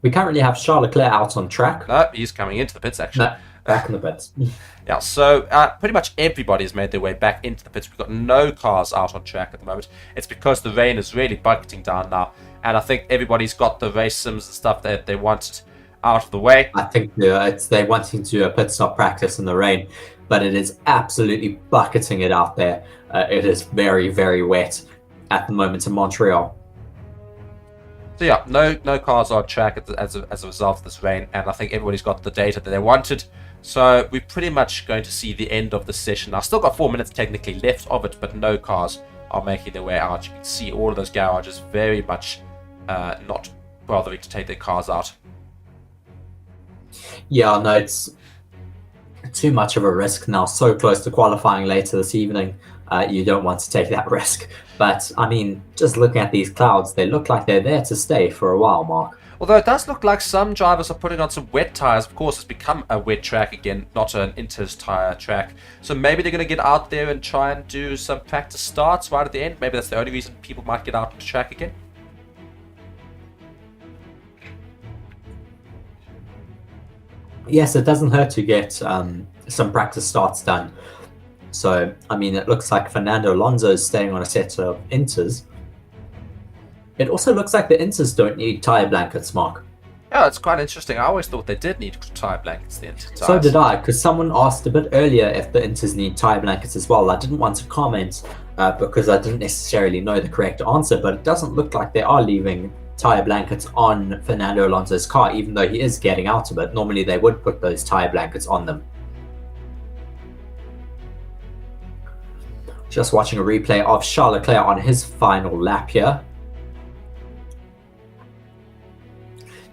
We currently have Charles Leclerc out on track. No, he's coming into the pits actually. No, back in the pits. Yeah, so pretty much everybody has made their way back into the pits. We've got no cars out on track at the moment. It's because the rain is really bucketing down now, and I think everybody's got the race sims and stuff that they wanted out of the way. I think they're wanting to do a pit stop practice in the rain, but it is absolutely bucketing it out there. It is very, very wet at the moment in Montreal. So yeah, no cars on track as a result of this rain, and I think everybody's got the data that they wanted. So we're pretty much going to see the end of the session. I've still got 4 minutes technically left of it, but no cars are making their way out. You can see all of those garages very much not bothering to take their cars out. Yeah, no, it's too much of a risk now. So close to qualifying later this evening. You don't want to take that risk. But, I mean, just looking at these clouds, they look like they're there to stay for a while, Mark. Although it does look like some drivers are putting on some wet tyres. Of course, it's become a wet track again, not an Inter's tyre track. So maybe they're going to get out there and try and do some practice starts right at the end. Maybe that's the only reason people might get out on the track again. Yes, it doesn't hurt to get some practice starts done. So, I mean, it looks like Fernando Alonso is staying on a set of Inters. It also looks like the Inters don't need tyre blankets, Mark. Yeah, it's quite interesting. I always thought they did need tyre blankets, the Inter tyres. So did I, because someone asked a bit earlier if the Inters need tyre blankets as well. I didn't want to comment because I didn't necessarily know the correct answer, but it doesn't look like they are leaving tyre blankets on Fernando Alonso's car, even though he is getting out of it. Normally they would put those tyre blankets on them. Just watching a replay of Charles Leclerc on his final lap here.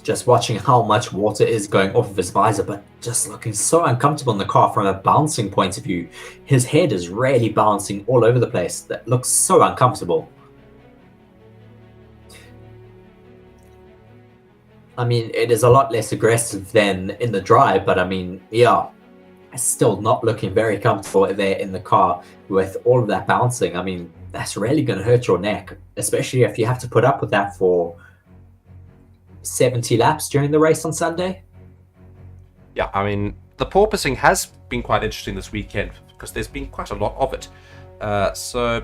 Just watching how much water is going off of his visor, but just looking so uncomfortable in the car from a bouncing point of view. His head is really bouncing all over the place. That looks so uncomfortable. I mean, it is a lot less aggressive than in the drive, but I mean, yeah, it's still not looking very comfortable there in the car with all of that bouncing. I mean, that's really going to hurt your neck, especially if you have to put up with that for 70 laps during the race on Sunday. Yeah, I mean, the porpoising has been quite interesting this weekend because there's been quite a lot of it. So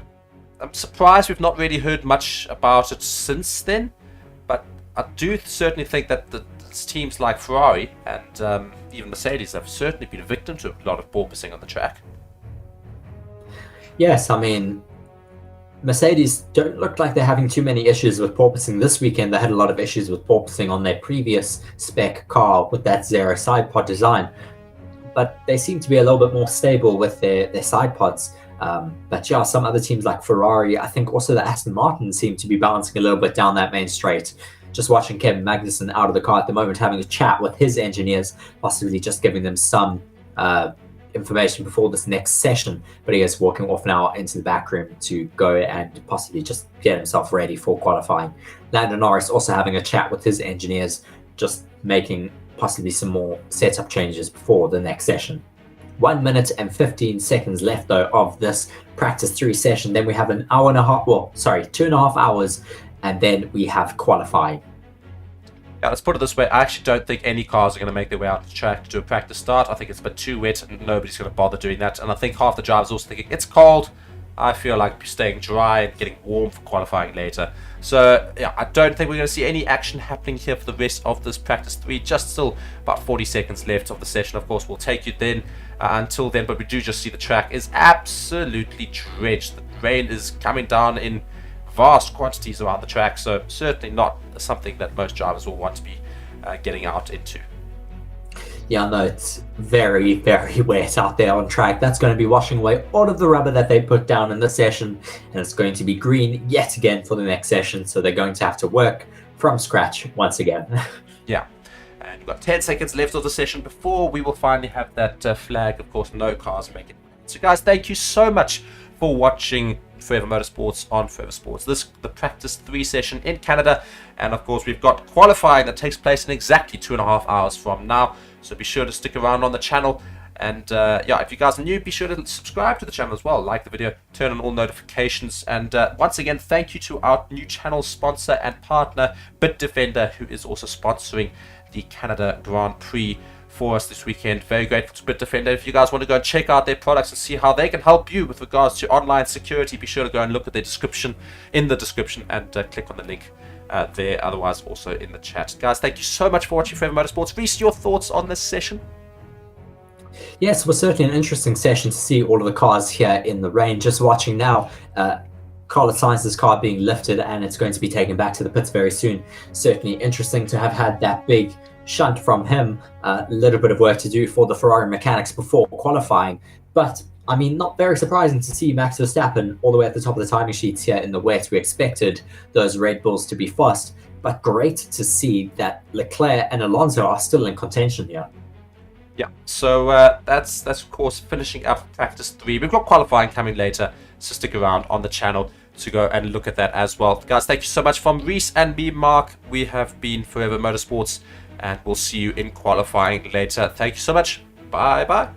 I'm surprised we've not really heard much about it since then. But I do certainly think that the teams like Ferrari and even Mercedes have certainly been a victim to a lot of porpoising on the track. Yes, I mean, Mercedes don't look like they're having too many issues with porpoising this weekend. They had a lot of issues with porpoising on their previous spec car with that zero side pod design. But they seem to be a little bit more stable with their side pods. But yeah, some other teams like Ferrari, I think also the Aston Martin seem to be bouncing a little bit down that main straight. Just watching Kevin Magnussen out of the car at the moment, having a chat with his engineers, possibly just giving them some information before this next session. But he is walking off now into the back room to go and possibly just get himself ready for qualifying. Lando Norris also having a chat with his engineers, just making possibly some more setup changes before the next session. 1 minute and 15 seconds left though of this practice 3 session. Then we have an hour and a half, 2.5 hours, and then we have qualifying. Yeah, let's put it this way. I actually don't think any cars are going to make their way out to the track to do a practice start. I think it's a bit too wet and nobody's going to bother doing that. And I think half the drivers also thinking it's cold. I feel like staying dry and getting warm for qualifying later. So, yeah, I don't think we're going to see any action happening here for the rest of this practice 3. Just still about 40 seconds left of the session. Of course, we'll take you then until then. But we do just see the track is absolutely drenched. The rain is coming down in vast quantities around the track. So, certainly not something that most drivers will want to be getting out into. Yeah, no, it's very, very wet out there on track. That's going to be washing away all of the rubber that they put down in this session, and it's going to be green yet again for the next session, so they're going to have to work from scratch once again. Yeah, and we've got 10 seconds left of the session before we will finally have that flag. Of course, no cars make it. So guys, thank you so much for watching Forever Motorsports on Forever Sports. This the practice 3 session in Canada, and of course we've got qualifying that takes place in exactly 2.5 hours from now. So be sure to stick around on the channel, and yeah, if you guys are new, be sure to subscribe to the channel as well, like the video, turn on all notifications, and once again, thank you to our new channel sponsor and partner, Bitdefender, who is also sponsoring the Canada Grand Prix for us this weekend. Very grateful to Bitdefender. If you guys want to go and check out their products and see how they can help you with regards to online security, be sure to go and look at their description in the description and click on the link there, otherwise also in the chat. Guys, thank you so much for watching Forever Motorsports. Reese, your thoughts on this session? Yes, it was certainly an interesting session to see all of the cars here in the rain. Just watching now, Carlos Sainz's car being lifted, and it's going to be taken back to the pits very soon. Certainly interesting to have had that big shunt from him. A little bit of work to do for the Ferrari mechanics before qualifying, but I mean, not very surprising to see Max Verstappen all the way at the top of the timing sheets here in the wet. We expected those Red Bulls to be fast, but great to see that Leclerc and Alonso are still in contention here. Yeah, so that's of course finishing up practice 3. We've got qualifying coming later, so stick around on the channel to go and look at that as well. Guys, thank you so much from Reese and me, Mark. We have been Forever Motorsports, and we'll see you in qualifying later. Thank you so much. Bye bye.